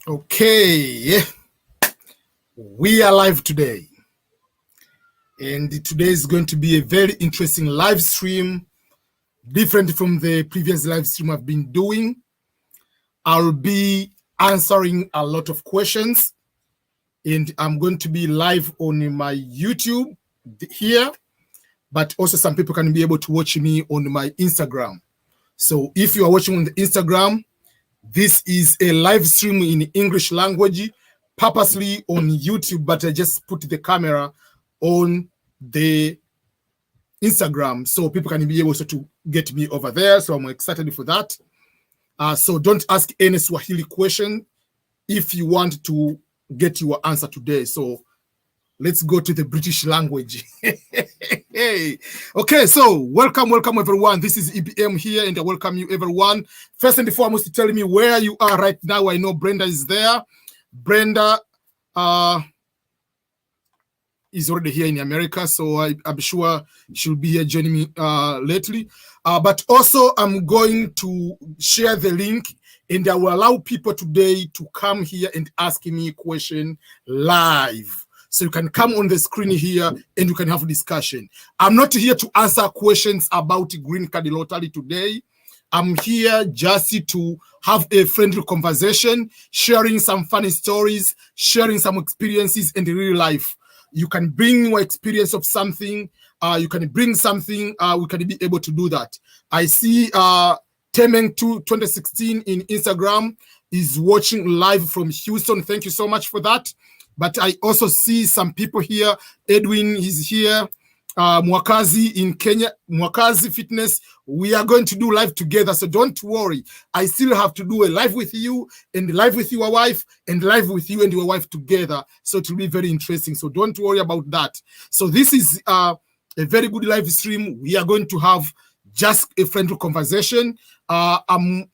Okay, we are live today, and today is going to be a very interesting live stream, different from the previous live stream I've been doing. I'll be answering a lot of questions, and I'm going to be live on my YouTube here, but also some people can be able to watch me on my Instagram. So if you are watching on the Instagram, this is a live stream in English language, purposely on YouTube, but I just put the camera on the Instagram so people can be able to get me over there. So I'm excited for that. So don't ask any Swahili question if you want to get your answer today. So let's go to the British language. Hey, okay, so welcome everyone. This is EBM here, and I welcome you everyone. First and foremost, tell me where you are right now. I know Brenda is there. Brenda is already here in America, so I'm sure she'll be here joining me lately. But also, I'm going to share the link, and I will allow people today to come here and ask me a question live. So you can come on the screen here and you can have a discussion. I'm not here to answer questions about green card lottery today. I'm here just to have a friendly conversation, sharing some funny stories, sharing some experiences in the real life. You can bring your experience of something. You can bring something. We can be able to do that. I see Temeng 2016 in Instagram is watching live from Houston. Thank you so much for that. But I also see some people here. Edwin is here. Mwakazi in Kenya. Mwakazi Fitness. We are going to do live together, so don't worry. I still have to do a live with you, and live with your wife, and live with you and your wife together. So it will be very interesting. So don't worry about that. So this is a very good live stream. We are going to have just a friendly conversation. Kenwa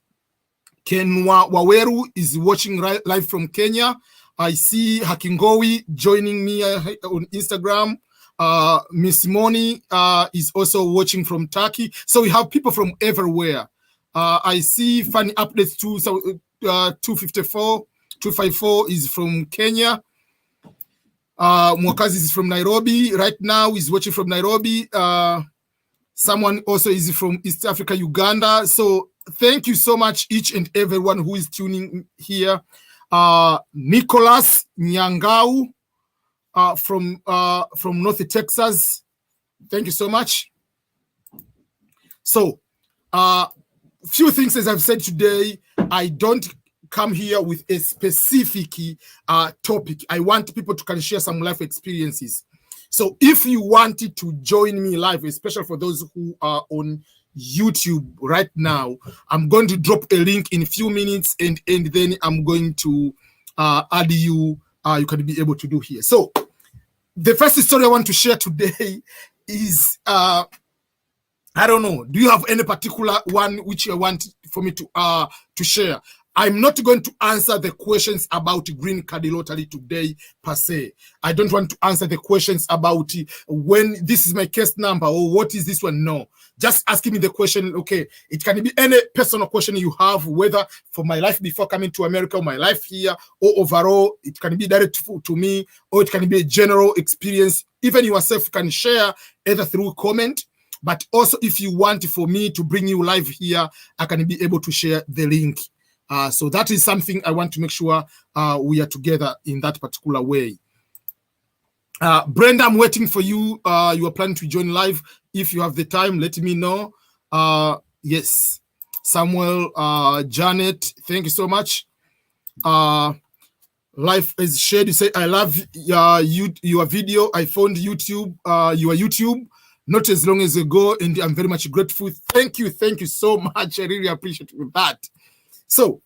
Waweru is watching live from Kenya. I see Hakingowi joining me on Instagram. Miss Moni is also watching from Turkey. So we have people from everywhere. I see funny updates too. So 254 is from Kenya. Mwakazi is from Nairobi. Right now is watching from Nairobi. Someone also is from East Africa, Uganda. So thank you so much, each and everyone who is tuning here. Nicholas Nyangau from North Texas. Thank you so much. So, few things as I've said today. I don't come here with a specific topic. I want people to kind of share some life experiences. So, if you wanted to join me live, especially for those who are on YouTube right now, I'm going to drop a link in a few minutes, and then I'm going to add you. You can be able to do here. So the first story I want to share today is I don't know. Do you have any particular one which you want for me to share? I'm not going to answer the questions about green card lottery today per se. I don't want to answer the questions about when this is my case number or what is this one. No, just asking me the question. Okay, it can be any personal question you have, whether for my life before coming to America or my life here or overall. It can be direct to me, or it can be a general experience. Even yourself can share either through comment, but also if you want for me to bring you live here, I can be able to share the link. So that is something I want to make sure we are together in that particular way. Brenda, I'm waiting for you. You are planning to join live. If you have the time, let me know. Yes. Samuel, Janet, thank you so much. Life is shared. You say, I love your video. I found YouTube, your YouTube not as long as ago, and I'm very much grateful. Thank you so much. I really appreciate that. So,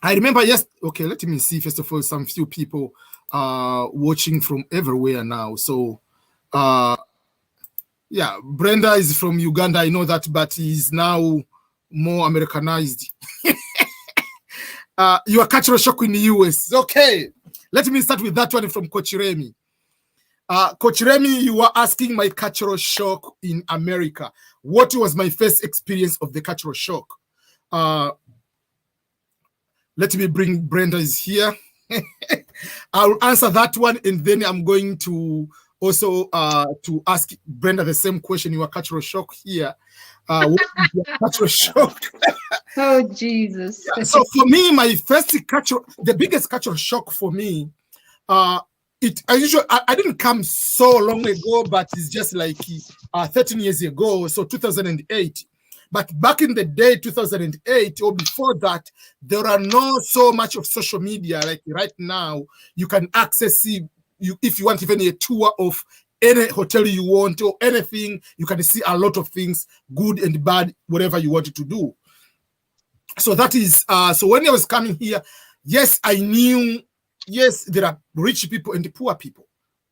I remember, yes, okay, let me see, first of all, some few people watching from everywhere now. So, yeah, Brenda is from Uganda, I know that, but he's now more Americanized. Your cultural shock in the US. Okay, let me start with that one from Coach Remy. Coach Remy, you were asking my cultural shock in America. What was my first experience of the cultural shock? let me bring Brenda is here. I'll answer that one, and then I'm going to also to ask Brenda the same question. Your cultural shock here. What is your cultural shock? Oh, Jesus. Yeah, so for me, my first the biggest cultural shock for me, I didn't come so long ago, but it's just like 13 years ago, so 2008. But back in the day, 2008 or before that, there are not so much of social media like right now. You can access if you want even a tour of any hotel you want or anything, you can see a lot of things, good and bad, whatever you wanted to do. So that is, so when I was coming here, yes, I knew, yes, there are rich people and poor people.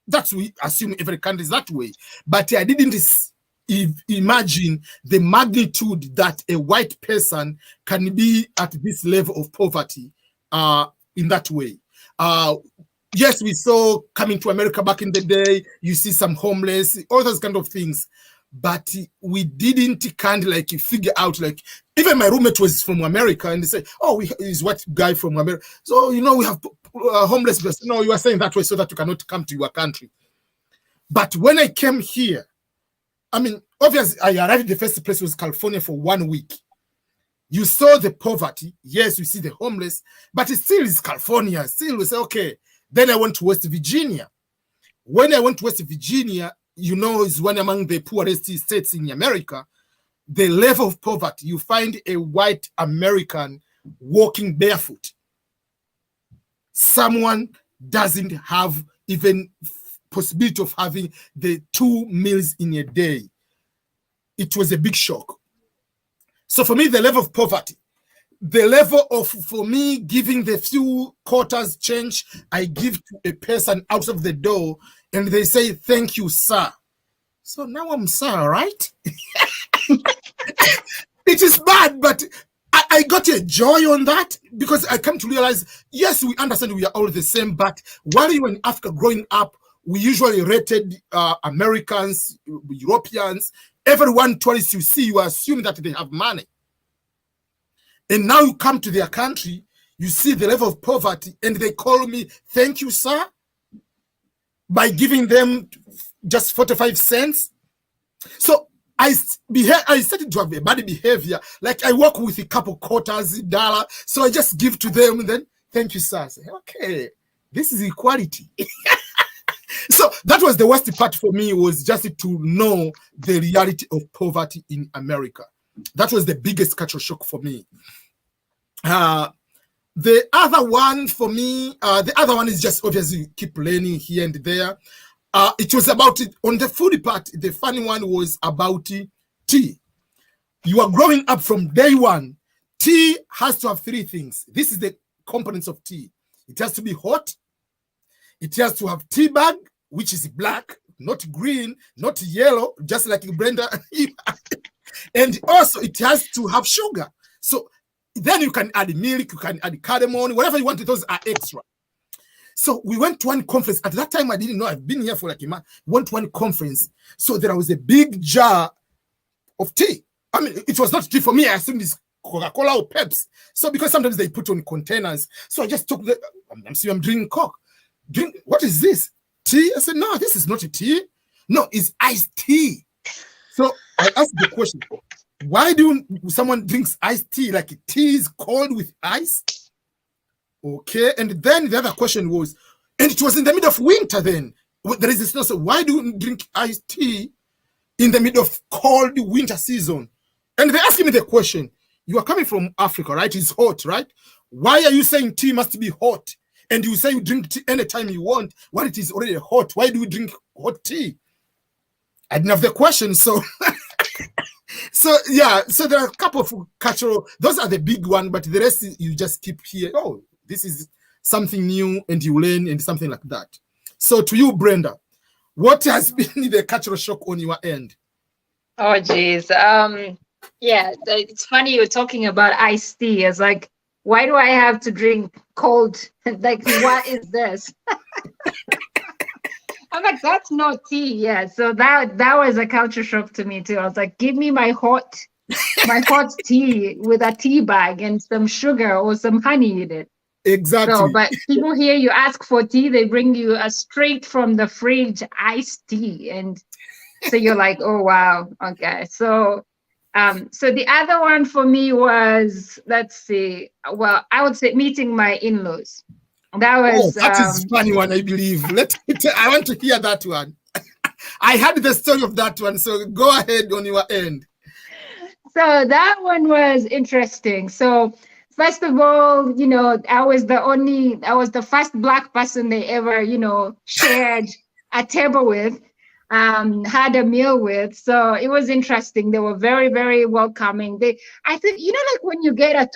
That's we assume every country is that way. But I didn't imagine the magnitude that a white person can be at this level of poverty in that way. Yes, we saw coming to America back in the day, you see some homeless, all those kind of things. But we didn't kind of like figure out, like, even my roommate was from America and they say, oh, he's white guy from America. So, we have homeless person. No, you are saying that way so that you cannot come to your country. But when I came here, I mean, obviously, I arrived in the first place was California for 1 week. You saw the poverty. Yes, you see the homeless, but it still is California. Still, we say, okay. Then I went to West Virginia. When I went to West Virginia, is one among the poorest states in America. The level of poverty, you find a white American walking barefoot. Someone doesn't have even possibility of having the 2 meals in a day. It was a big shock. So for me, the level of poverty, the level of, for me, giving the few quarters change I give to a person out of the door, and they say, thank you, sir. So now I'm sir, right? It is bad, but I got a joy on that because I come to realize, yes, we understand we are all the same, but while you were in Africa growing up, we usually rated Americans, Europeans, everyone tourists you see, you assume that they have money. And now you come to their country, you see the level of poverty, and they call me, thank you, sir, by giving them just 45 cents. So I started to have a bad behavior. Like I work with a couple quarters, $1. So I just give to them and then, thank you, sir. I say, okay, this is equality. So that was the worst part for me, was just to know the reality of poverty in America. That was the biggest cultural shock for me. The other one for me, the other one is just obviously keep learning here and there. It was about it on the food part. The funny one was about tea. You are growing up from day one. Tea has to have 3 things. This is the components of tea. It has to be hot. It has to have tea bag, which is black, not green, not yellow, just like Brenda. And also it has to have sugar. So then you can add milk, you can add cardamom, whatever you want. Those are extra. So we went to one conference. At that time, I didn't know. I've been here for like a month. Went to one conference. So there was a big jar of tea. I mean, it was not tea for me. I assumed it's Coca-Cola or Pepsi. So because sometimes they put on containers. So I just took I'm drinking Coke. What is this? Tea? I said, no, this is not a tea. No, it's iced tea. So I asked the question, why do someone drinks iced tea? Like tea is cold with ice? Okay. And then the other question was, and it was in the middle of winter then. There is this no, so why do you drink iced tea in the middle of cold winter season? And they asked me the question, you are coming from Africa, right? It's hot, right? Why are you saying tea must be hot? And you say you drink tea anytime you want when it is already hot. Why do you drink hot tea? I didn't have the question, so so yeah. So there are a couple of cultural. Those are the big one, but the rest you just keep here. Oh, this is something new, and you learn, and something like that. So to you, Brenda, what has been the cultural shock on your end? Oh, geez. Yeah, it's funny you're talking about iced tea. It's like, why do I have to drink cold? Like, what is this? I'm like, that's not tea. Yeah. So that was a culture shock to me too. I was like, give me my hot my hot tea with a tea bag and some sugar or some honey in it. Exactly. So, but people here, you ask for tea, they bring you a straight from the fridge iced tea, and so you're like, oh wow, okay. So, so the other one for me was, let's see, well, I would say meeting my in-laws. That was that is funny one, I believe. I want to hear that one. I heard the story of that one, so go ahead on your end. So that one was interesting. So first of all, I was the first Black person they ever, shared a table with, had a meal with. So it was interesting. They were very, very welcoming. I think, like when you get a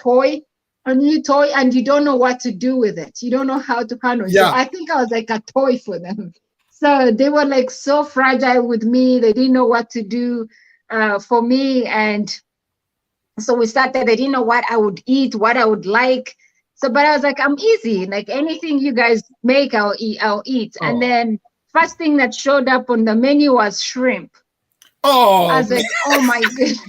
new toy and you don't know what to do with it. You don't know how to handle it. Yeah. So I think I was like a toy for them. So they were like so fragile with me. They didn't know what to do for me. And so we started, they didn't know what I would eat, what I would like. So, but I was like, I'm easy. Like anything you guys make, I'll eat. And then first thing that showed up on the menu was shrimp. I was like, oh my goodness.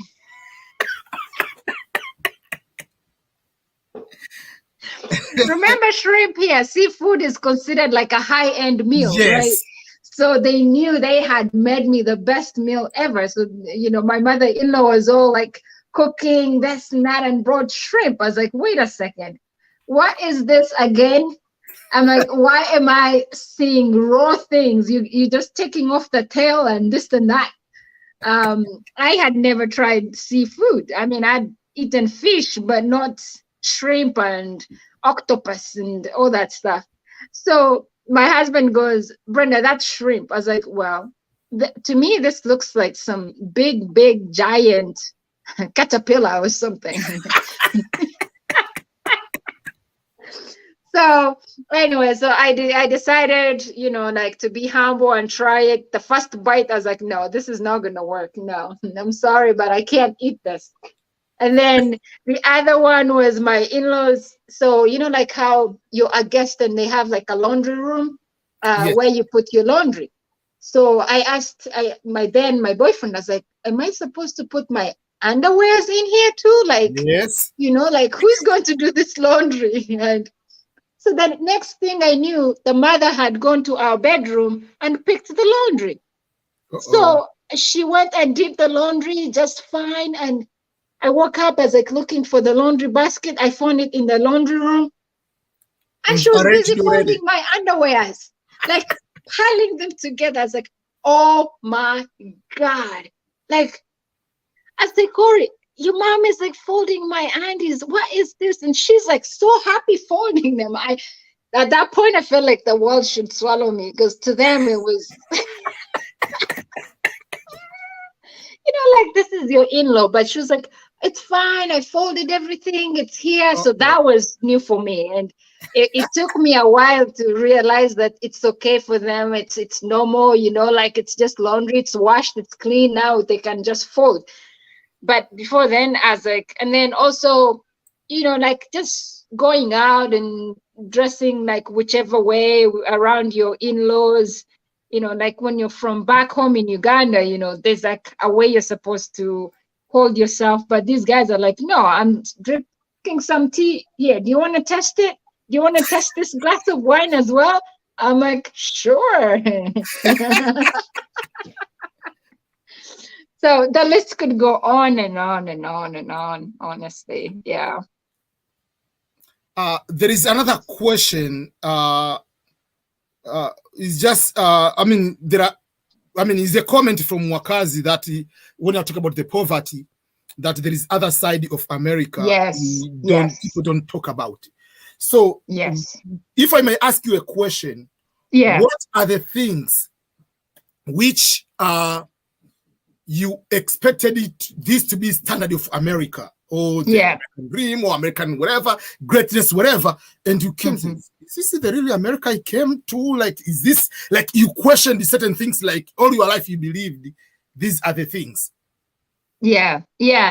Remember shrimp here, seafood is considered like a high-end meal, yes. Right? So they knew they had made me the best meal ever. So, my mother-in-law was all like cooking this and that and brought shrimp. I was like, wait a second, what is this again? I'm like, why am I seeing raw things? You're just taking off the tail and this and that. I had never tried seafood. I mean, I'd eaten fish, but not shrimp and octopus and all that stuff. So my husband goes, Brenda, that's shrimp. I was like, well, to me, this looks like some big, giant caterpillar or something. So anyway, so I decided, to be humble and try it. The first bite, I was like, no, this is not going to work. No, I'm sorry, but I can't eat this. And then the other one was my in-laws. So, like how you're a guest and they have like a laundry room where you put your laundry. So I asked my boyfriend, I was like, am I supposed to put my underwears in here too? Like, yes. Like who's going to do this laundry? And so the next thing I knew, the mother had gone to our bedroom and picked the laundry. So she went and did the laundry just fine. And I woke up as like looking for the laundry basket. I found it in the laundry room. And she was busy folding my underwears, like piling them together. I was like, oh my God. Like, I was like, Corey, your mom is like folding my undies. What is this? And she's like so happy folding them. At that point, I felt like the world should swallow me because to them it was, like this is your in-law. But she was like, it's fine. I folded everything. It's here. So that was new for me. And it took me a while to realize that it's okay for them. It's normal, like it's just laundry. It's washed. It's clean now. They can just fold. But before then, and then also, like just going out and dressing like whichever way around your in-laws, like when you're from back home in Uganda, there's like a way you're supposed to hold yourself. But these guys are like, no, I'm drinking some tea here. Do you want to test it? Do you want to test this glass of wine as well? I'm like, sure. So the list could go on and on and on and on, honestly. Yeah. There is another question. It's just, it's a comment from Wakazi that when I talk about the poverty, that there is other side of America. Yes. People don't talk about. So yes. If I may ask you a question, what are the things which you expected this to be standard of America or the American dream or American whatever, greatness, whatever, and you came to, is this the really America I came to? Like, is this, like, you questioned certain things, like all your life you believed these are the things? Yeah.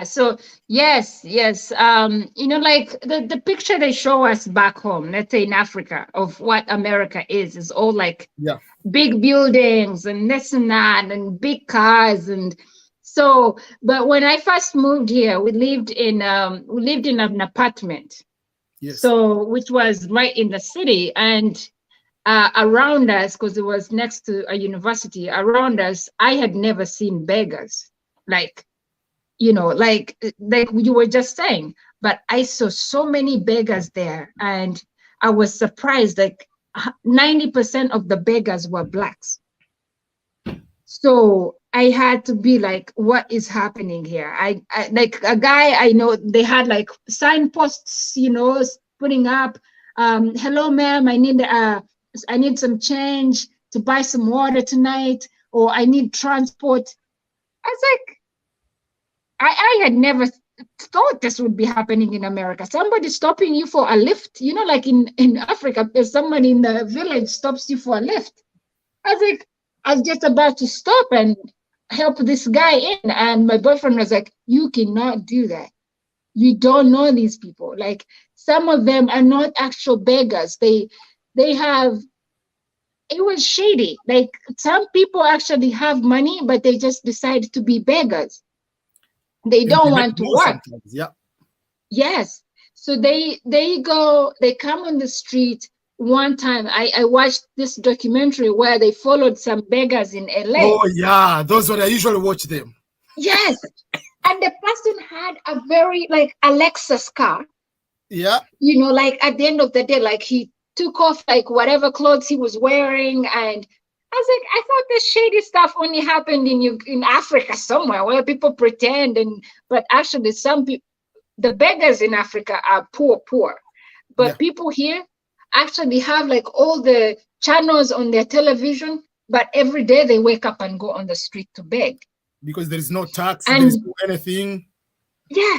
So yes. Like the picture they show us back home, let's say in Africa, of what America is all like big buildings and this and that and big cars. And So, but when I first moved here, we lived in an apartment. Yes. So, which was right in the city, and around us, because it was next to a university, around us, I had never seen beggars, like, like you were just saying. But I saw so many beggars there, and I was surprised. Like 90% of the beggars were blacks. So I had to be like, what is happening here? I like a guy I know, they had like signposts, putting up, hello ma'am, I need some change to buy some water tonight, or I need transport. I was like, I had never thought this would be happening in America. Somebody stopping you for a lift, like in Africa, there's somebody in the village stops you for a lift. I was like, I was just about to stop and help this guy in. And my boyfriend was like, you cannot do that. You don't know these people. Like, some of them are not actual beggars. They have, it was shady. Like, some people actually have money, but they just decide to be beggars. They don't want to work. Yeah. Yes. So they come on the street. One time I watched this documentary where they followed some beggars in LA. Oh yeah, those are I usually watch them. Yes. And the person had a very like a Lexus car. Yeah. Like at the end of the day, like he took off like whatever clothes he was wearing, and I was like, I thought this shady stuff only happened in Africa somewhere where people pretend, but actually some people, the beggars in Africa are poor, but yeah. People here actually have like all the channels on their television, but every day they wake up and go on the street to beg. Because there is no tax, there is no anything. Yeah,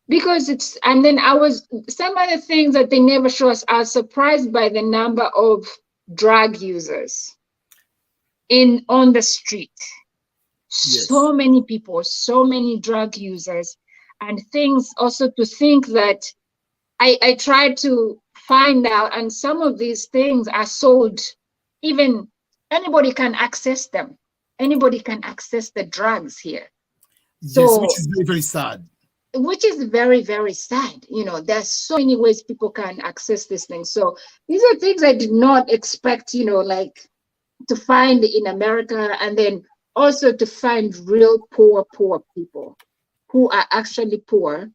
because and then some of the things that they never show us, I was surprised by the number of drug users on the street. Yes. So many people, so many drug users, and things also to think that I tried to find out, and some of these things are sold, even anybody can access them. Anybody can access the drugs here. Yes, so, which is very, very sad. Which is very, very sad. There's so many ways people can access these things. So these are things I did not expect, like to find in America, and then also to find real poor people who are actually poor,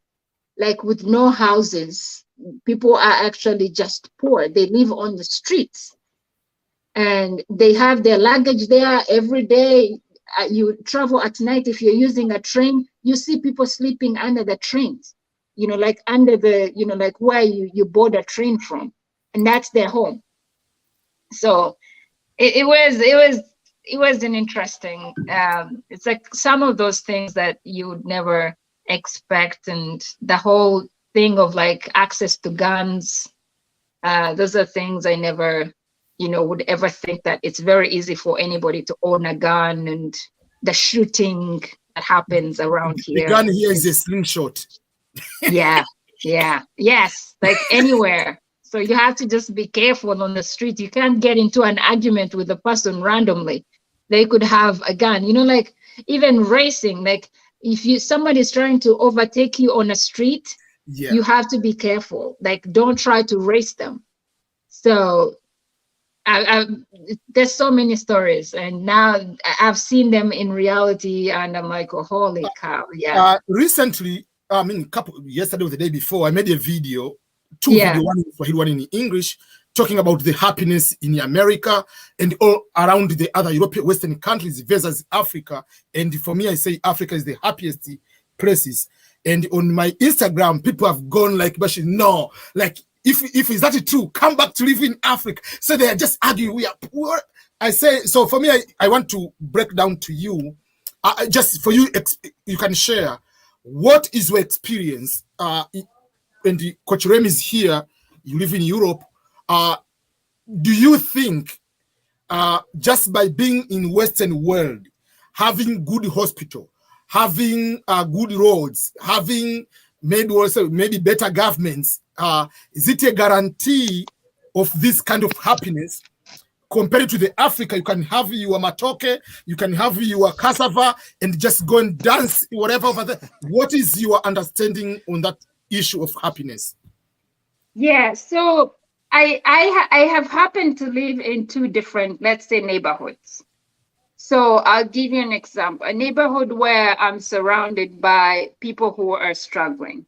like with no houses. People are actually just poor. They live on the streets, and they have their luggage there every day. You travel at night, if you're using a train, you see people sleeping under the trains, like under the, like where you board a train from, and that's their home. So it was an interesting, it's like some of those things that you would never expect, and the whole thing of like access to guns, those are things I never would ever think that it's very easy for anybody to own a gun, and the shooting that happens around here. The gun here is a slingshot. Yes, like anywhere. So you have to just be careful on the street. You can't get into an argument with a person randomly. They could have a gun, like even racing, like if somebody's trying to overtake you on a street, you have to be careful. Like, don't try to race them. So there's so many stories, and now I've seen them in reality, and I'm like, oh, holy cow. Yeah. Recently, yesterday or the day before, I made a video, videos, one in Swahili, one in English, talking about the happiness in America and all around the other European Western countries versus Africa. And for me, I say Africa is the happiest places. And on my Instagram, people have gone like, but no, like, if is that true, come back to live in Africa. So they are just arguing, we are poor. I say, so for me, I want to break down to you, just for you, you can share, what is your experience, when the Coach Rem is here, you live in Europe, do you think just by being in Western world, having good hospital, having good roads, having maybe better governments, is it a guarantee of this kind of happiness? compared to the Africa, you can have your matoke, you can have your cassava, and just go and dance whatever over there. What is your understanding on that issue of happiness? Yeah, so I have happened to live in two different, let's say, neighborhoods. So I'll give you an example. A neighborhood where I'm surrounded by people who are struggling.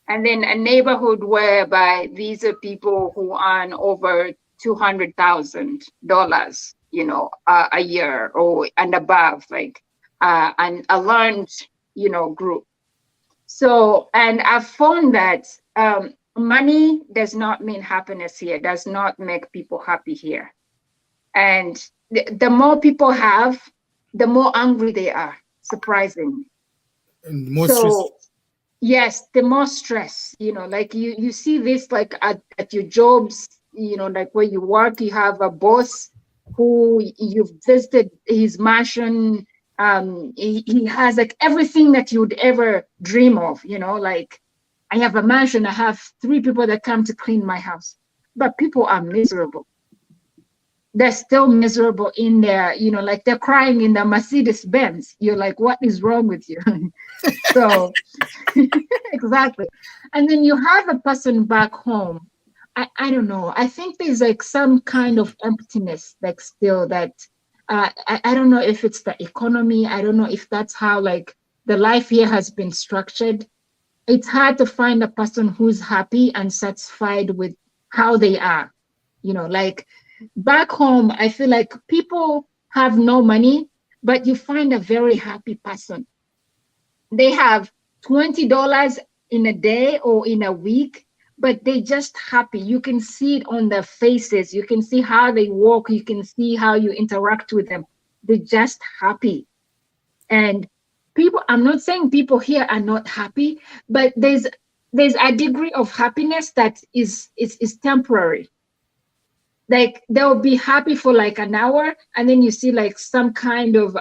And then a neighborhood whereby these are people who earn over $200,000, a year or and above, like and a learned, group. So, and I've found that money does not mean happiness here, does not make people happy here. And the more people have, the more angry they are, surprisingly. And more stress. Yes, the more stress, like you see this like at your jobs, like where you work, you have a boss who you've visited his mansion. He has like everything that you'd ever dream of, like I have a mansion, I have 3 people that come to clean my house, but people are miserable. They're still miserable in there, like they're crying in the Mercedes Benz. You're like, what is wrong with you? So exactly. And then you have a person back home. I don't know. I think there's like some kind of emptiness, like still that I don't know if it's the economy. I don't know if that's how like the life here has been structured. It's hard to find a person who's happy and satisfied with how they are. Like back home, I feel like people have no money, but you find a very happy person. They have $20 in a day or in a week, but they just happy. You can see it on their faces. You can see how they walk. You can see how you interact with them. They're just happy. And people, I'm not saying people here are not happy, but there's a degree of happiness that is temporary. Like they'll be happy for like an hour, and then you see like some kind of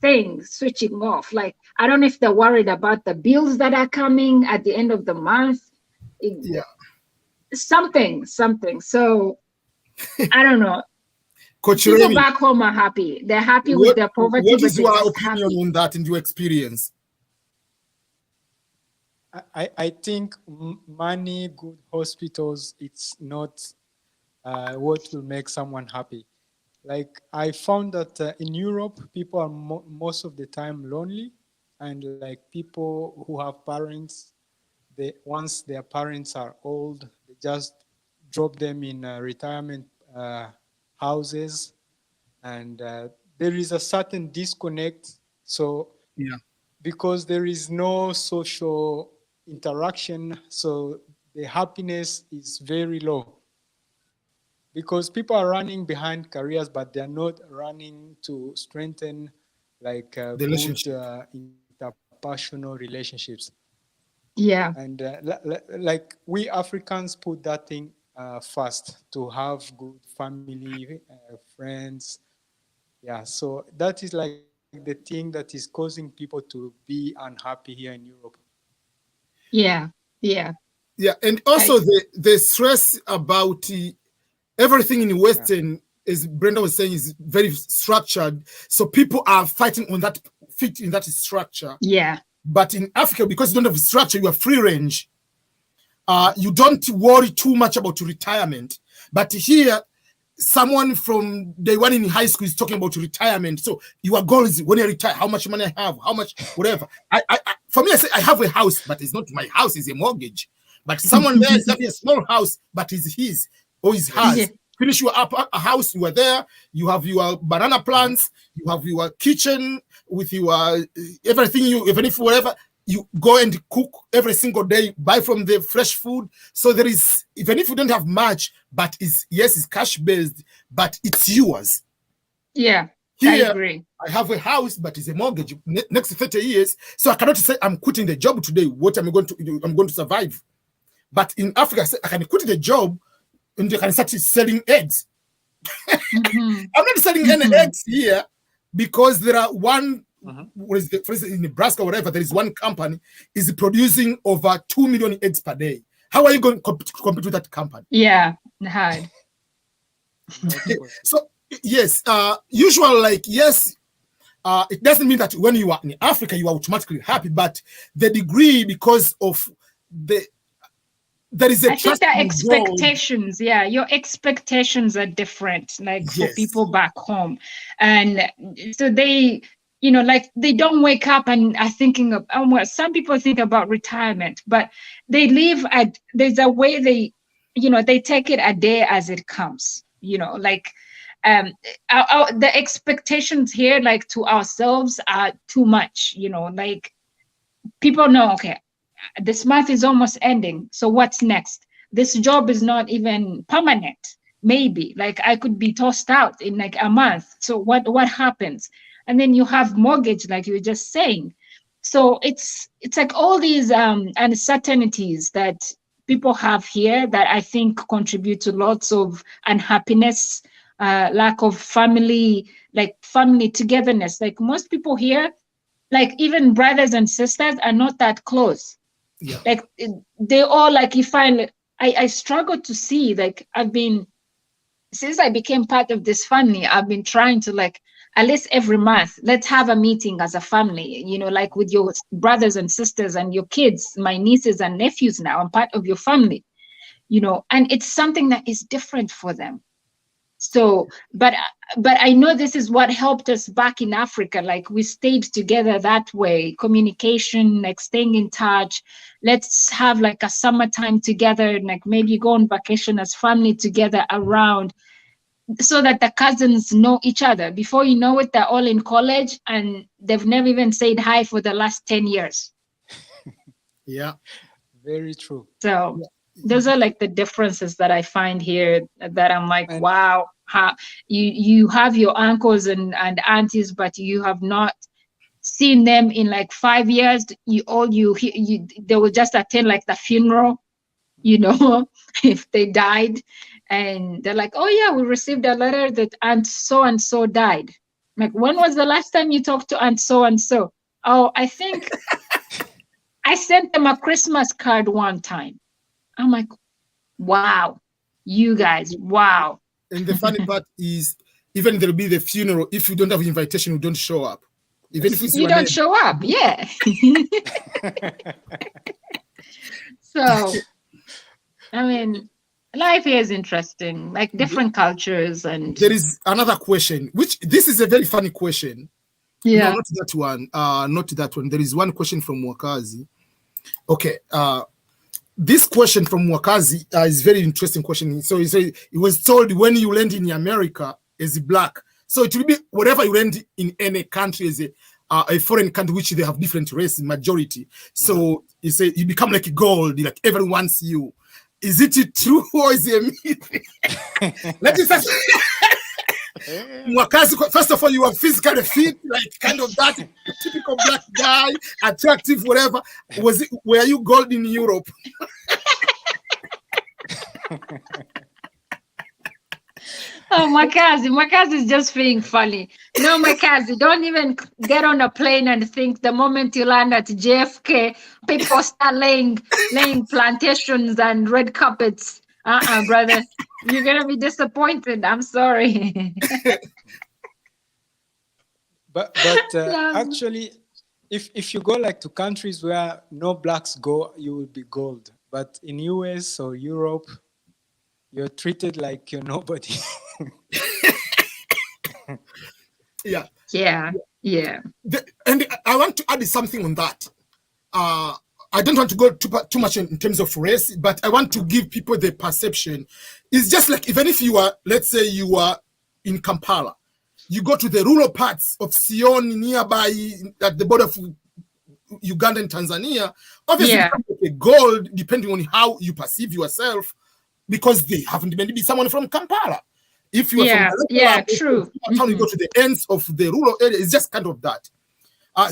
thing switching off. Like I don't know if they're worried about the bills that are coming at the end of the month. Yeah. Something. So I don't know. Coach People Remy, back home are happy. They're happy with their poverty. What but is they're your just opinion happy. on that and your experience? I think money, good hospitals, it's not what will make someone happy. Like I found that in Europe, people are most of the time lonely, and like people who have parents, once their parents are old, they just drop them in retirement houses, and there is a certain disconnect. So yeah, because there is no social interaction, so the happiness is very low. Because people are running behind careers, but they're not running to strengthen like the good interpersonal relationships. Yeah. And like we Africans put that thing first, to have good family, friends. Yeah, so that is like the thing that is causing people to be unhappy here in Europe. Yeah. And also the stress about everything in Western, as Brenda was saying, is very structured. So people are fighting on that, fit in that structure. Yeah. But in Africa, because you don't have structure, you are free range. You don't worry too much about retirement. But here, someone from day one in high school is talking about retirement. So your goal is when you retire, how much money I have, how much, whatever. For me, I say I have a house, but it's not my house, it's a mortgage. But someone there is having a small house, but it's his or his hers. Yeah. Finish your a house, you are there, you have your banana plants, you have your kitchen with your everything, even if whatever, you go and cook every single day, buy from the fresh food. So there is, even if you don't have much, but it's cash based, but it's yours. Yeah, here, I agree. I have a house, but it's a mortgage next 30 years. So I cannot say I'm quitting the job today. What am I going to do? I'm going to survive. But in Africa, I can quit the job and you can start selling eggs. I'm not selling any eggs here because there are one, for instance, in Nebraska, whatever, there is one company is producing over 2 million eggs per day. How are you going to compete with that company? Yeah, hard. not possible. So yes, usually like yes, it doesn't mean that when you are in Africa you are automatically happy, but the degree because of there is a I think the trust in God. expectations, yeah, your expectations are different, like for Yes. people back home. And so they, you know, like they don't wake up and are thinking of, well, some people think about retirement, but they live at, there's a way they, you know, they take it a day as it comes, you know, like the expectations here, like to ourselves, are too much, you know, like people know, okay, this month is almost ending, so what's next? This job is not even permanent, maybe like I could be tossed out in like a month, so what happens? And then you have mortgage, like you were just saying. So it's like all these uncertainties that people have here that I think contribute to lots of unhappiness, lack of family, like family togetherness. Like most people here, like even brothers and sisters, are not that close. Yeah. Like they all, like, you find, I struggle to see, like I've been, since I became part of this family, I've been trying to, like, at least every month, let's have a meeting as a family, you know, like with your brothers and sisters and your kids, my nieces and nephews. Now I'm part of your family, you know, and it's something that is different for them. So, but I know this is what helped us back in Africa. Like we stayed together that way, communication, like staying in touch. Let's have like a summertime together, like maybe go on vacation as family together around, so that the cousins know each other. Before you know it, they're all in college and they've never even said hi for the last 10 years. Yeah. Very true. So those are like the differences that I find here, that I'm like, wow, how you have your uncles and aunties, but you have not seen them in like 5 years. They will just attend like the funeral, you know, if they died, and they're like, oh yeah, we received a letter that aunt so and so died. Like, when was the last time you talked to aunt so and so? Oh, I think I sent them a Christmas card one time. I'm like, wow, you guys, wow. And the funny part is, even there'll be the funeral, if you don't have invitation, you don't show up. Even if it's you don't show up, yeah. So, I mean, life here is interesting, like different cultures. And there is another question, which this is a very funny question. Yeah. No, not that one. Not that one. There is one question from Wakazi. Okay. This question from Wakazi is very interesting question. So he said he was told when you land in America as a black, so it will be whatever you land in any country as a foreign country, which they have different race majority. So he said you become like gold, like everyone wants you. Is it true or is it a myth? Let's start. Wakazi, first of all, you are physically fit, like kind of that typical black guy, attractive, whatever. Were you gold in Europe? Oh, Makazi is just being funny. No, Makazi, don't even get on a plane and think the moment you land at JFK, people start laying plantations and red carpets. Brother, you're gonna be disappointed. I'm sorry. But actually, if you go like to countries where no blacks go, you will be gold. But in US or Europe, you're treated like you're nobody. Yeah. And I want to add something on that. I don't want to go too much in terms of race, but I want to give people the perception. It's just like, even if you are, let's say you are in Kampala, you go to the rural parts of Sion nearby at the border of Uganda and Tanzania, obviously a gold, depending on how you perceive yourself, because they happen to be someone from Kampala. If you are from true. Town, you go to the ends of the rural area, it's just kind of that.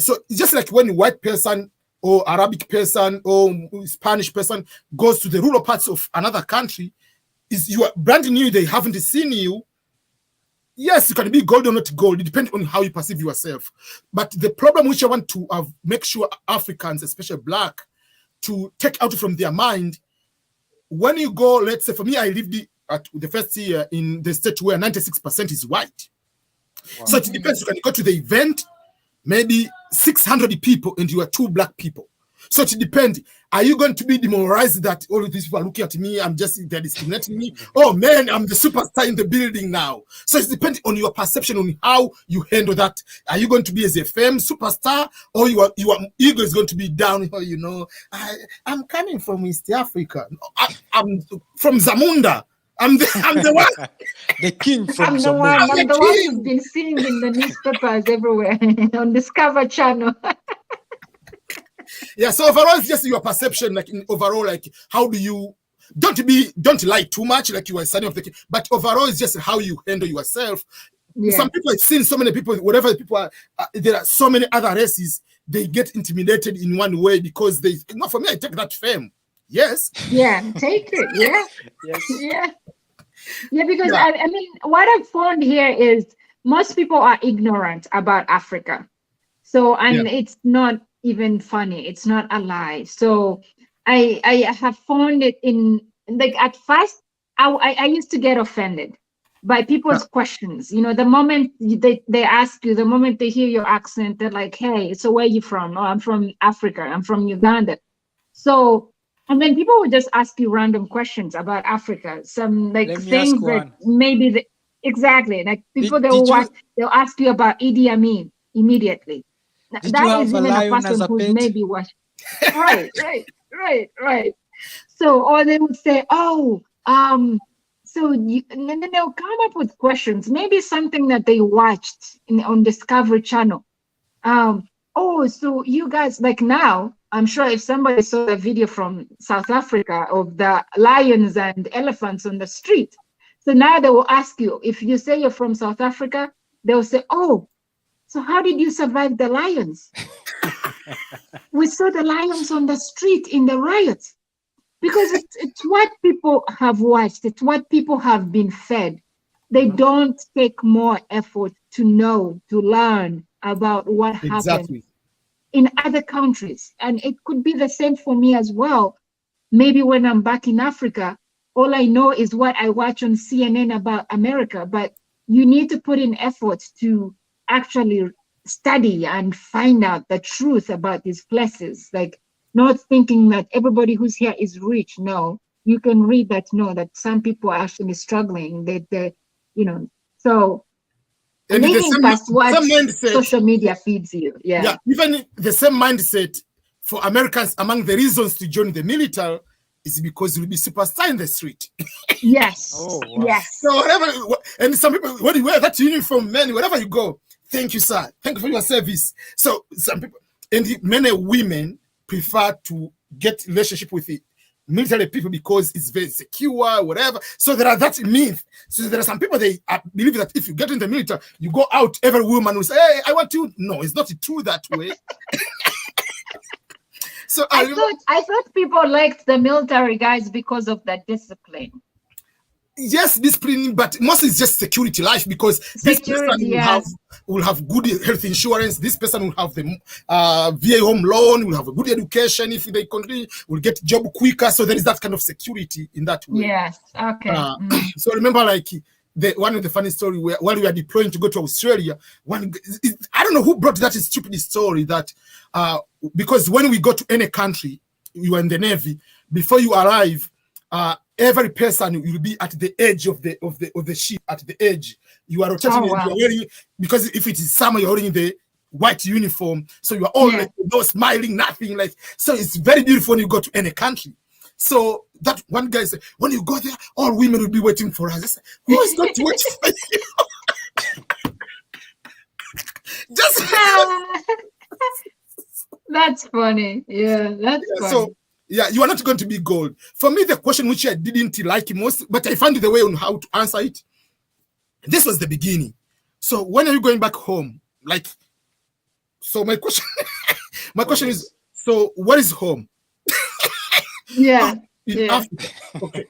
So it's just like when a white person or Arabic person or Spanish person goes to the rural parts of another country, is you are brand new, they haven't seen you. Yes, you can be gold or not gold. It depends on how you perceive yourself. But the problem which I want to make sure Africans, especially black, to take out from their mind, when you go, let's say for me, I lived at the first year in the state where 96% is white. Wow. So it depends. You can go to the event, maybe 600 people, and you are 2 black people. So it depends. Are you going to be demoralized that all of these people are looking at me? They're discriminating me. Oh man, I'm the superstar in the building now. So it depends on your perception on how you handle that. Are you going to be as a fame superstar, or your ego is going to be down? You know, I'm coming from East Africa. I'm from Zamunda. I'm the one. The king from I'm the one. I'm the one who's been seen in the newspapers everywhere on Discover Channel. Yeah, so overall, it's just your perception, like overall, like how do you don't lie too much, like you are signing of the king, but overall, it's just how you handle yourself. Yeah. Some people, I've seen so many people, whatever people are, there are so many other races, they get intimidated in one way because for me, I take that fame. Yes. Yeah, take it. Yeah. Yes. Yeah. Yeah, because I mean, what I've found here is most people are ignorant about Africa. So, and it's not even funny. It's not a lie. So I have found it in, like, at first, I used to get offended by people's questions. You know, the moment they ask you, the moment they hear your accent, they're like, hey, so where are you from? Oh, I'm from Africa. I'm from Uganda. So, and then people would just ask you random questions about Africa. Some like things that maybe, exactly. Like people, they'll ask you about Idi Amin immediately. That is even a person who's maybe watched. Right. So, or they would say, oh, so and then they'll come up with questions, maybe something that they watched on Discovery Channel. Oh, so you guys, like now, I'm sure if somebody saw a video from South Africa of the lions and elephants on the street, so now they will ask you, if you say you're from South Africa, they'll say, oh, so how did you survive the lions? We saw the lions on the street in the riots. Because it's what people have watched. It's what people have been fed. They don't take more effort to know, to learn about what happened in other countries. And it could be the same for me as well. Maybe when I'm back in Africa, all I know is what I watch on CNN about America. But you need to put in effort to actually study and find out the truth about these places. Like, not thinking that everybody who's here is rich. No, you can read that, that some people are actually struggling. So living past what social media feeds you. Yeah, even the same mindset for Americans, among the reasons to join the military is because you'll be superstar in the street. Yes. Oh, wow. Yes. So whatever, and some people, when you wear that uniform, man, wherever you go, thank you, sir. Thank you for your service. So some people, and many women prefer to get relationship with the military people because it's very secure, whatever. So there are that myth. So there are some people, they believe that if you get in the military, you go out, every woman will say, hey, I want you. No, it's not true that way. So I thought people liked the military guys because of that discipline. Yes, discipline, but mostly it's just security life, because this person will have good health insurance. This person will have the VA home loan, will have a good education. If they continue, will get job quicker. So there is that kind of security in that way. Yes. Okay. So remember, like one of the funny story where while we are deploying to go to Australia, I don't know who brought that stupid story that because when we go to any country, you are in the Navy, before you arrive, every person will be at the edge of the ship, at the edge. You are rotating, you are wearing, because if it is summer, you're wearing the white uniform, so you are all like, no smiling, nothing, like, so it's very beautiful when you go to any country. So that one guy said, when you go there, all women will be waiting for us. I said, who is going to wait for you? Just that's funny. Yeah, that's funny. So you are not going to be gold. For me, the question which I didn't like most, but I found the way on how to answer it. This was the beginning. So when are you going back home? Like, so my question is, so what is home? Yeah. In Africa. Okay.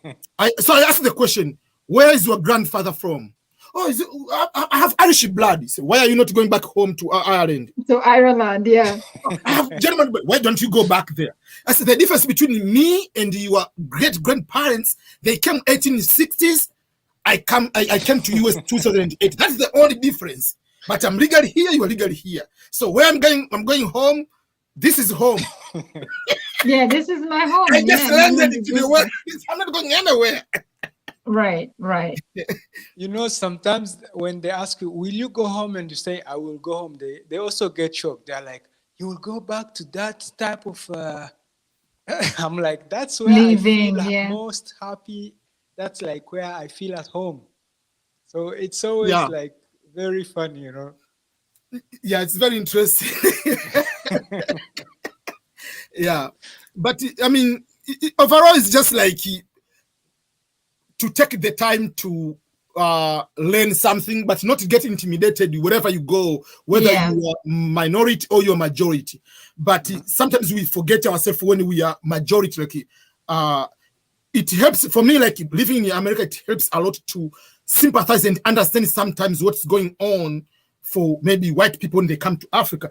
So I asked the question, where is your grandfather from? oh, I have Irish blood. So why are you not going back home to Ireland? To Ireland, yeah. I have German blood. Why don't you go back there? I said, the difference between me and your great-grandparents, they came 1860s. I came to US 2008. That's the only difference. But I'm legally here, you are legally here. So where I'm going home, this is home. Yeah, this is my home. I just landed into the world. I'm not going anywhere. Right. You know, sometimes when they ask you, will you go home? And you say, I will go home. They also get shocked. They're like, you will go back to that type of, I'm like, that's where Living, I feel yeah. most happy. That's like where I feel at home. So it's always like very funny, you know? Yeah, it's very interesting. Yeah, but I mean, overall, it's just like to take the time to learn something, but not get intimidated wherever you go, whether you are minority or you're majority. But sometimes we forget ourselves when we are majority. Like, it helps for me, like living in America, it helps a lot to sympathize and understand sometimes what's going on for maybe white people when they come to Africa.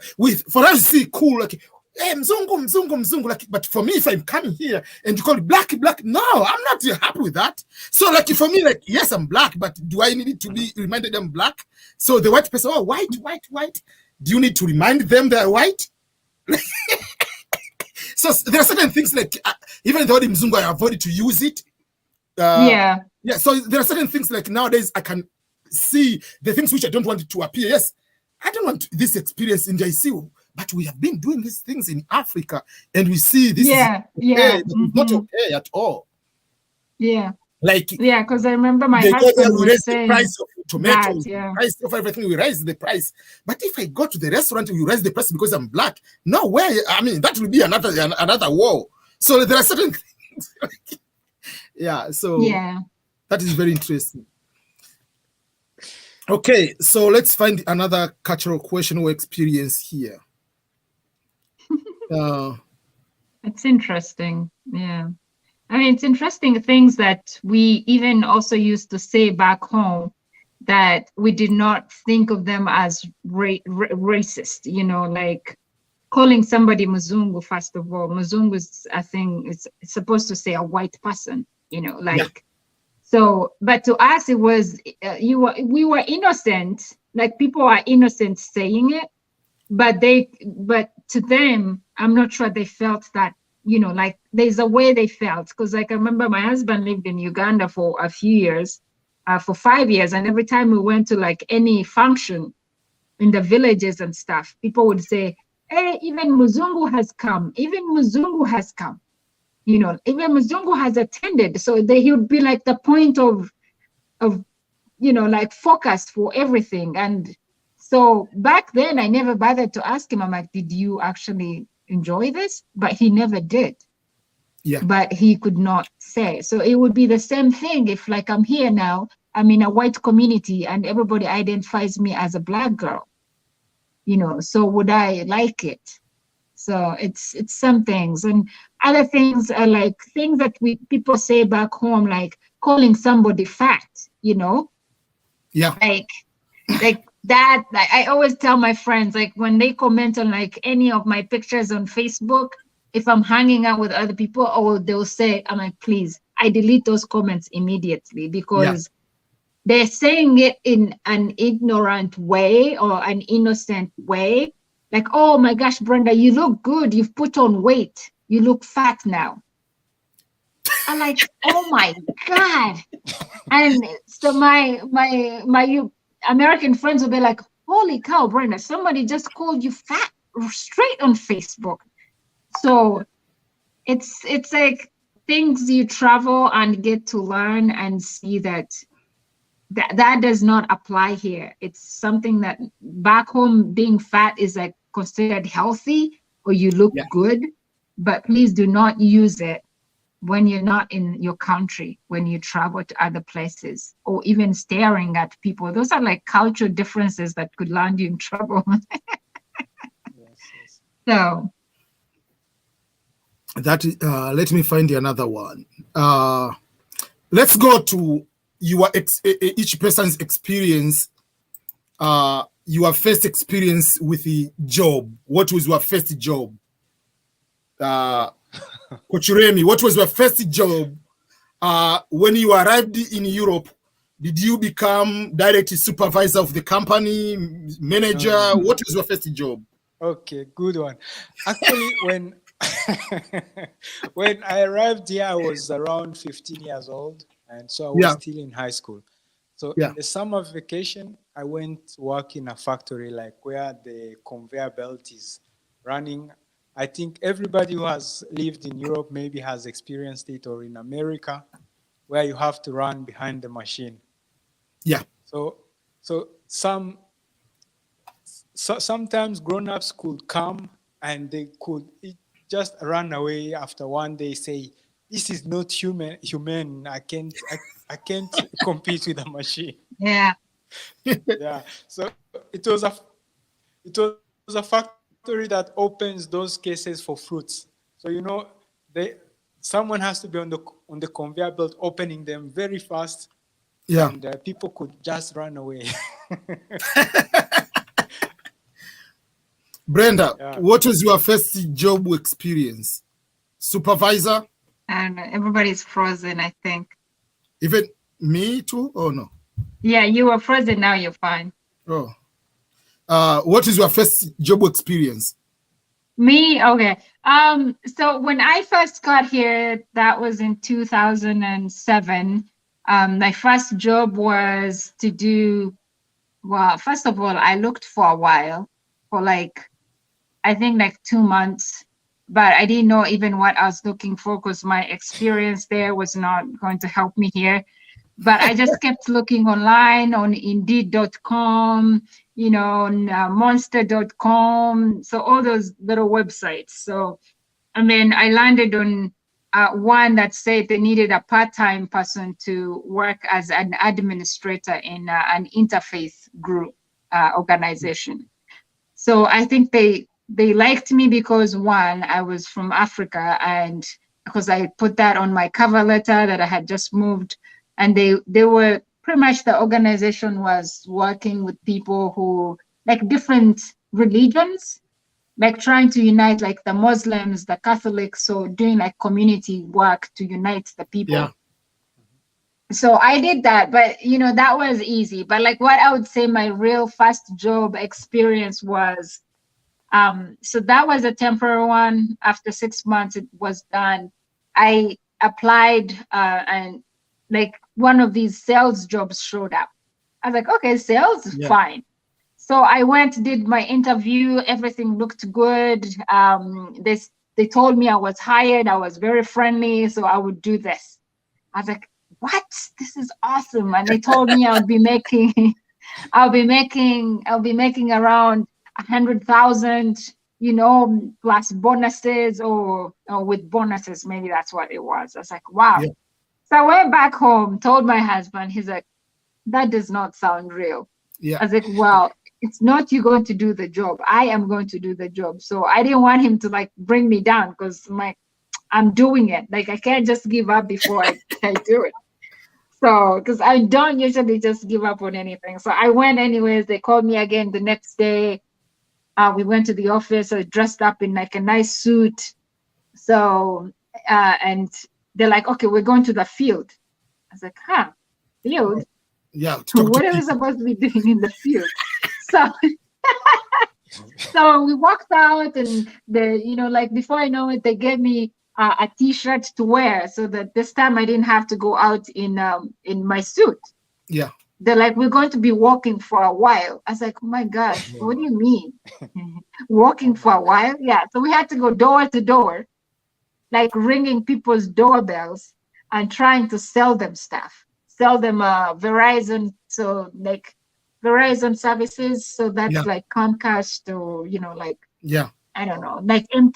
For us, see cool, like, hey, mzungu, like, but for me, if I'm coming here and you call it black, no, I'm not happy with that. So, like, for me, like, yes, I'm black, but do I need to be reminded I'm black? So the white person, oh, white. Do you need to remind them they're white? So there are certain things like, even the word mzungu, I avoid to use it. Yeah. So there are certain things like nowadays I can see the things which I don't want it to appear. Yes, I don't want this experience in JC, but we have been doing these things in Africa, and we see this is not okay at all. Yeah. Like, because I remember my husband we raise saying the price of tomatoes, that, price of everything, we raise the price. But if I go to the restaurant, you raise the price because I'm black. No way. I mean, that will be another war. So there are certain things. So that is very interesting. Okay, so let's find another cultural question or experience here. It's interesting. Yeah. I mean, it's interesting things that we even also used to say back home that we did not think of them as racist, you know, like calling somebody Muzungu, first of all. Muzungu is, I think, it's supposed to say a white person, you know, like, so, but to us, it was, we were innocent, like people are innocent saying it, but to them, I'm not sure they felt that, you know, like there's a way they felt. Because like I remember my husband lived in Uganda for a few years, for 5 years. And every time we went to like any function in the villages and stuff, people would say, hey, even Muzungu has come. Even Muzungu has come. You know, even Muzungu has attended. So he would be like the point of, you know, like focus for everything. And so back then I never bothered to ask him, I'm like, did you actually enjoy this? But he never did. Yeah. But he could not say. So it would be the same thing if like I'm here now, I'm in a white community and everybody identifies me as a black girl. You know, so would I like it? So it's some things, and other things are like things that people say back home, like calling somebody fat, you know? Yeah. Like that, like I always tell my friends, like when they comment on like any of my pictures on Facebook, if I'm hanging out with other people, they'll say, I'm like, please, I delete those comments immediately because they're saying it in an ignorant way or an innocent way. Like, oh my gosh, Brenda, you look good. You've put on weight. You look fat now. I'm like, oh my God. And so my American friends will be like, holy cow, Brenda, somebody just called you fat straight on Facebook. So it's like things you travel and get to learn and see that does not apply here. It's something that back home being fat is like considered healthy or you look good, but please do not use it when you're not in your country, when you travel to other places, or even staring at people. Those are like cultural differences that could land you in trouble. So that let me find another one. Let's go to each person's experience, your first experience with the job. What was your first job? Coach Remy, what was your first job? When you arrived in Europe, did you become direct supervisor of the company, manager? What was your first job? Okay, good one. Actually, when when I arrived here, I was around 15 years old, and so I was still in high school. So in the summer vacation, I went to work in a factory, like where the conveyor belt is running. I think everybody who has lived in Europe maybe has experienced it, or in America, where you have to run behind the machine. Yeah. So sometimes grown-ups could come and they could just run away after one day, say, "This is not human. I can't compete with the machine." Yeah. Yeah. So it was a factory that opens those cases for fruits. So someone has to be on the conveyor belt, opening them very fast. Yeah. And people could just run away. Brenda, what was your first job experience? Supervisor? I don't know. Everybody's frozen, I think. Even me too? Oh, no. Yeah, you were frozen. Now you're fine. Oh. What is your first job experience? Me? Okay. So when I first got here, that was in 2007. My first job was to do, well, first of all, I looked for a while, for I think 2 months, but I didn't know even what I was looking for because my experience there was not going to help me here. But I just kept looking online on Indeed.com, on Monster.com, so all those little websites. So, and then I landed on one that said they needed a part-time person to work as an administrator in an interfaith group organization. So I think they liked me because, one, I was from Africa, and because I put that on my cover letter that I had just moved, and they were pretty much, the organization was working with people who different religions, trying to unite the Muslims, the Catholics, so doing community work to unite the people. Yeah. So I did that, but that was easy. But what I would say my real first job experience was, so that was a temporary one. After 6 months, it was done. I applied and one of these sales jobs showed up. I was okay, sales, fine. So I went, did my interview, everything looked good. They told me I was hired, I was very friendly, so I would do this. I was what? This is awesome. And they told me I'll be making around 100,000, plus bonuses or with bonuses, maybe that's what it was. I was wow. Yeah. So I went back home, told my husband, he's that does not sound real. Yeah. I was well, it's not you going to do the job. I am going to do the job. So I didn't want him to bring me down because I'm doing it. I can't just give up before I do it. So, because I don't usually just give up on anything. So I went anyways. They called me again the next day. We went to the office. I dressed up in a nice suit. So, and they're okay, we're going to the field. I was field? Yeah. What are we supposed to be doing in the field? So, so we walked out, and before I know it, they gave me a T-shirt to wear, so that this time I didn't have to go out in my suit. Yeah. They're we're going to be walking for a while. I was oh my gosh, what do you mean? Walking for a while? Yeah. So we had to go door to door, ringing people's doorbells and trying to sell them stuff. Sell them Verizon, so Verizon services. So that's Comcast, or yeah. I don't know,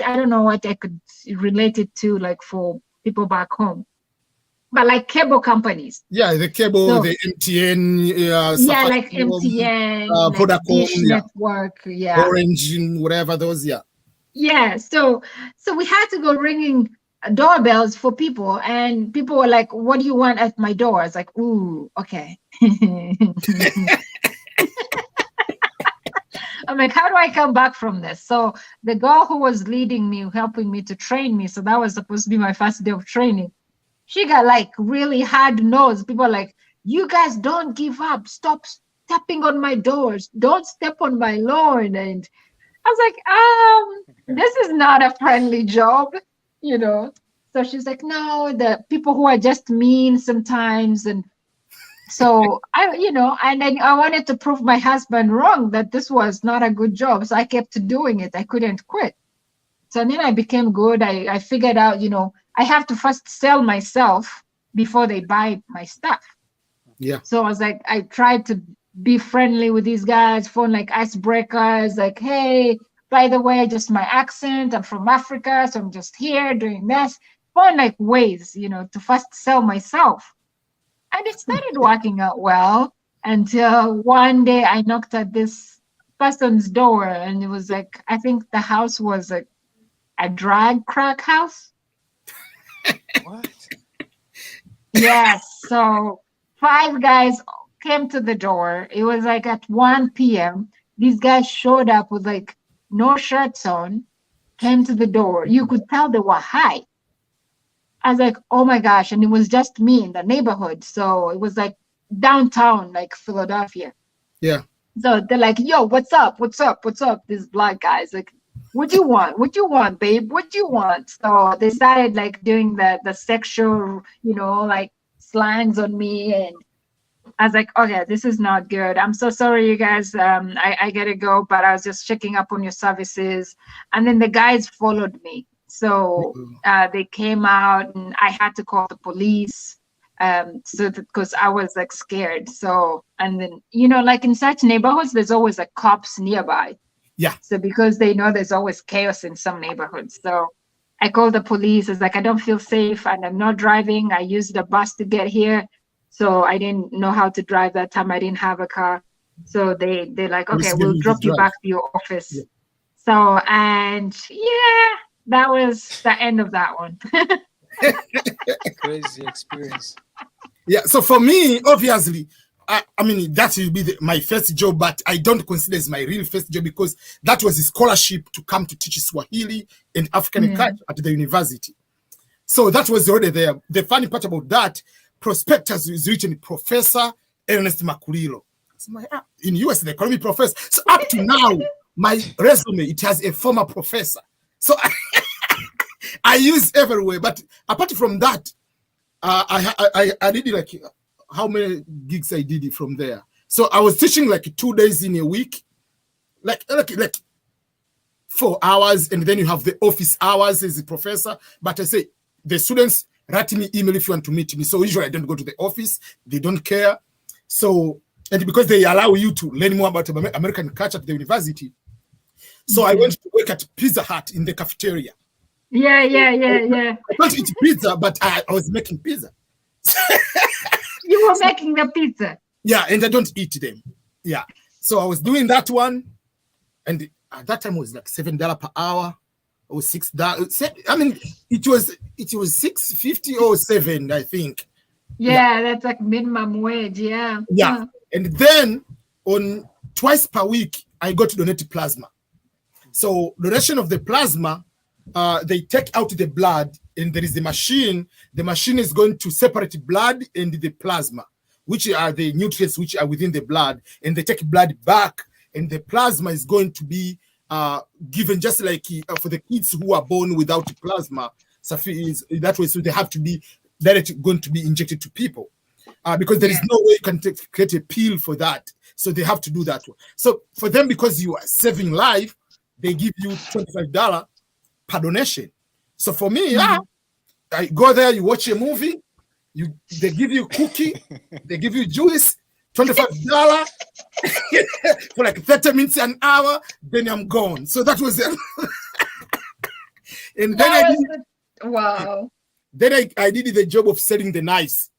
I don't know what I could relate it to, for people back home, but cable companies. Yeah, the cable, the MTN. MTN, Vodacom, Dish Network, Orange, whatever those. Yeah. Yeah. So we had to go ringing doorbells for people, and people were like, "What do you want at my door?" I was like, "Ooh, okay." I'm like, how do I come back from this? So the girl who was leading me, helping me to train me, so that was supposed to be my first day of training, she got like really hard nose. People are like, "You guys don't give up. Stop stepping on my doors. Don't step on my lawn." And I was like, this is not a friendly job, you know. So she's like, "No, the people who are just mean sometimes." And so and then I wanted to prove my husband wrong, that this was not a good job. So I kept doing it. I couldn't quit. So then I became good. I figured out, I have to first sell myself before they buy my stuff. Yeah. So I was like, I tried to be friendly with these guys, phone like icebreakers, like, "Hey, by the way, just my accent, I'm from Africa, so I'm just here doing this." Phone like ways, to first sell myself. And it started working out well until one day I knocked at this person's door, and it was like, I think the house was a drag crack house. What? Yes. So 5 guys came to the door. It was like at 1 p.m. These guys showed up with like no shirts on, came to the door. You could tell they were high. I was like, oh my gosh. And it was just me in the neighborhood. So it was like downtown, like Philadelphia. Yeah. So they're like, "Yo, what's up? What's up? What's up?" These black guys, like, "What do you want? What do you want, babe? What do you want?" So they started like doing the sexual, like slangs on me. And I was like, okay, this is not good. I'm so sorry, you guys. I gotta go, but I was just checking up on your services. And then the guys followed me. So they came out, and I had to call the police. Because I was like scared. So, and then, like in such neighborhoods, there's always like cops nearby. Yeah. So because they know there's always chaos in some neighborhoods. So I called the police. It's like, I don't feel safe and I'm not driving. I used the bus to get here. So I didn't know how to drive that time. I didn't have a car. So they're like, okay, we'll drop you back to your office. Yeah. So, and yeah, that was the end of that one. Crazy experience. Yeah, so for me, obviously, I mean, that will be my first job, but I don't consider it my real first job because that was a scholarship to come to teach Swahili and African culture at the university. So that was already there. The funny part about that, prospectus is written Professor Ernest Makulilo. So in US, they call me professor. So up to now, my resume, it has a former professor. So I use everywhere. But apart from that, I did like how many gigs I did from there. So I was teaching like 2 days in a week, like 4 hours, and then you have the office hours as a professor. But I say the students write me email if you want to meet me. So usually I don't go to the office. They don't care. So, and because they allow you to learn more about American culture at the university. So I went to work at Pizza Hut in the cafeteria. Yeah. I don't eat pizza, but I was making pizza. You were making the pizza? Yeah, and I don't eat them. Yeah. So I was doing that one. And at that time it was like $7 per hour or $6. I mean, it was $6.50 or $7, I think. Yeah, that's like minimum wage. Yeah. Yeah. And then on twice per week, I got to donate plasma. So donation of the plasma, they take out the blood and there is the machine. The machine is going to separate blood and the plasma, which are the nutrients which are within the blood. And they take blood back and the plasma is going to be given just like for the kids who are born without plasma. That way, so they have to be going to be injected to people because there is no way you can create a pill for that. So they have to do that. So for them, because you are saving life, they give you $25 per donation. So for me, I go there, you watch a movie, they give you cookie, they give you juice, $25 for like 30 minutes, an hour, then I'm gone. So that was it. And then wow. Then I did the job of selling the knives,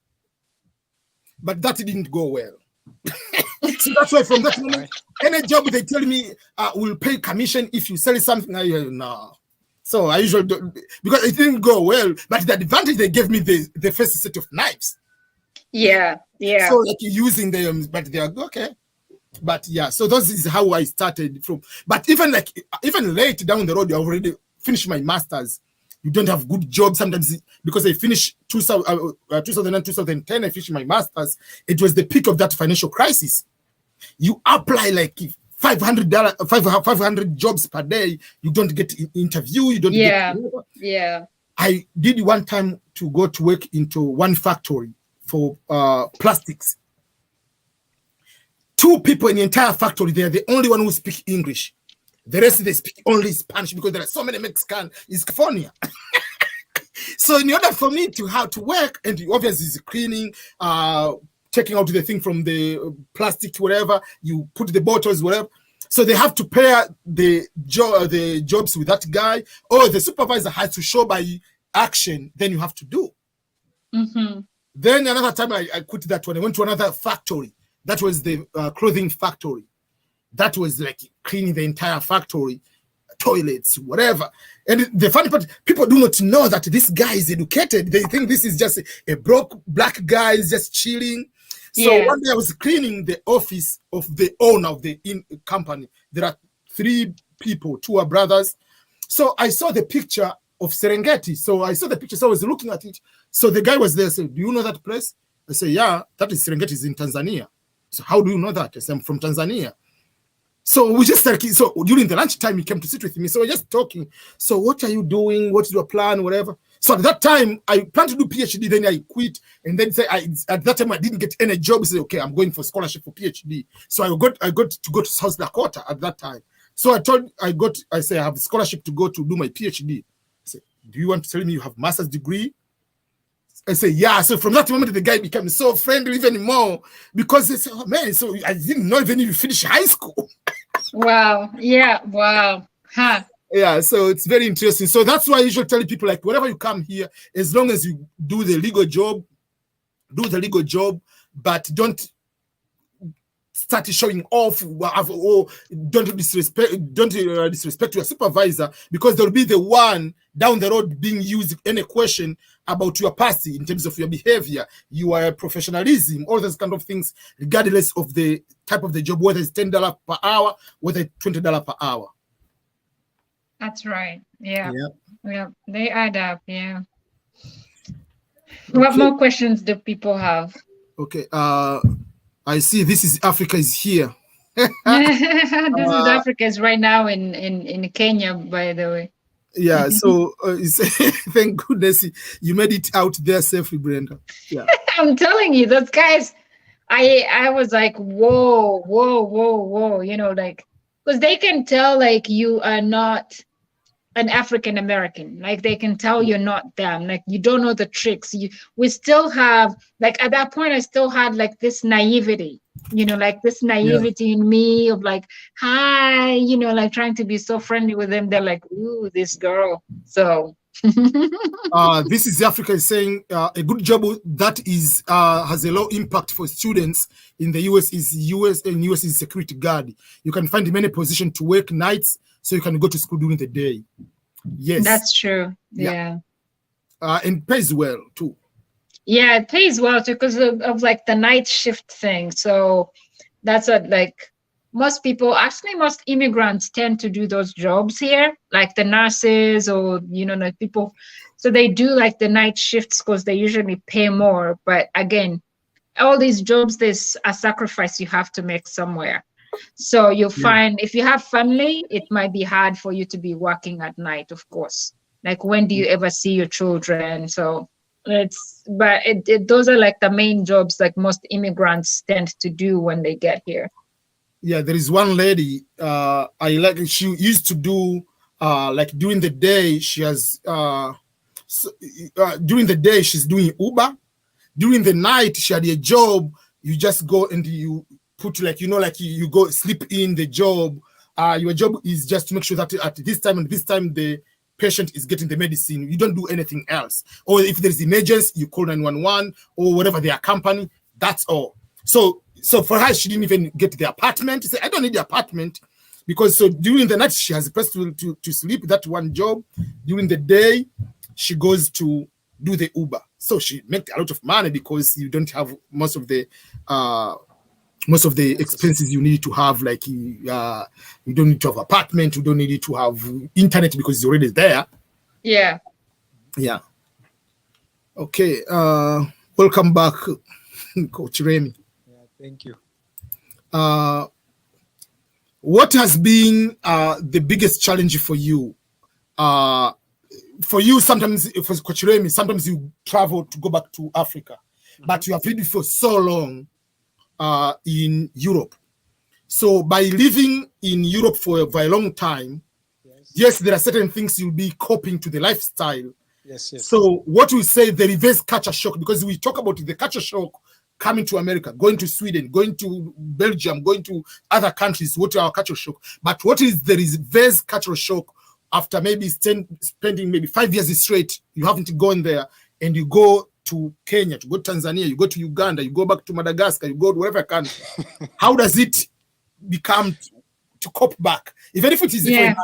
but that didn't go well. So that's why from that moment, any job they tell me will pay commission if you sell something. No. So I usually do, because it didn't go well. But the advantage, they gave me the first set of knives. Yeah, yeah. So like using them, but they are okay. But yeah, so this is how I started from. But even late down the road, I already finished my masters. You don't have good jobs sometimes because I finished 2009, 2010. I finished my masters. It was the peak of that financial crisis. You apply like $500 jobs per day. You don't get interview. You don't. Yeah. I did one time to go to work into one factory for plastics. 2 people in the entire factory, they are the only one who speak English. The rest, they speak only Spanish because there are so many Mexicans in California. So in order for me to how to work, and obviously it's cleaning, taking out the thing from the plastic, whatever, you put the bottles, whatever. So they have to pair the jobs with that guy, or the supervisor has to show by action, then you have to do. Mm-hmm. Then another time I quit that one. I went to another factory. That was the clothing factory. That was like cleaning the entire factory, toilets, whatever. And the funny part, people do not know that this guy is educated. They think this is just a broke black guy is just chilling. So one day I was cleaning the office of the owner of the company. There are 3 people, 2 are brothers. So I saw the picture of Serengeti. So I saw the picture, so I was looking at it. So the guy was there, said, "Do you know that place?" I said, "Yeah, that is Serengeti, is in Tanzania." So how do you know that? I said, "I'm from Tanzania." So we just started, so during the lunchtime, he came to sit with me. So we're just talking. So what are you doing? What's your plan? Whatever. So at that time, I planned to do PhD. Then I quit. And then at that time, I didn't get any job. I said, okay, I'm going for scholarship for PhD. So I got to go to South Dakota at that time. So I say I have a scholarship to go to do my PhD. I said, "Do you want to tell me you have master's degree?" I say, "Yeah." So from that moment, the guy became so friendly even more because they say, "Oh man, so I didn't know even if you finish high school." Wow. Yeah. Wow. Huh. Yeah. So it's very interesting. So that's why I usually tell people, like, whenever you come here, as long as you do the legal job, but don't start showing off or don't disrespect your supervisor, because they'll be the one down the road being used any question about your past in terms of your behavior, your professionalism, all those kind of things, regardless of the type of the job, whether it's $10 per hour, whether it's $20 per hour. That's right. Yeah. They add up. Yeah. What more questions do people have? Okay. I see this is Africa is here. This is Africa's right now in Kenya, by the way. Yeah, so thank goodness you made it out there safely, Brenda. Yeah. I'm telling you, those guys, I was like, whoa, you know, like, because they can tell like you are not an African American, like they can tell you're not them, like you don't know the tricks. We still have, like at that point I still had like this naivety, you know, like this naivety in me of like, hi, you know, like trying to be so friendly with them. They're like, ooh, this girl. So this is Africa is saying a good job that is has a low impact for students in the US is security guard. You can find many positions to work nights, so you can go to school during the day. Yes, that's true. Yeah. And pays well too. Yeah, it pays well too because of like the night shift thing. So that's what, like, most people, actually most immigrants tend to do those jobs here, like the nurses or, you know, like people. So they do like the night shifts because they usually pay more. But again, all these jobs, there's a sacrifice you have to make somewhere. So you'll find if you have family, it might be hard for you to be working at night, of course. Like, when do you ever see your children? So those are like the main jobs like most immigrants tend to do when they get here. Yeah, there is one lady she used to do like during the day she has during the day she's doing Uber. During the night she had a job. You just go and you put like, you know, like you go sleep in the job. Your job is just to make sure that at this time and this time the patient is getting the medicine. You don't do anything else. Or if there's emergency, you call 911 or whatever their company. That's all. So for her, she didn't even get the apartment. She said, I don't need the apartment because so during the night she has a place to sleep, that one job. During the day, she goes to do the Uber. So she makes a lot of money because you don't have most of the expenses you need to have, like you don't need to have apartment, you don't need to have internet because it's already there. Yeah. Yeah. Okay. Welcome back, Coach Remy. Yeah, thank you. What has been the biggest challenge for you? For you, sometimes, for Coach Remy, sometimes you travel to go back to Africa, but you have lived for so long in Europe. So by living in Europe for a very long time, yes, there are certain things you'll be coping to the lifestyle. Yes. So what we say, the reverse culture shock, because we talk about the culture shock coming to America, going to Sweden, going to Belgium, going to other countries, what are our culture shock? But what is the reverse cultural shock after maybe spending maybe 5 years straight, you haven't gone there, and you go to Kenya, to go to Tanzania, you go to Uganda, you go back to Madagascar, you go to wherever country. How does it become to cope back? Even if it is different,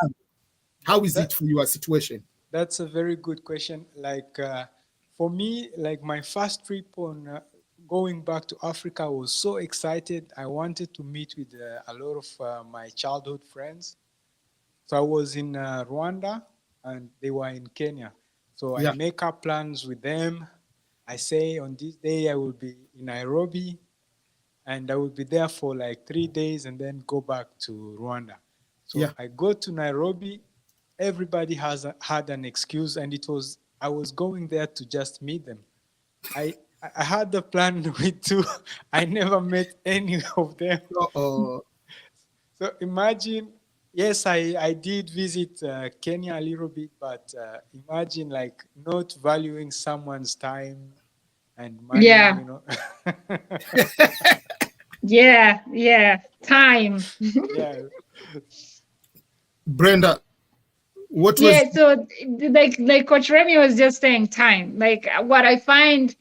how is it for your situation? That's a very good question. Like for me, like my first trip on going back to Africa, I was so excited. I wanted to meet with a lot of my childhood friends. So I was in Rwanda and they were in Kenya. So I make up plans with them. I say on this day I will be in Nairobi and I will be there for like 3 days and then go back to Rwanda. So I go to Nairobi. Everybody had an excuse, and I was going there to just meet them. I had the plan with two. I never met any of them. Uh-oh. So imagine, yes, I did visit Kenya a little bit, but imagine like not valuing someone's time and money, you know. Time. Brenda, what was... so like Coach Remy was just saying, time. Like what I find,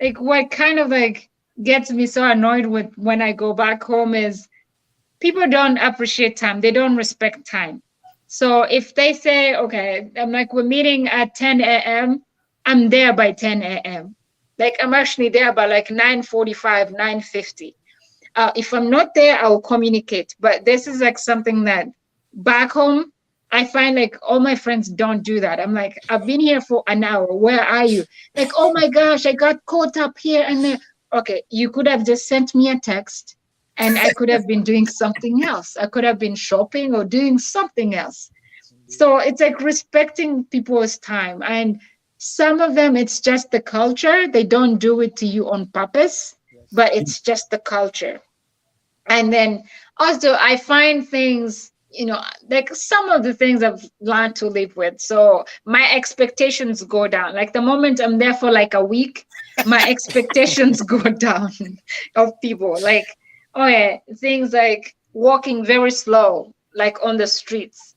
like what kind of like gets me so annoyed with when I go back home is people don't appreciate time. They don't respect time. So if they say, okay, I'm like, we're meeting at 10 a.m., I'm there by 10 a.m. Like I'm actually there by like 9:45, 9:50. If I'm not there, I'll communicate. But this is like something that back home, I find like all my friends don't do that. I'm like, I've been here for an hour. Where are you? Like, oh my gosh, I got caught up here and there. Okay, you could have just sent me a text and I could have been doing something else. I could have been shopping or doing something else. So it's like respecting people's time. And some of them, it's just the culture. They don't do it to you on purpose, but it's just the culture. And then also I find things, you know, like some of the things I've learned to live with. So my expectations go down. Like the moment I'm there for like a week, my expectations go down of people. Like, things like walking very slow, like on the streets.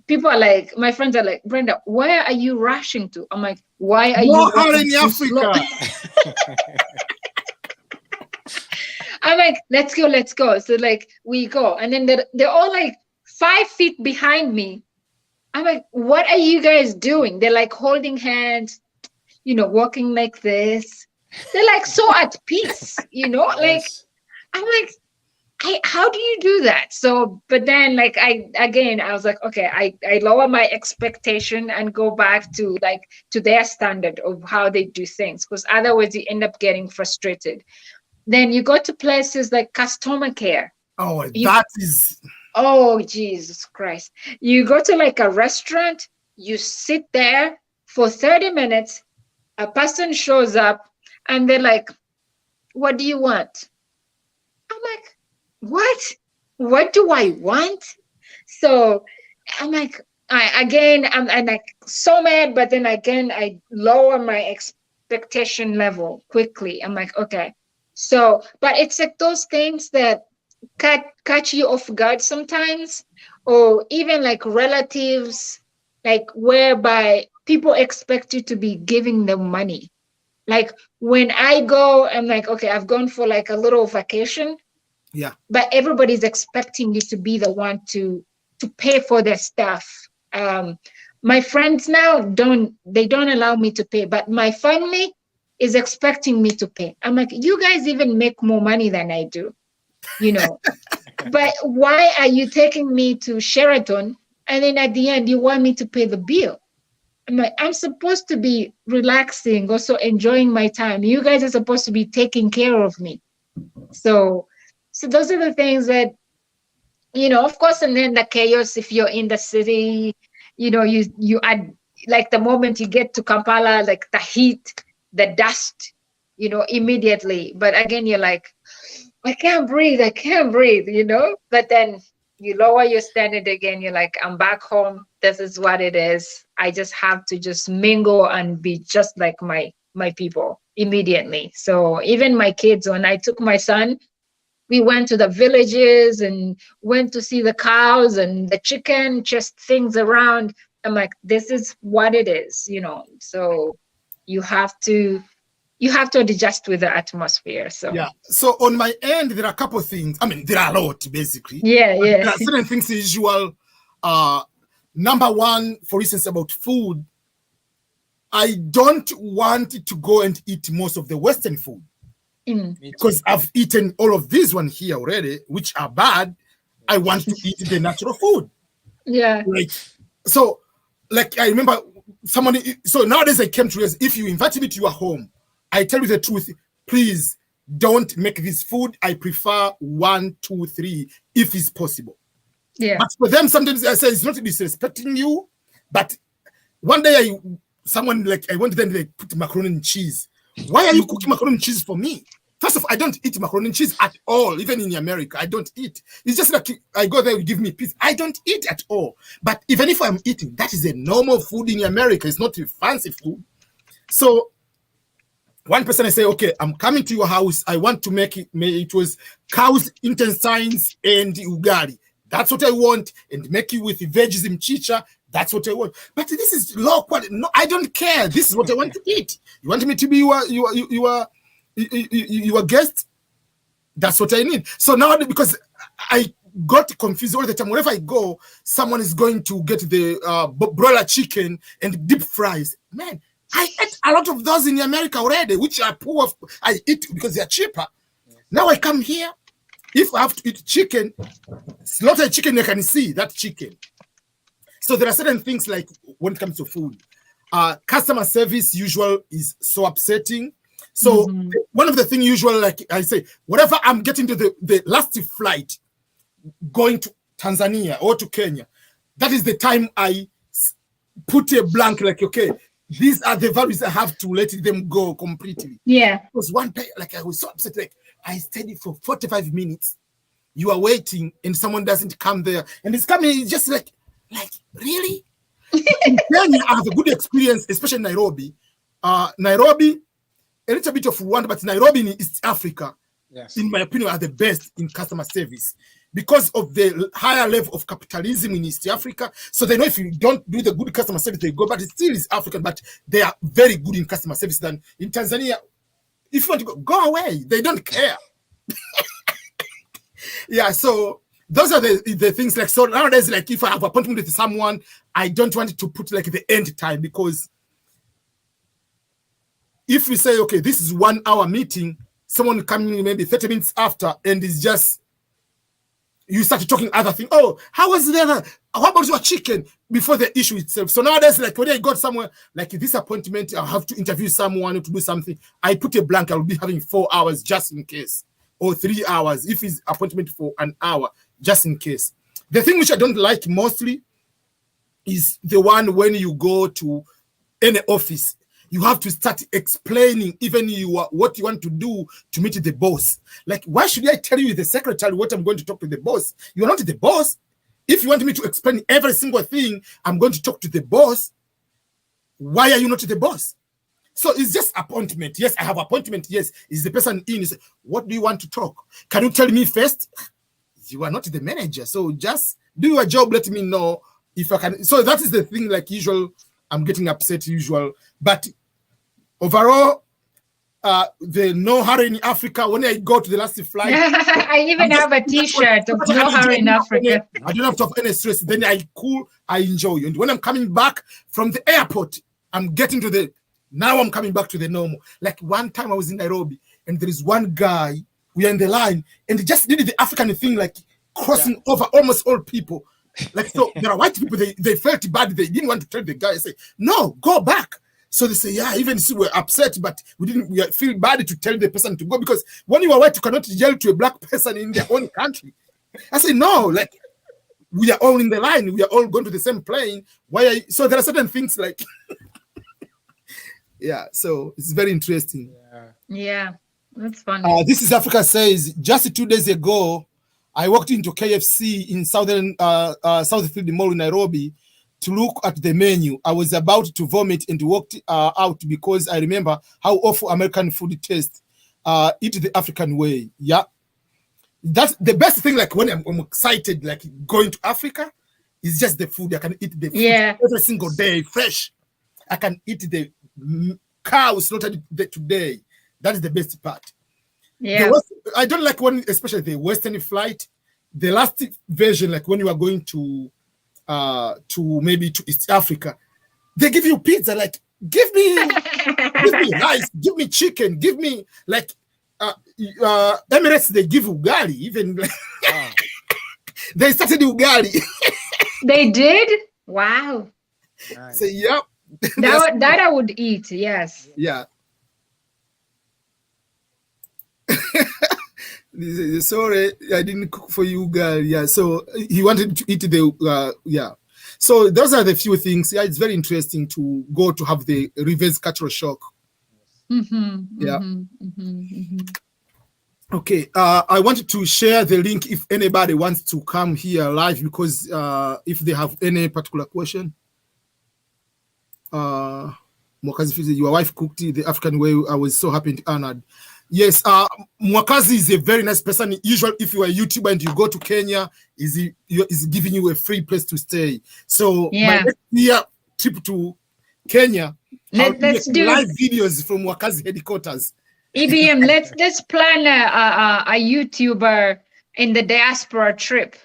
People are like, my friends are like, Brenda, where are you rushing to? I'm like, why are you rushing in Africa? I'm like, let's go. So like we go, and then they're all like 5 feet behind me. I'm like, what are you guys doing? They're like holding hands, you know, walking like this. They're like so at peace, you know, like I'm like, how do you do that? So, but then like I was like, okay, I lower my expectation and go back to their standard of how they do things, because otherwise you end up getting frustrated. Then you go to places like customer care. Oh, Jesus Christ. You go to like a restaurant, you sit there for 30 minutes, a person shows up and they're like, what do you want? I'm like, what do I want? So I'm like, I'm like so mad, but then again, I lower my expectation level quickly. I'm like, okay. So, but it's like those things that catch you off guard sometimes, or even like relatives, like whereby people expect you to be giving them money. Like when I go, I'm like, okay, I've gone for like a little vacation. Yeah. But everybody's expecting you to be the one to to pay for their stuff. My friends now don't allow me to pay, but my family is expecting me to pay. I'm like, you guys even make more money than I do, you know. But why are you taking me to Sheraton and then at the end you want me to pay the bill? I'm like, I'm supposed to be relaxing, also enjoying my time. You guys are supposed to be taking care of me. So those are the things that, you know, of course, and then the chaos if you're in the city, you know, you add, like the moment you get to Kampala, like the heat, the dust, you know, immediately. But again, you're like, I can't breathe, you know? But then you lower your standard again. You're like, I'm back home. This is what it is. I just have to just mingle and be just like my people immediately. So even my kids, when I took my son, we went to the villages and went to see the cows and the chicken, just things around. I'm like, this is what it is, you know? So you have to adjust with the atmosphere. So yeah. So on my end, there are a couple of things. I mean, there are a lot basically. Yeah. There are certain things usual. Number one, for instance, about food. I don't want to go and eat most of the Western food because I've eaten all of these one here already, which are bad. I want to eat the natural food. Yeah. Like, so, like I remember someone. So nowadays I came to realize if you invite me to your home, I tell you the truth, please don't make this food. I prefer 1, 2, 3, if it's possible. Yeah. But for them, sometimes I say it's not disrespecting you. But one day I went there and they put macaroni and cheese. Why are you cooking macaroni and cheese for me? First of all, I don't eat macaroni and cheese at all. Even in America, I don't eat. It's just like I go there, you give me peace. I don't eat at all. But even if I'm eating, that is a normal food in America. It's not a fancy food. So one person I say, okay, I'm coming to your house. I want to make it was cow's intestines and ugali. That's what I want. And make it with veggies and chicha. That's what I want. But this is low quality. No, I don't care. This is what I want to eat. You want me to be your guest? That's what I need. So now, because I got confused all the time, wherever I go, someone is going to get the broiler chicken and deep fries. Man, I ate a lot of those in America already, which are poor. I eat because they are cheaper. Now I come here. If I have to eat chicken, slaughtered chicken, I can see that chicken. So there are certain things like when it comes to food, customer service usual is so upsetting. So one of the things usual, like I say, whatever I'm getting to the last flight going to Tanzania or to Kenya, that is the time I put a blank, like, okay, these are the values I have to let them go completely. Yeah. Because one day, like I was so upset, like I stayed for 45 minutes. You are waiting and someone doesn't come there. And it's coming, it's just like really? In Kenya, I have a good experience, especially in Nairobi. Nairobi, a little bit of Rwanda, but Nairobi in East Africa, yes, in my opinion, are the best in customer service because of the higher level of capitalism in East Africa. So they know if you don't do the good customer service, they go, but it still is African, but they are very good in customer service than in Tanzania. If you want to go away. They don't care. Yeah, so those are the things. Like, so nowadays, like if I have an appointment with someone, I don't want to put like the end time, because if we say, okay, this is 1 hour meeting, someone coming maybe 30 minutes after, and it's just, you start talking other things. Oh, how was the other? How about your chicken before the issue itself? So nowadays, like when I got somewhere, like this appointment, I have to interview someone to do something. I put a blank, I'll be having 4 hours just in case, or 3 hours if it's appointment for an hour, just in case. The thing which I don't like mostly is the one when you go to any office, you have to start explaining even what you want to do to meet the boss. Like, why should I tell you, the secretary, what I'm going to talk to the boss? You're not the boss. If you want me to explain every single thing, I'm going to talk to the boss. Why are you not the boss? So it's just appointment. Yes, I have appointment. Yes, is the person in? Is, what do you want to talk? Can you tell me first? You are not the manager. So just do your job. Let me know if I can. So that is the thing, like usual, I'm getting upset usual. But overall, the No Hurry in Africa. When I go to the last flight, I even have a T-shirt of No Hurry in Africa. I don't have to have any stress. Then I enjoy. And when I'm coming back from the airport, I'm getting to now I'm coming back to the normal. Like one time I was in Nairobi and there is one guy, we are in the line and he just did the African thing, like crossing over almost all people. Like, so there are white people, they felt bad. They didn't want to tell the guy, say, no, go back. So they say, yeah, even if we were upset, but we feel bad to tell the person to go, because when you are white, you cannot yell to a black person in their own country. I say, no, like, we are all in the line. We are all going to the same plane. So there are certain things like, yeah, so it's very interesting. Yeah, that's funny. This is Africa says, just 2 days ago, I walked into KFC in Southfield Mall in Nairobi to look at the menu. I was about to vomit and walked out because I remember how awful American food tastes. Eat the African way. Yeah. That's the best thing. Like when I'm excited, like going to Africa, is just the food. I can eat the food every single day, fresh. I can eat the cow slaughtered today. That is the best part. Yeah. I don't like when, especially the Western flight, the last version, like when you are going to maybe to East Africa, they give you pizza. Like, give me rice, give me chicken, give me like Emirates. They give ugali. Even they started ugali. They did? Wow. Nice. So yep. That I would eat. Yes. Yeah. Sorry, I didn't cook for you, girl. Yeah, so he wanted to eat the yeah. So those are the few things. Yeah, it's very interesting to go to have the reverse cultural shock. Okay, I wanted to share the link if anybody wants to come here live, because if they have any particular question. Mwakazi, your wife cooked the African way. I was so happy and honored. Yes, Mwakazi is a very nice person. Usually, if you are a YouTuber and you go to Kenya, is giving you a free place to stay. So my next year trip to Kenya, let's do live videos from Mwakazi headquarters. EBM, let's plan a YouTuber in the diaspora trip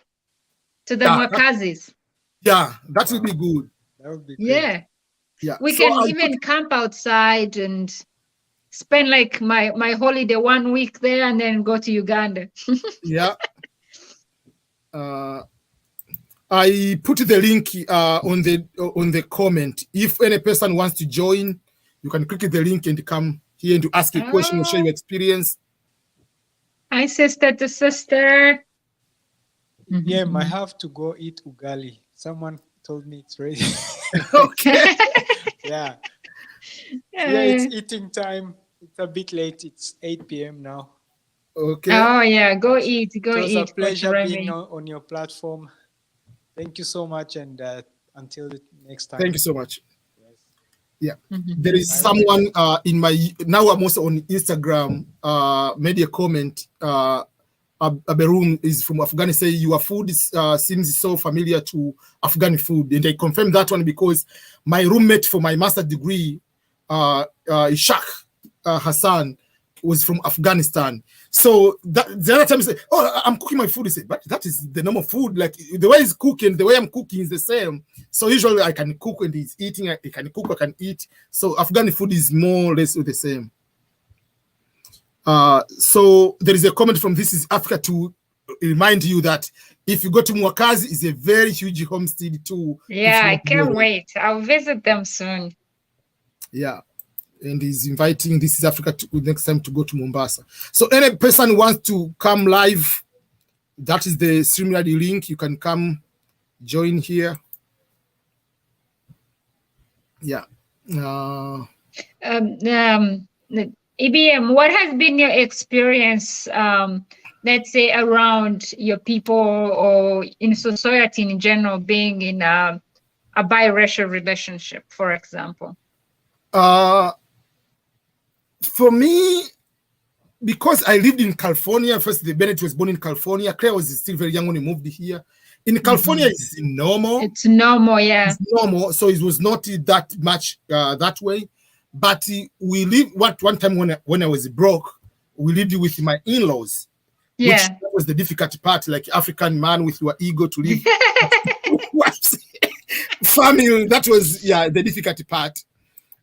to the Mwakazis. Yeah, that would be good. That would be great. Yeah, we can even camp outside and spend like my holiday 1 week there and then go to Uganda. Yeah. I put the link on the comment. If any person wants to join, you can click the link and come here and to ask a question or share your experience. Hi, sister to sister. Yeah, I have to go eat ugali. Someone told me it's ready. Okay. Yeah. Yeah, it's eating time. It's a bit late. It's 8 p.m. now. Okay. Oh, yeah. Go eat. Go eat. It was a pleasure being on your platform. Thank you so much. And until the next time. Thank you so much. Yes. Yeah. There is someone in my... Now I'm also on Instagram. Made a comment. Aberum is from Afghanistan. Your food seems so familiar to Afghani food. And I confirm that one because my roommate for my master's degree, Ishaq Hassan, was from Afghanistan. So the other time he said, oh, I'm cooking my food. He said, but that is the normal food. Like the way he's cooking, the way I'm cooking is the same. So usually I can cook and he's eating. I can cook, I can eat. So Afghani food is more or less the same. So there is a comment from This is Africa to remind you that if you go to Mwakazi, it's a very huge homestead too. Yeah, I can't wait. I'll visit them soon. Yeah. And he's inviting This is Africa to next time to go to Mombasa. So any person who wants to come live, that is the StreamYard link. You can come join here. Yeah. EBM, what has been your experience, let's say, around your people or in society in general being in a biracial relationship, for example? For me, because I lived in California, first Bennett was born in California. Claire was still very young when he moved here. In California, it's normal. It's normal, yeah. It's normal, so it was not that much that way. But we live one time when I was broke, we lived with my in-laws. Yeah. Which was the difficult part, like African man with your ego to live. Family, that was the difficult part.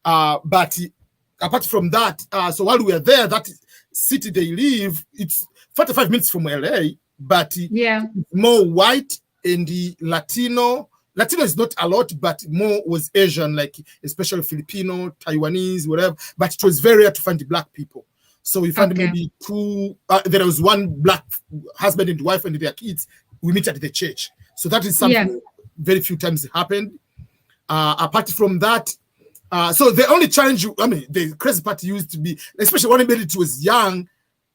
But apart from that, so while we were there, that city they live, it's 45 minutes from LA, but more white and the Latino. Latino is not a lot, but more was Asian, like especially Filipino, Taiwanese, whatever. But it was very rare to find the black people. So we found maybe two. There was one black husband and wife and their kids. We meet at the church. So that is something very few times happened. Apart from that, so the only challenge, the crazy part used to be, especially when it was young,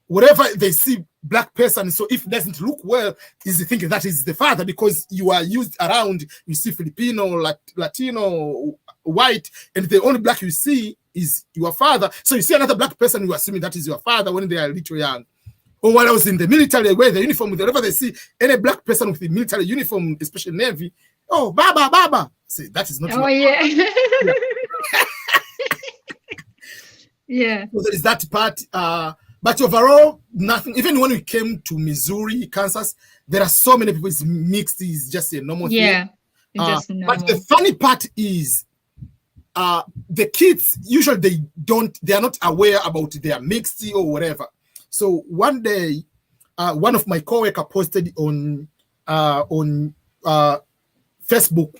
whatever they see black person, so if it doesn't look well, is thinking that is the father, because you are used around, you see Filipino, Latino, white, and the only black you see is your father. So you see another black person, you are assuming that is your father when they are little young. Or when I was in the military, I wear the uniform, whenever they see any black person with the military uniform, especially Navy, oh, Baba. Say, that is not. Oh, yeah. So there is that part. But overall, nothing. Even when we came to Missouri, Kansas, there are so many people. It's mixed. It's just a normal thing. Just normal. But the funny part is, the kids usually they are not aware about their mixed or whatever. So one day, one of my coworker posted on Facebook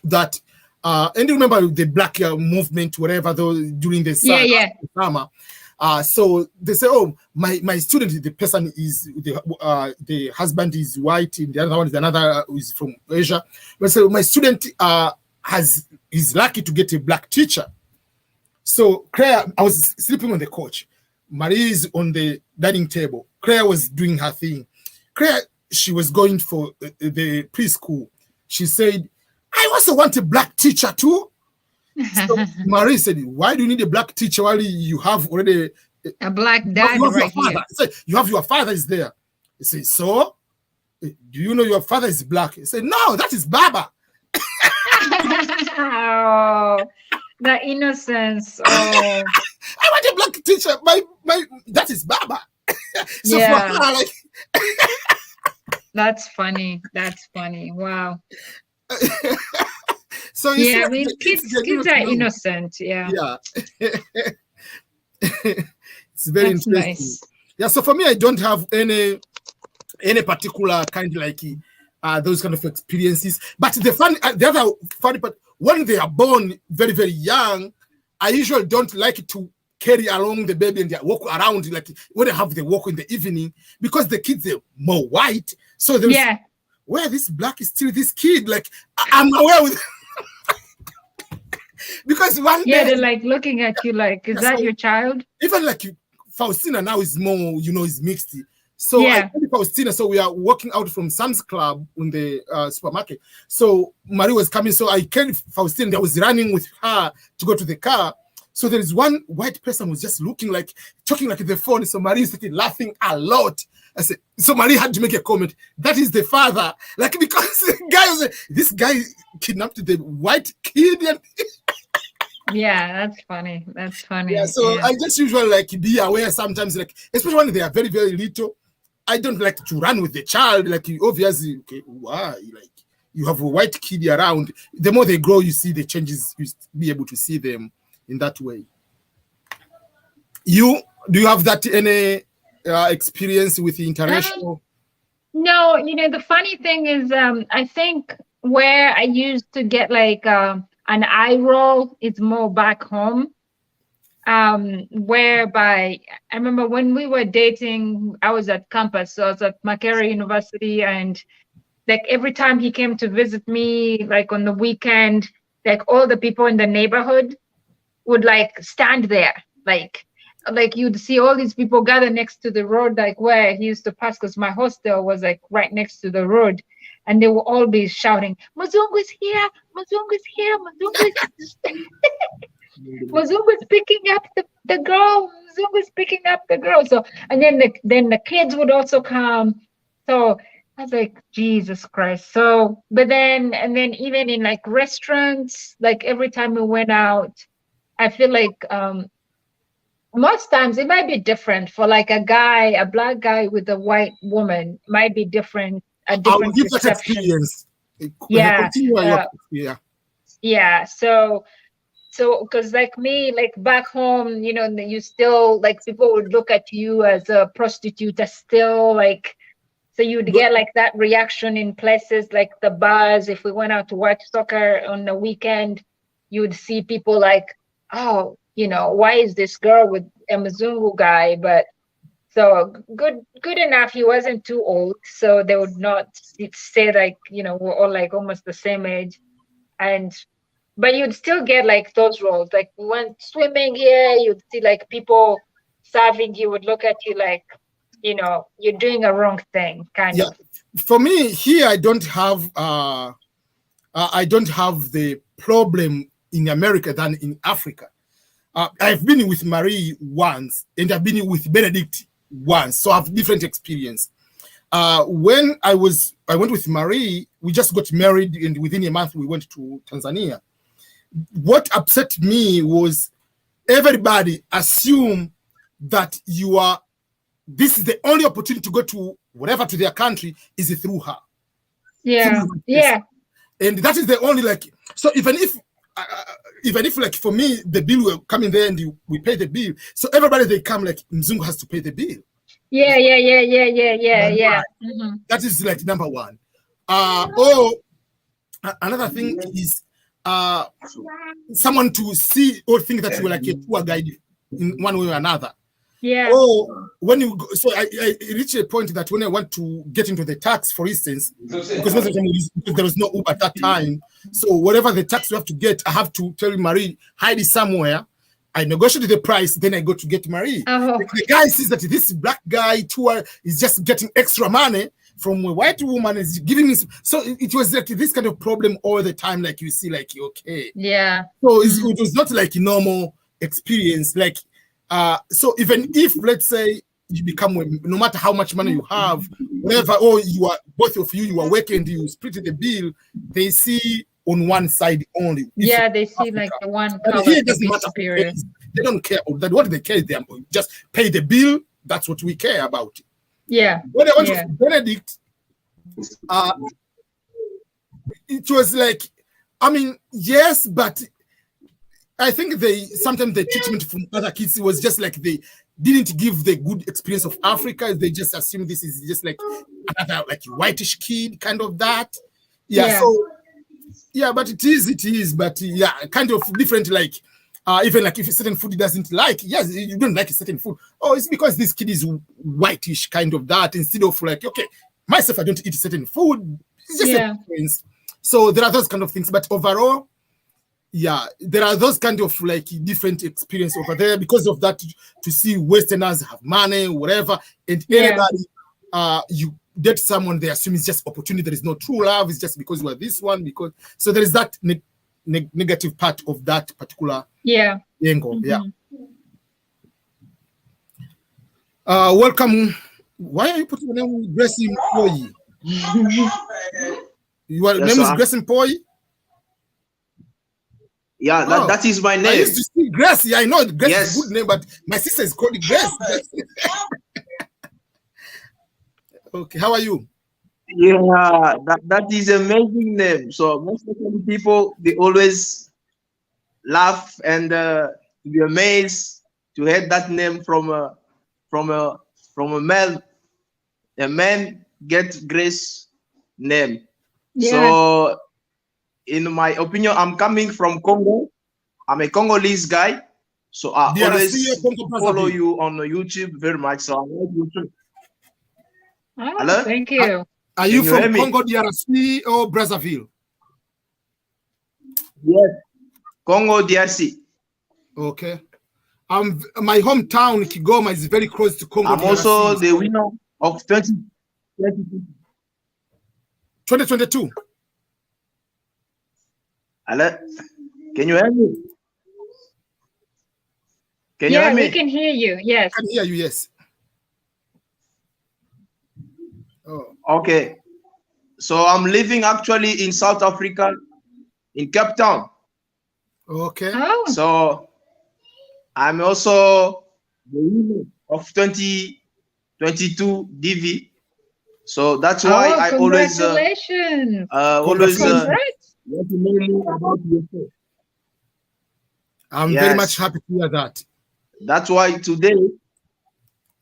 that, and you remember the Black movement, whatever, during the summer. So they say, oh, my student, the person is the husband is white, and the other one is another is from Asia. But so my student is lucky to get a black teacher. So Claire, I was sleeping on the couch. Marie is on the dining table. Claire was doing her thing. Claire, she was going for the preschool. She said, I also want a black teacher too. So Marie said, why do you need a black teacher while you have already a black dad right here? Said, you have your father is there. He said, so? Do you know your father is black? He said, no, that is Baba. Oh, the innocence. Oh. I want a black teacher. My that is Baba. So for her, like That's funny. Wow. So I mean, kids are innocent. Yeah. It's very interesting. Nice. Yeah. So for me, I don't have any particular kind of like those kind of experiences. But the other funny part, when they are born very, very young, I usually don't like to carry along the baby and they walk around, like when they have the walk in the evening, because the kids are more white. So there's where this black is still this kid. Like I'm aware with because one day they're like looking at you like, is that your child? Even like Faustina now is more, is mixed. So I told Faustina, so we are walking out from Sam's Club in the supermarket. So Marie was coming, so I carried Faustina. I was running with her to go to the car. So there is one white person who's just looking like, talking like the phone. So Marie started laughing a lot. I said, so Marie had to make a comment. That is the father. Like, because the guy was like, this guy kidnapped the white kid. And that's funny. Yeah, so I just usually like be aware sometimes, like, especially when they are very, very little. I don't like to run with the child. Like, obviously, okay, why? Like, you have a white kid around. The more they grow, you see the changes, you be able to see them in that way. Do you have that any experience with the international? No, the funny thing is, I think where I used to get like an eye roll, it's more back home. Whereby I remember when we were dating, I was at campus, so I was at Makerere University, and like every time he came to visit me, like on the weekend, like all the people in the neighborhood would like stand there, like you'd see all these people gather next to the road, like where he used to pass, because my hostel was like right next to the road, and they will all be shouting, "Mzungu's here! Mzungu's here! Mzungu's." Mzungu's picking up the girl. Mzungu's picking up the girl. So, and then the kids would also come. So I was like, Jesus Christ. So, but then even in like restaurants, like every time we went out, I feel like most times it might be different for like a guy, a black guy with a white woman might be different, a I will different give that perception. experience. Yeah, Continue yeah. Yeah. So because like me, like back home, you know, you still like people would look at you as a prostitute, as still like, so you'd get like that reaction in places like the bars. If we went out to watch soccer on the weekend, you would see people like, oh, you know, why is this girl with a Mzungu guy? But so good enough. He wasn't too old, so they would not say like, you know, we're all like almost the same age, but you'd still get like those roles. Like we went swimming here, you'd see like people serving you would look at you like, you know, you're doing a wrong thing, kind of. For me here, I don't have the problem in America than in Africa. I've been with Marie once, and I've been with Benedict once, so I have different experience. When I went with Marie, we just got married, and within a month we went to Tanzania. What upset me was everybody assume that this is the only opportunity to go to whatever, to their country, is through her. Yeah. And that is the only, like, so even if like for me the bill will come in there and we pay the bill, so everybody they come like Mzungu has to pay the bill. Yeah. Mm-hmm. That is like number one. Another thing is someone to see or think that you were like a tour guide in one way or another. Yeah. When you go, so I reached a point that when I want to get into the tax, for instance, because most of the time there was no Uber at that time, so whatever the tax you have to get, I have to tell Marie, hide it somewhere. I negotiate the price, then I go to get Marie. The guy sees that this black guy tour is just getting extra money from a white woman, is giving me. So it was like this kind of problem all the time. Like you see, like okay, yeah. So it was not like a normal experience. Like so even if let's say you become, no matter how much money you have, whatever, or you are both of you are working, you split the bill, they see on one side only. Yeah, they see Africa, like the one color. Here it doesn't matter. They don't care that what they care. They just pay the bill. That's what we care about. Yeah. When I went to Benedict, it was like, I mean, yes, but I think sometimes the treatment from other kids was just like they didn't give the good experience of Africa. They just assume this is just like another like whitish kid, kind of that. Yeah. So yeah, but it is, but yeah, kind of different. Like even like if a certain food he doesn't like, yes, you don't like a certain food. Oh, it's because this kid is whitish, kind of that. Instead of like, okay, myself, I don't eat certain food. It's just a difference. So there are those kind of things, but overall, yeah, there are those kind of like different experience over there because of that. To see Westerners have money, whatever, and everybody, you date someone, they assume it's just opportunity. There is no true love. It's just because you are this one. Because so there is that negative part of that particular angle. Mm-hmm. Yeah. Welcome. Why are you putting your name Gracie Mpoyi? Your name is Gracie Mpoyi? Yeah, that is my name. I used to see Gracie. I know Gracie is a good name, but my sister is called Grace. Okay, how are you? Yeah, that is an amazing name. So most of the people, they always laugh and be amazed to hear that name from a male. A man gets Grace name. Yeah. So in my opinion, I'm coming from Congo. I'm a Congolese guy. So I always follow you on YouTube very much. So I like YouTube. Oh, thank you. Are you from Congo, DRC or Brazzaville? Yes, Congo, DRC. Okay. My hometown, Kigoma, is very close to Congo. I'm also the winner of 2022. Hello? Can you hear me? Can you hear me? We can hear you. Yes. I can hear you, yes. Oh. Okay. So I'm living actually in South Africa, in Cape Town. Okay. Oh. So I'm also the winner of 2022 DV. So that's why I always congratulations. always Congrats. want to know more about yourself. I'm Yes. very much happy to hear that. That's why today,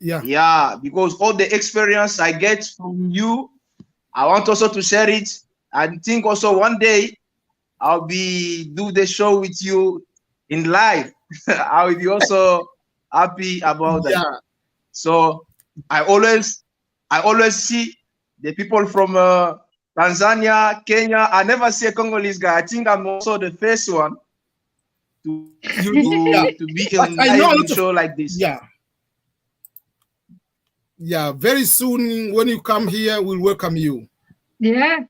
Yeah. because all the experience I get from you, I want also to share it. I think also one day I'll be do the show with you in live. I will be also happy about that. Yeah. So I always see the people from Tanzania, Kenya. I never see a Congolese guy. I think I'm also the first one to be in I know a live lot show like this. Yeah. Very soon when you come here, we'll welcome you. Yeah.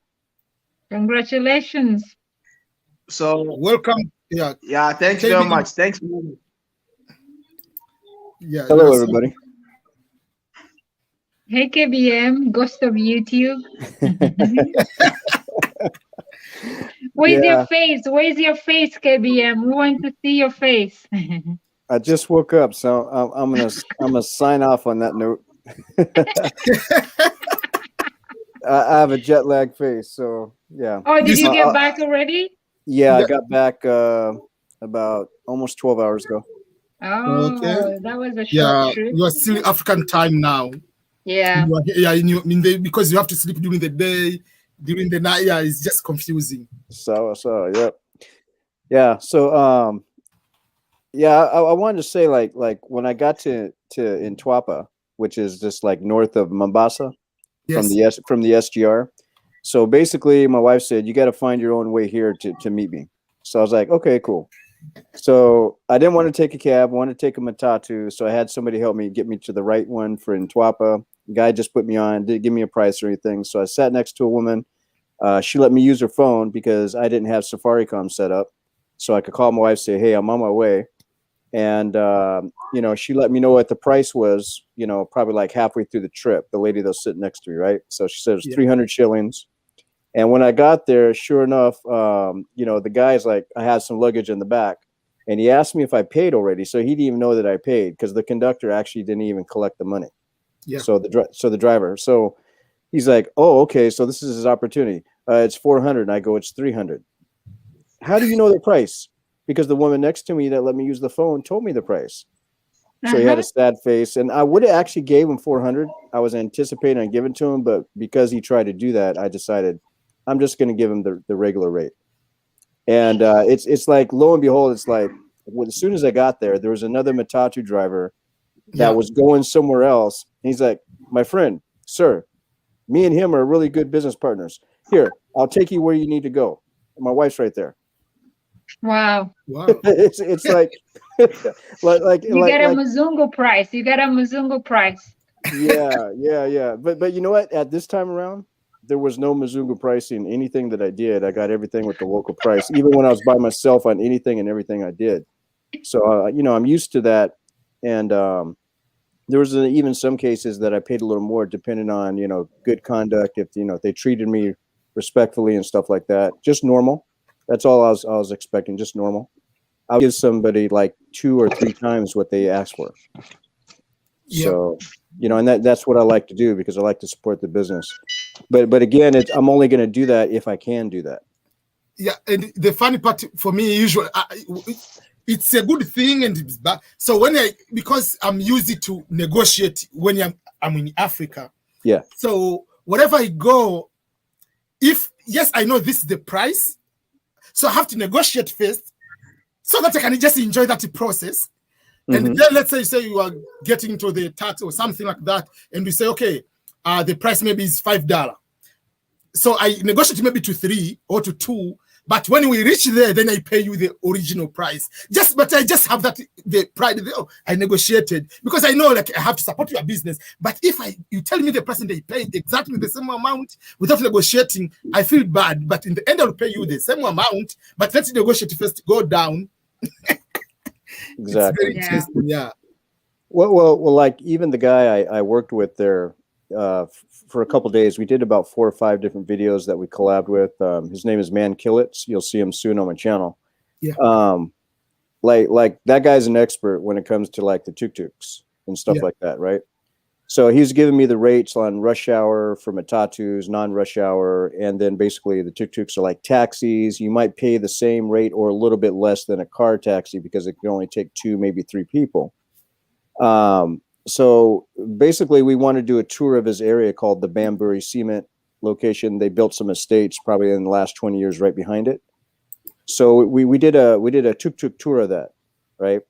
Congratulations. So welcome. Yeah. Thanks very much. Thanks. Yeah. Hello, everybody. Hey, KBM, ghost of YouTube. Where's your face? Where's your face, KBM? We want to see your face. I just woke up, so I'm gonna sign off on that note. I have a jet lag face, so yeah. Oh, did you get back already? Yeah, I got back about almost 12 hours ago. Oh, Okay. that was a short trip. You are still African time now. Yeah. Because you have to sleep during the day, during the night. Yeah, it's just confusing. So yeah. So I wanted to say like when I got to Ntwapa, which is just like north of Mombasa, from the SGR. So basically, my wife said you got to find your own way here to meet me. So I was like, okay, cool. So I didn't want to take a cab, I wanted to take a matatu. So I had somebody help me get me to the right one for Ntwapa. The guy just put me on, didn't give me a price or anything. So I sat next to a woman. She let me use her phone because I didn't have Safaricom set up. So I could call my wife, say, hey, I'm on my way. And, she let me know what the price was, probably like halfway through the trip, the lady that was sitting next to me, right? So she said it was 300 shillings. And when I got there, sure enough, the guy's like, I had some luggage in the back. And he asked me if I paid already. So he didn't even know that I paid because the conductor actually didn't even collect the money. Yeah. So the driver. So he's like, oh, okay. So this is his opportunity. It's 400. And I go, it's 300. How do you know the price? Because the woman next to me that let me use the phone told me the price. So he had a sad face. And I would have actually gave him 400. I was anticipating on giving to him. But because he tried to do that, I decided I'm just going to give him the regular rate. And it's like, lo and behold, it's like, as soon as I got there, there was another Matatu driver that was going somewhere else. And he's like, my friend, sir, me and him are really good business partners. Here, I'll take you where you need to go. And my wife's right there. Wow. It's like, like you get a Mzungu price. You get a Mzungu price. Yeah. But you know what? At this time around, there was no Mzungu pricing. Anything that I did, I got everything with the local price, even when I was by myself on anything and everything I did. So, I'm used to that. And there was even some cases that I paid a little more depending on, good conduct. If, if they treated me respectfully and stuff like that, just normal. That's all I was expecting, just normal. I'll give somebody like 2 or 3 times what they asked for. So, and that's what I like to do because I like to support the business. But again, I'm only going to do that if I can do that. Yeah, and the funny part for me, usually, it's a good thing, and it's bad. So because I'm used to negotiate when I'm in Africa. Yeah. So wherever I go, I know this is the price, so I have to negotiate first, so that I can just enjoy that process. And then let's say you are getting to the tax or something like that, and we say, okay, the price maybe is $5. So I negotiate maybe to 3 or to 2, but when we reach there, then I pay you the original price. But I just have that the pride. I negotiated because I know like I have to support your business. But if you tell me the price and they pay exactly the same amount without negotiating, I feel bad. But in the end, I'll pay you the same amount. But let's negotiate first. Go down. Exactly. It's very interesting. Yeah. Well, like even the guy I worked with there for a couple of days, we did about 4 or 5 different videos that we collabed with. His name is Man Killits. You'll see him soon on my channel. Yeah. Like that guy's an expert when it comes to like the tuk-tuks. and stuff Yeah. like that, right? So he's giving me the rates on rush hour for matatus, non-rush hour, and then basically the tuk-tuks are like taxis. You might pay the same rate or a little bit less than a car taxi because it can only take 2, maybe 3 people. So basically we want to do a tour of his area called the Bamburi Cement location. They built some estates probably in the last 20 years right behind it. So we did a tuk-tuk tour of that, right?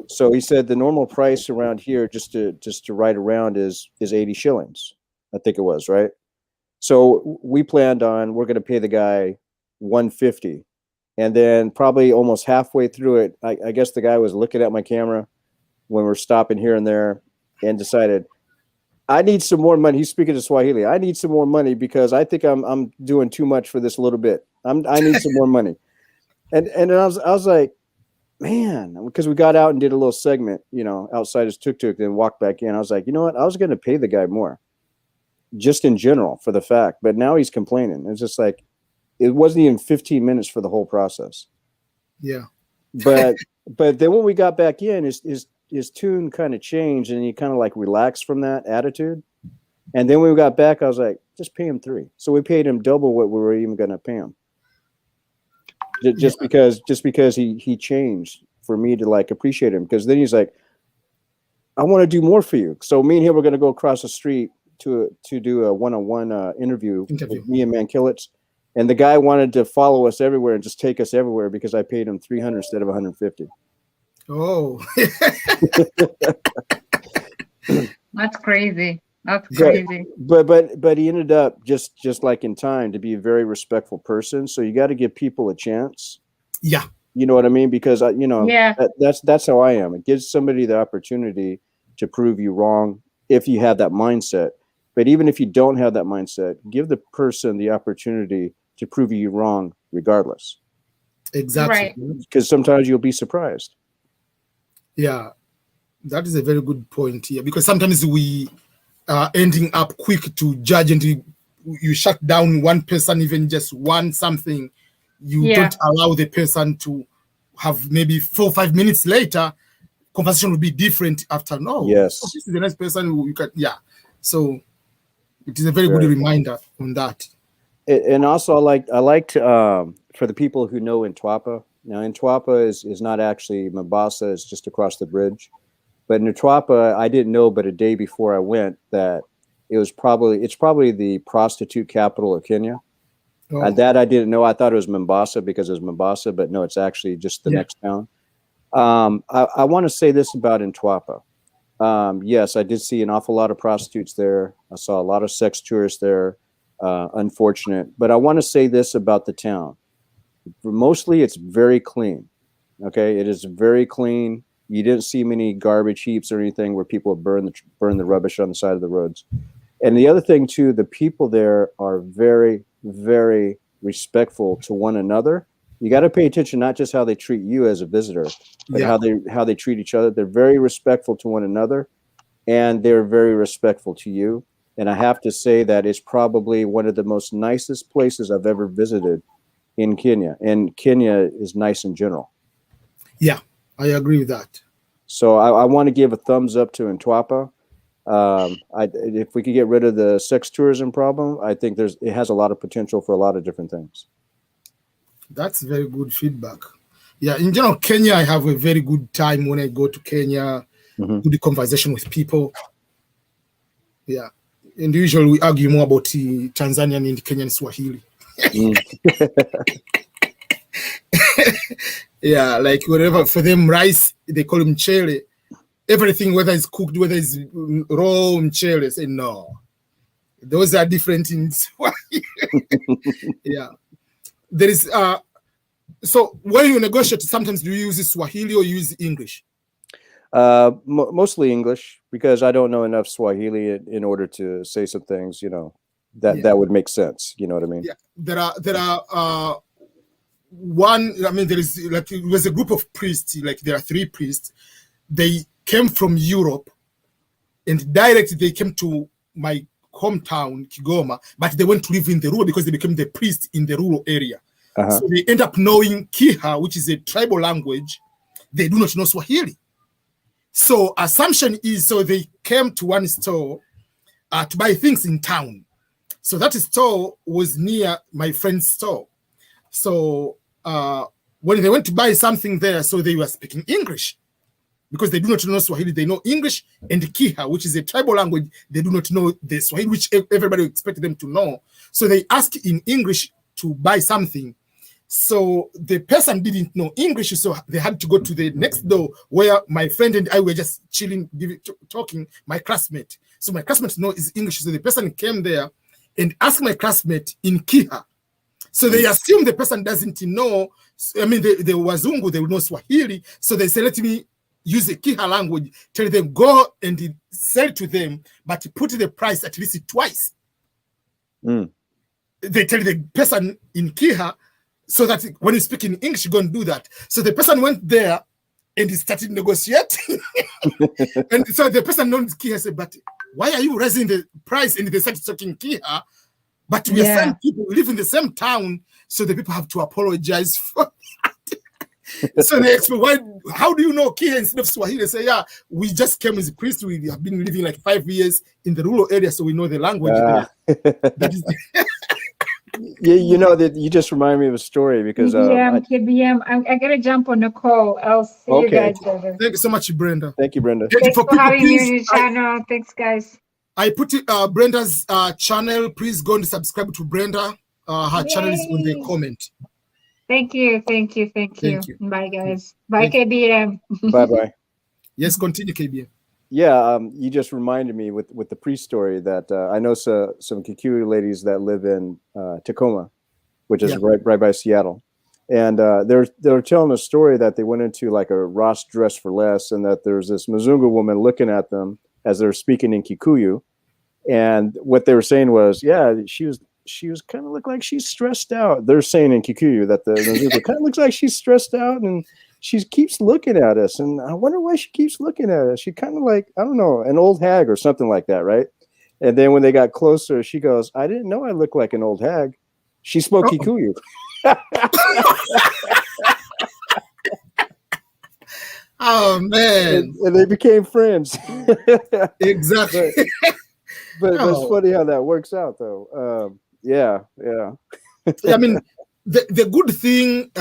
So he said the normal price around here just to ride around is 80 shillings, I think it was, right? So we planned on we're going to pay the guy 150, and then probably almost halfway through it, I guess the guy was looking at my camera when we're stopping here and there, and decided I need some more money. He's speaking to Swahili. I need some more money because I think I'm doing too much for this little bit. I need some more money, and I was like, man, because we got out and did a little segment, outside his tuk-tuk, then walked back in. I was like, you know what? I was going to pay the guy more just in general for the fact, but now he's complaining. It's just like, it wasn't even 15 minutes for the whole process. Yeah. But then when we got back in, his tune kind of changed and he kind of like relaxed from that attitude. And then when we got back, I was like, just pay him 3. So we paid him double what we were even going to pay him. Just because he changed for me to like appreciate him, because then he's like, I want to do more for you. So me and him were going to go across the street to do a one-on-one interview with me and Mankillits, and the guy wanted to follow us everywhere and just take us everywhere because I paid him 300 instead of 150. Oh, that's crazy. That's crazy. But he ended up just like in time to be a very respectful person. So you got to give people a chance. Yeah. You know what I mean? Because yeah. that's how I am. It gives somebody the opportunity to prove you wrong if you have that mindset. But even if you don't have that mindset, give the person the opportunity to prove you wrong regardless. Exactly. Right. Because sometimes you'll be surprised. Yeah, that is a very good point here, because sometimes we are ending up quick to judge, and you shut down one person, even just one something. You don't allow the person to have maybe 4 or 5 minutes later, conversation will be different after. No, yes, this is the next person who you can. Yeah, so it is a very good reminder on that. And also, I like to for the people who know Ntwapa. Now, Ntwapa is not actually Mombasa; it's just across the bridge. But Ntwapa, I didn't know, but a day before I went, that it's probably the prostitute capital of Kenya. Oh. That I didn't know. I thought it was Mombasa because it was Mombasa, but no, it's actually just the next town. I want to say this about Ntwapa. Yes, I did see an awful lot of prostitutes there. I saw a lot of sex tourists there. Unfortunate, but I want to say this about the town. Mostly, it's very clean. Okay, it is very clean. You didn't see many garbage heaps or anything where people burn the rubbish on the side of the roads. And the other thing too, the people there are very, very respectful to one another. You got to pay attention, not just how they treat you as a visitor, but how they treat each other. They're very respectful to one another, and they're very respectful to you. And I have to say that it's probably one of the most nicest places I've ever visited in Kenya. And Kenya is nice in general. Yeah, I agree with that. So I want to give a thumbs up to Ntwapa. If we could get rid of the sex tourism problem, I think it has a lot of potential for a lot of different things. That's very good feedback. Yeah, in general, Kenya, I have a very good time when I go to Kenya, do the conversation with people. Yeah. And usually we argue more about Tanzanian and Kenyan Swahili. Yeah, like whatever, for them, rice, they call them mchele. Everything, whether it's cooked, whether it's raw mchele, say no. Those are different in Swahili. Yeah. There is, so when you negotiate, sometimes do you use Swahili or use English? Mostly English, because I don't know enough Swahili in order to say some things, that would make sense. You know what I mean? Yeah, there are there's a group of priests, like there are 3 priests. They came from Europe, and directly they came to my hometown, Kigoma, but they went to live in the rural because they became the priest in the rural area. So they end up knowing Kiha, which is a tribal language. They do not know Swahili. So assumption is, so they came to one store to buy things in town. So that store was near my friend's store. So when they went to buy something there, so they were speaking English because they do not know Swahili. They know English and Kiha, which is a tribal language. They do not know the Swahili, which everybody expected them to know. So they asked in English to buy something. So the person didn't know English, so they had to go to the next door where my friend and I were just chilling, talking, my classmate. So my classmate knows English, so the person came there and asked my classmate in Kiha. So they assume the person doesn't know, I mean, the Wazungu, they will know Swahili, so they say, let me use the Kiha language, tell them, go and sell to them, but put the price at least twice. They tell the person in Kiha, so that when you speak in English, you go and do that. So the person went there and he started negotiating. And so the person knows Kiha said, but why are you raising the price? And they started talking Kiha, but we are same people, we live in the same town, so the people have to apologize for that. So they explain, why, how do you know Kiha instead of Swahili? They say, yeah, we just came as a priest. We have been living like 5 years in the rural area, so we know the language there. That is Yeah, you know that you just remind me of a story because KBM, I gotta jump on the call. I'll see you guys later. Thank you so much, Brenda. Thank you, Brenda. Thanks for having me on your channel. Thanks, guys. I put Brenda's channel. Please go and subscribe to Brenda. Her channel is on the comment. Thank you. Bye, guys. Bye, KBM. Bye. Yes, continue, KBM. Yeah, you just reminded me with the priest story that I know some Kikuyu ladies that live in Tacoma, which is right by Seattle, and they're telling a story that they went into like a Ross Dress for Less, and that there's this Mzungu woman looking at them as they're speaking in Kikuyu, and what they were saying was, yeah, she was kind of look like she's stressed out. They're saying in Kikuyu that the Mzungu kind of looks like she's stressed out and she keeps looking at us, and I wonder why she keeps looking at us. She kind of like, I don't know, an old hag or something like that, right? And then when they got closer, she goes, I didn't know I looked like an old hag. She spoke Kikuyu. Oh, man. And they became friends. Exactly. But it's funny how that works out, though. Yeah. I mean, the good thing,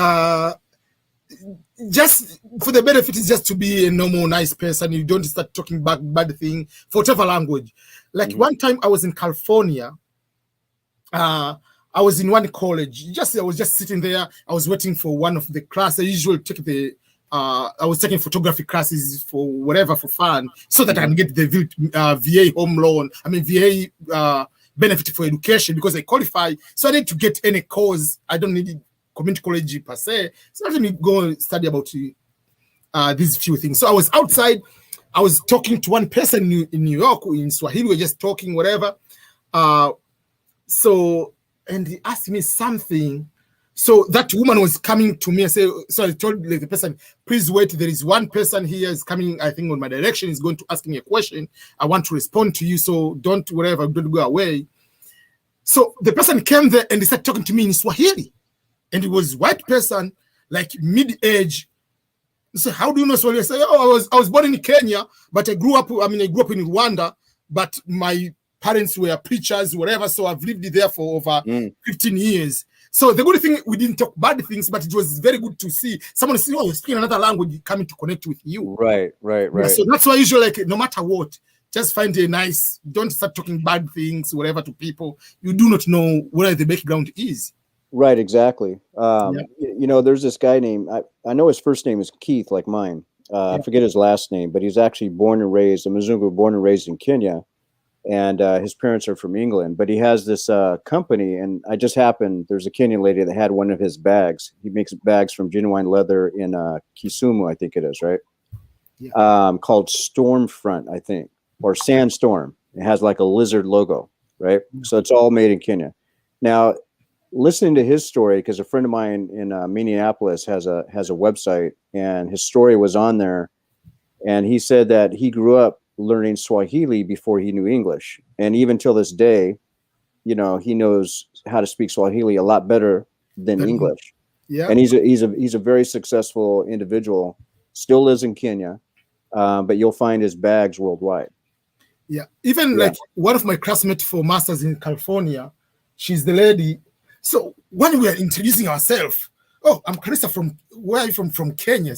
just for the benefit is just to be a normal, nice person. You don't start talking bad thing for whatever language. Like one time I was in California. I was in one college. I was just sitting there. I was waiting for one of the classes. I usually take I was taking photography classes for whatever, for fun, so that I can get the VA home loan. I mean, VA benefit for education because I qualify. So I need to get any course. I don't need community college per se. So let me go and study about these few things. So I was outside. I was talking to one person in New York, in Swahili. We were just talking, whatever. And he asked me something. So that woman was coming to me and say, so I told the person, please wait. There is one person here is coming, I think, on my direction. He's going to ask me a question. I want to respond to you. So don't go away. So the person came there and he started talking to me in Swahili. And it was white person, like mid-age. So how do you know Swahili? I said, I was born in Kenya, but I grew up in Rwanda, but my parents were preachers, whatever. So I've lived there for over 15 years. So the good thing, we didn't talk bad things, but it was very good to see someone say, you're speaking another language, coming to connect with you. Right. Yeah, so that's why usually, like, no matter what, just find a nice, don't start talking bad things, whatever, to people. You do not know where the background is. Right, exactly. You know, there's this guy named, I know his first name is Keith, like mine. I forget his last name, but he's actually born and raised, a Mzungu, born and raised in Kenya. And his parents are from England, but he has this company, and I just happened, there's a Kenyan lady that had one of his bags. He makes bags from genuine leather in Kisumu, I think it is, right? Yeah. Called Stormfront, I think, or Sandstorm. It has like a lizard logo, right? So it's all made in Kenya. Now, listening to his story, because a friend of mine in Minneapolis has a website, and his story was on there, and he said that he grew up learning Swahili before he knew English, and even till this day, you know, he knows how to speak Swahili a lot better than English. Yeah, and he's a very successful individual. Still lives in Kenya, but you'll find his bags worldwide. Yeah, even like one of my classmates for masters in California, she's the lady. So when we are introducing ourselves, oh, I'm Carissa from, where are you from? From Kenya.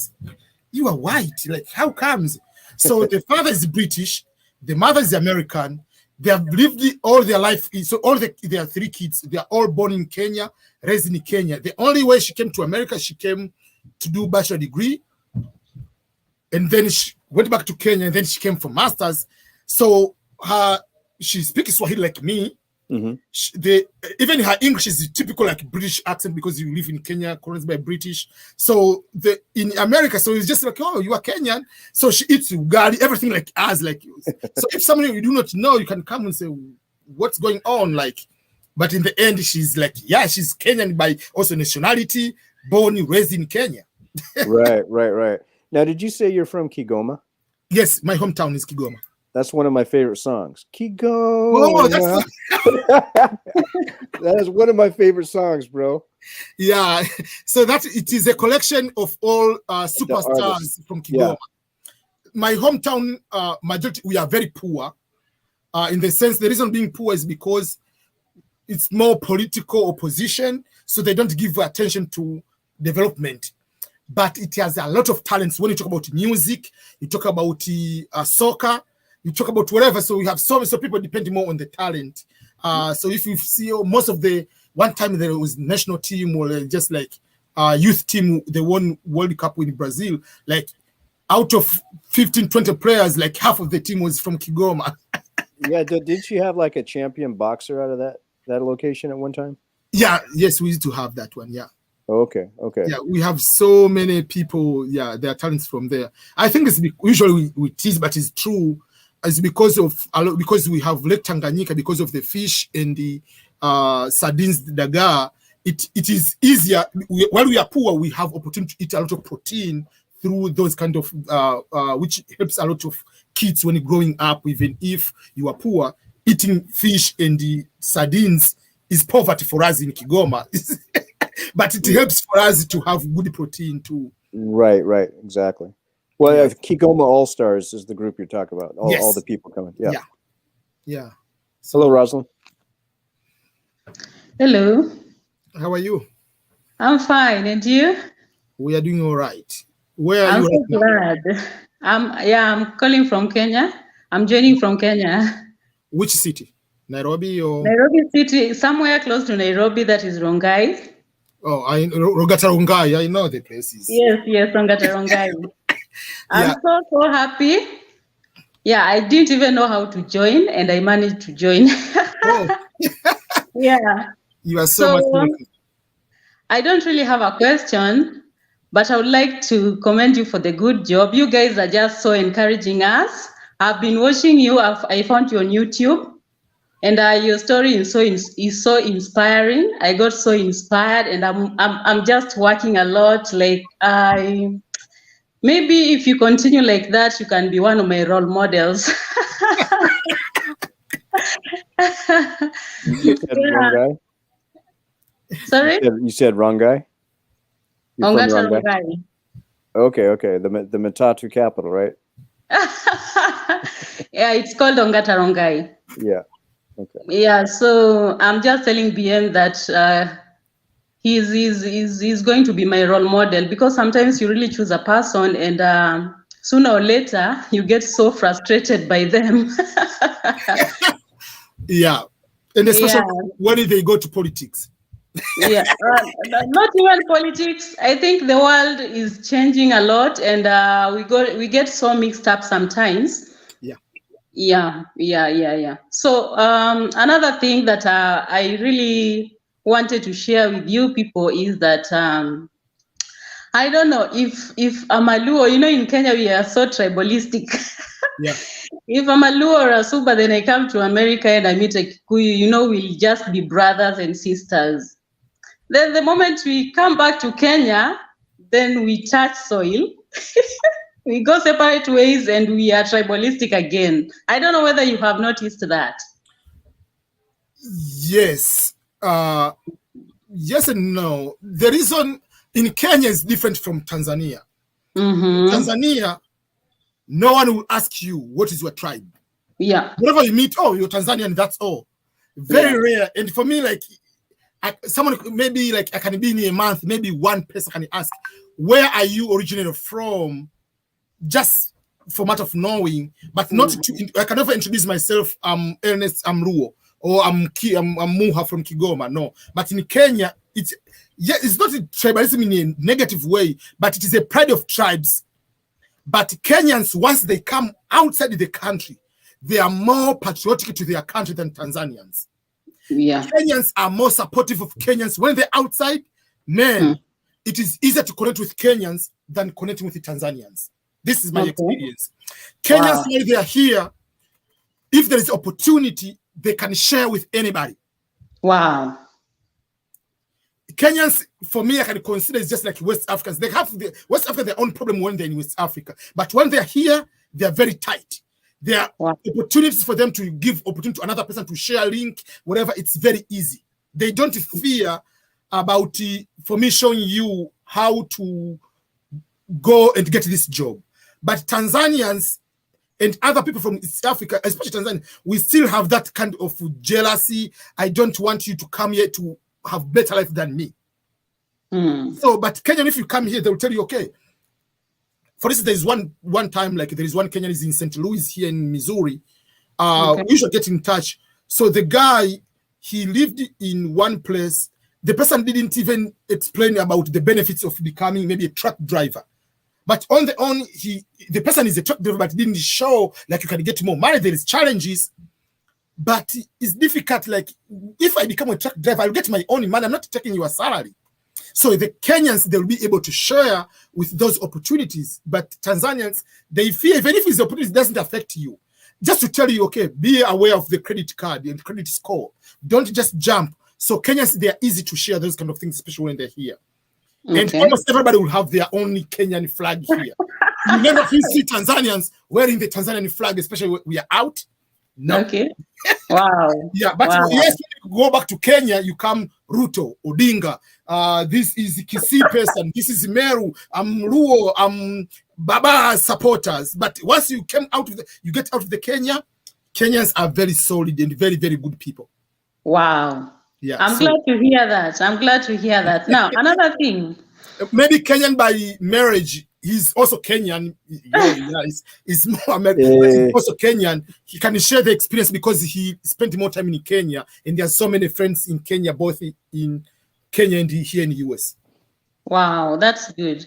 You are white. Like, how comes? So the father is British, the mother is American. They have lived all their life. So their 3 kids, they are all born in Kenya, raised in Kenya. The only way she came to America, she came to do bachelor degree, and then she went back to Kenya, and then she came for masters. So she speaks Swahili like me. Even her English is typical like British accent because you live in Kenya, colonized by British. So in America, so it's just like, oh, you are Kenyan. So she eats ugali, everything like us. Like, so if somebody you do not know, you can come and say, what's going on? Like, but in the end, she's like, yeah, she's Kenyan by also nationality, born and raised in Kenya. Right. Now, did you say you're from Kigoma? Yes, my hometown is Kigoma. That's one of my favorite songs. Kigoma. Oh, that is one of my favorite songs, bro. Yeah. So it is a collection of all superstars from Kigoma. Yeah. My hometown, majority, we are very poor. In the sense, the reason being poor is because it's more political opposition, so they don't give attention to development. But it has a lot of talents. When you talk about music, you talk about soccer, you talk about whatever. So we have so people depending more on the talent. So if you see most of one time there was national team or just like youth team, they won World Cup in Brazil. Like out of 15, 20 players, like half of the team was from Kigoma. Yeah, did you have like a champion boxer out of that location at one time? Yeah, yes, we used to have that one. Yeah. Okay. Yeah, we have so many people. Yeah, their talents from there. I think it's usually we tease, but it's true. It's because we have Lake Tanganyika, because of the fish and the sardines, the dagaa. It is easier. While we are poor, we have opportunity to eat a lot of protein through those kind of which helps a lot of kids when growing up. Even if you are poor, eating fish and the sardines is poverty for us in Kigoma. But it helps for us to have good protein too. Right, exactly. Well, Kigoma All Stars is the group you're talking about. All the people coming. Yeah. Hello, Rosalind. Hello. How are you? I'm fine, and you? We are doing all right. Where are I'm you? So glad. I'm calling from Kenya. I'm joining from Kenya. Which city? Nairobi or? Nairobi City, somewhere close to Nairobi. That is Rongai. Oh, Rongata Rongai. I know the places. Yes, Rongata Rongai. I'm so happy. Yeah, I didn't even know how to join, and I managed to join. Oh. Yeah. You are so much welcome. I don't really have a question, but I would like to commend you for the good job. You guys are just so encouraging us. I've been watching you. I found you on YouTube. And your story is so inspiring. I got so inspired, and I'm just working a lot. Like maybe if you continue like that, you can be one of my role models. You said wrong guy? Sorry? You said wrong guy? Ongata Rongai. Okay. The Matatu capital, right? Yeah, it's called Ongata Rongai. Yeah. Okay. Yeah, so I'm just telling BM that he's going to be my role model, because sometimes you really choose a person and sooner or later you get so frustrated by them. Yeah, and especially when they go to politics. Yeah, not even politics. I think the world is changing a lot, and we get so mixed up sometimes. Yeah. So another thing that I really wanted to share with you people is that I don't know if I'm a Luo, in Kenya we are so tribalistic. Yeah. If I'm a Luo or a Suba, then I come to America and I meet a Kikuyu, we'll just be brothers and sisters. Then the moment we come back to Kenya, then we touch soil. We go separate ways and we are tribalistic again. I don't know whether you have noticed that. Yes. Yes and no. The reason in Kenya is different from Tanzania. Mm-hmm. Tanzania, no one will ask you what is your tribe. Yeah. Whenever you meet, oh, you're Tanzanian, that's all. Very rare. And for me, like, someone maybe like I can be in a month, maybe one person can ask, where are you originated from? Just for matter of knowing, but not to. I can never introduce myself. I'm Ernest, I'm Luo, or I'm Muha from Kigoma. No, but in Kenya, it's not a tribalism in a negative way, but it is a pride of tribes. But Kenyans, once they come outside the country, they are more patriotic to their country than Tanzanians. Yeah. Kenyans are more supportive of Kenyans when they're outside. Man, it is easier to connect with Kenyans than connecting with the Tanzanians. This is my experience. Kenyans, when they are here, if there is opportunity, they can share with anybody. Wow. Kenyans, for me, I can consider it's just like West Africans. They have West Africa their own problem when they're in West Africa, but when they're here, they're very tight. There are opportunities for them to give opportunity to another person to share a link, whatever. It's very easy. They don't fear about, for me, showing you how to go and get this job. But Tanzanians and other people from East Africa, especially Tanzania, we still have that kind of jealousy. I don't want you to come here to have better life than me. So, but Kenyan, if you come here, they will tell you, okay. For instance, there's one time, like there is one Kenyan is in St. Louis here in Missouri. We should get in touch. So the guy, he lived in one place. The person didn't even explain about the benefits of becoming maybe a truck driver. But on the own, the person is a truck driver, but didn't show like you can get more money. There is challenges, but it's difficult. Like if I become a truck driver, I'll get my own money. I'm not taking your salary. So the Kenyans, they'll be able to share with those opportunities. But Tanzanians, they fear, even if the opportunity doesn't affect you, just to tell you, okay, be aware of the credit card and credit score. Don't just jump. So Kenyans, they are easy to share those kind of things, especially when they're here. And almost everybody will have their own Kenyan flag here. You never see Tanzanians wearing the Tanzanian flag, especially when we are out. No. Okay. Wow. Yeah, but yes, when you go back to Kenya, you come Ruto, Odinga. This is Kisii person. This is Meru. Luo. Baba supporters. But once you get out of the Kenya, Kenyans are very solid and very, very good people. Wow. Yeah. I'm glad to hear that. Now, another thing. Maybe Kenyan by marriage. He's also Kenyan. He's more American. But he's also Kenyan. He can share the experience because he spent more time in Kenya, and there are so many friends in Kenya, both in Kenya and here in the US. Wow, that's good.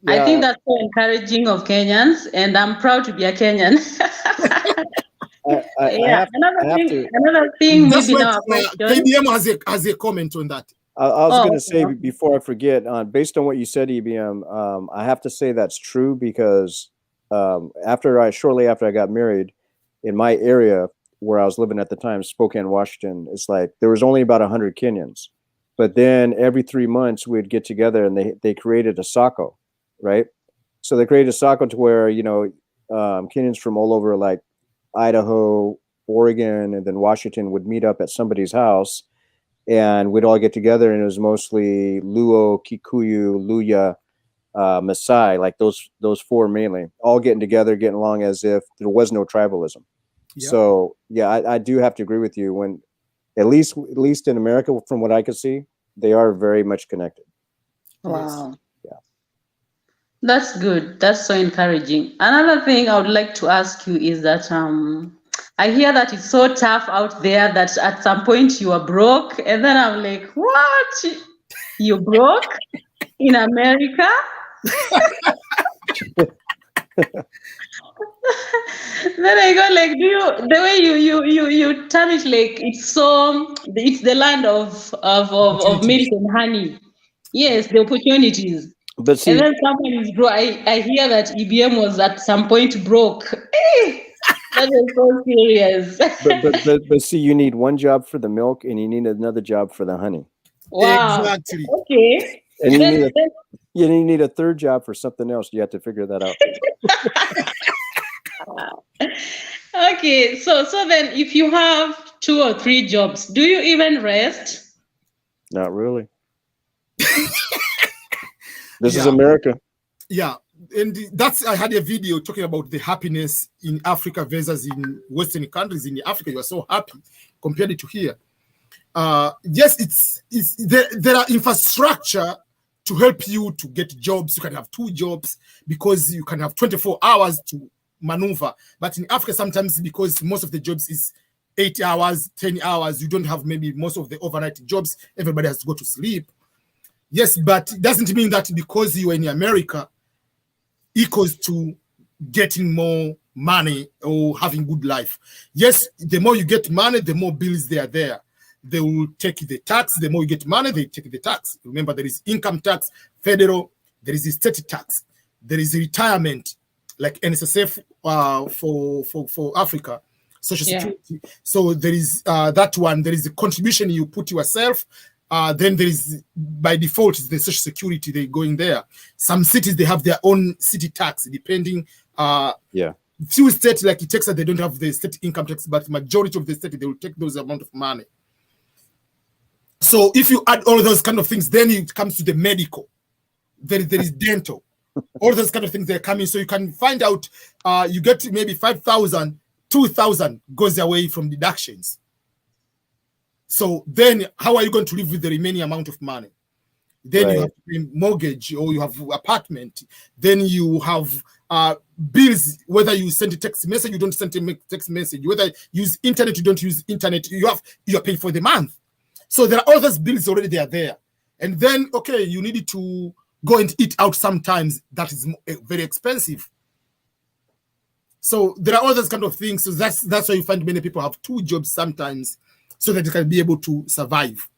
Yeah. I think that's so encouraging of Kenyans, and I'm proud to be a Kenyan. Another thing. Maybe now. KBM has a comment on that. I was going to say before I forget, based on what you said, EBM, I have to say that's true because shortly after I got married, in my area where I was living at the time, Spokane, Washington, it's like there was only about 100 Kenyans, but then every 3 months we'd get together and they created a SACCO, right? So they created a SACCO to where Kenyans from all over like Idaho, Oregon, and then Washington would meet up at somebody's house. And we'd all get together, and it was mostly Luo, Kikuyu, Luya, Maasai, like those four mainly, all getting together, getting along as if there was no tribalism. Yep. So yeah, I do have to agree with you. When at least in America, from what I could see, they are very much connected. Wow. Yeah. That's good. That's so encouraging. Another thing I would like to ask you is that I hear that it's so tough out there that at some point you are broke. And then I'm like, what? You broke in America? Then I go like, the way you tell it, like it's the land of milk and honey. Yes, the opportunities. But see, and then someone is broke. I hear that EBM was at some point broke. That is so serious. but see, you need one job for the milk and you need another job for the honey. Wow. Exactly. Okay. And you need a third job for something else. You have to figure that out. Okay. So then if you have 2 or 3 jobs, do you even rest? Not really. This is America. Yeah. that's, I had a video talking about the happiness in Africa versus in Western countries. In Africa, you are so happy compared to here. Yes, there are infrastructure to help you to get jobs. You can have 2 jobs because you can have 24 hours to maneuver. But in Africa, sometimes because most of the jobs is 8 hours, 10 hours, you don't have maybe most of the overnight jobs. Everybody has to go to sleep. Yes, but it doesn't mean that because you are in America equals to getting more money or having good life. Yes, the more you get money, the more bills they are there. They will take the tax. The more you get money, they take the tax. Remember, there is income tax, federal, there is the state tax, there is retirement, like NSSF for Africa, Social Security. So there is that one. There is the contribution you put yourself. Then there is, by default, is the Social Security. They go in there. Some cities, they have their own city tax, depending. Few states like Texas, they don't have the state income tax, but majority of the state, they will take those amount of money. So if you add all those kind of things, then it comes to the medical. There is dental. All those kind of things, they're coming. So you can find out, you get maybe 5,000, 2,000 goes away from deductions. So then how are you going to live with the remaining amount of money? Then you have to pay mortgage, or you have apartment. Then you have bills, whether you send a text message, you don't send a text message, whether you use internet, you don't use internet, you're paying for the month. So there are all those bills already, they are there. And then, okay, you need to go and eat out sometimes. That is very expensive. So there are all those kind of things. So that's why you find many people have 2 jobs sometimes, so that they can be able to survive.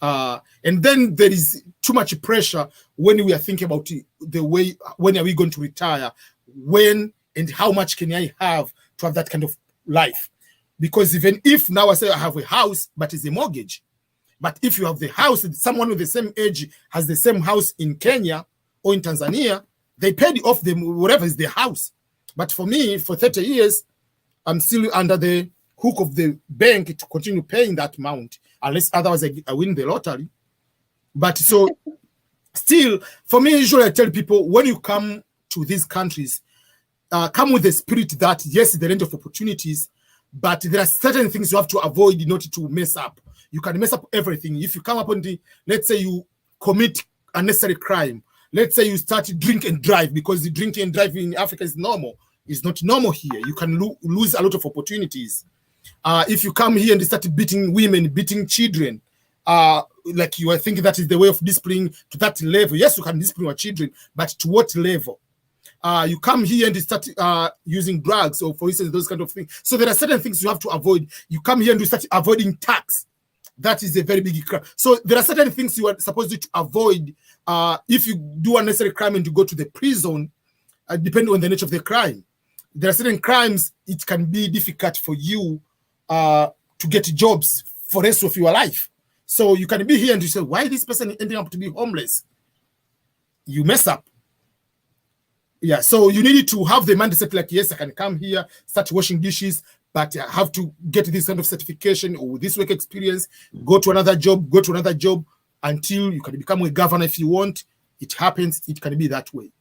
And then there is too much pressure when we are thinking about the way, when are we going to retire? When and how much can I have to have that kind of life? Because even if now I say I have a house, but it's a mortgage. But if you have the house, someone with the same age has the same house in Kenya or in Tanzania, they paid off them, whatever is their house. But for me, for 30 years, I'm still under the hook of the bank to continue paying that amount, unless otherwise I win the lottery. But so still, for me, usually I tell people, when you come to these countries, come with the spirit that, yes, the range of opportunities, but there are certain things you have to avoid in order to mess up. You can mess up everything. If you come up on let's say you commit unnecessary crime, let's say you start to drink and drive, because the drinking and driving in Africa is normal. It's not normal here. You can lose a lot of opportunities. If you come here and start beating women, beating children, like you are thinking that is the way of disciplining to that level. Yes, you can discipline your children, but to what level? You come here and start using drugs, or for instance, those kind of things. So there are certain things you have to avoid. You come here and you start avoiding tax. That is a very big crime. So there are certain things you are supposed to avoid if you do unnecessary crime and you go to the prison, depending on the nature of the crime. There are certain crimes, it can be difficult for you to get jobs for the rest of your life. So you can be here and you say, why this person ending up to be homeless? You mess up. Yeah, so you need to have the mindset like, yes, I can come here, start washing dishes, but I have to get this kind of certification or this work experience, go to another job, until you can become a governor if you want. It happens. It can be that way.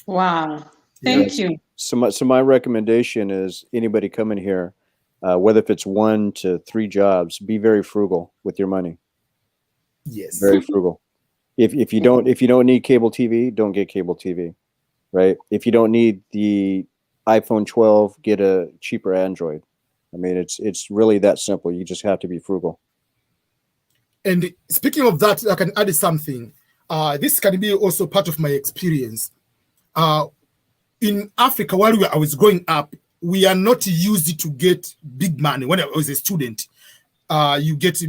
Wow. Thank you. So my recommendation is anybody coming here, whether if it's 1 to 3 jobs, be very frugal with your money. Yes. Very frugal. If you don't need cable TV, don't get cable TV, right? If you don't need the iPhone 12, get a cheaper Android. I mean, it's really that simple. You just have to be frugal. And speaking of that, I can add something. This can be also part of my experience. In Africa, while I was growing up, we are not used to get big money. When I was a student, you get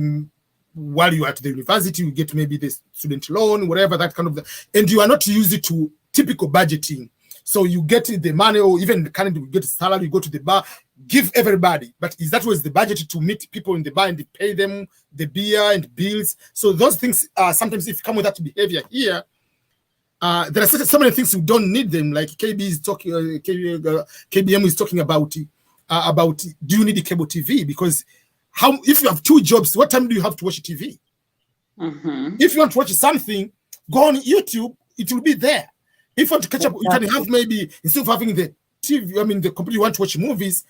while you are at the university, you get maybe the student loan, whatever, that kind of, and you are not used to typical budgeting. So you get the money, or even kind of get a salary, you go to the bar, give everybody. But is that was the budget to meet people in the bar and pay them the beer and bills? So those things, sometimes if you come with that behavior here, there are so many things you don't need them. Like KB is talking, KBM is talking about do you need a cable TV? Because if you have 2 jobs, what time do you have to watch TV? Mm-hmm. If you want to watch something, go on YouTube, it will be there. If you want to catch up, you can have maybe, instead of having the TV, I mean, the computer, you want to watch movies,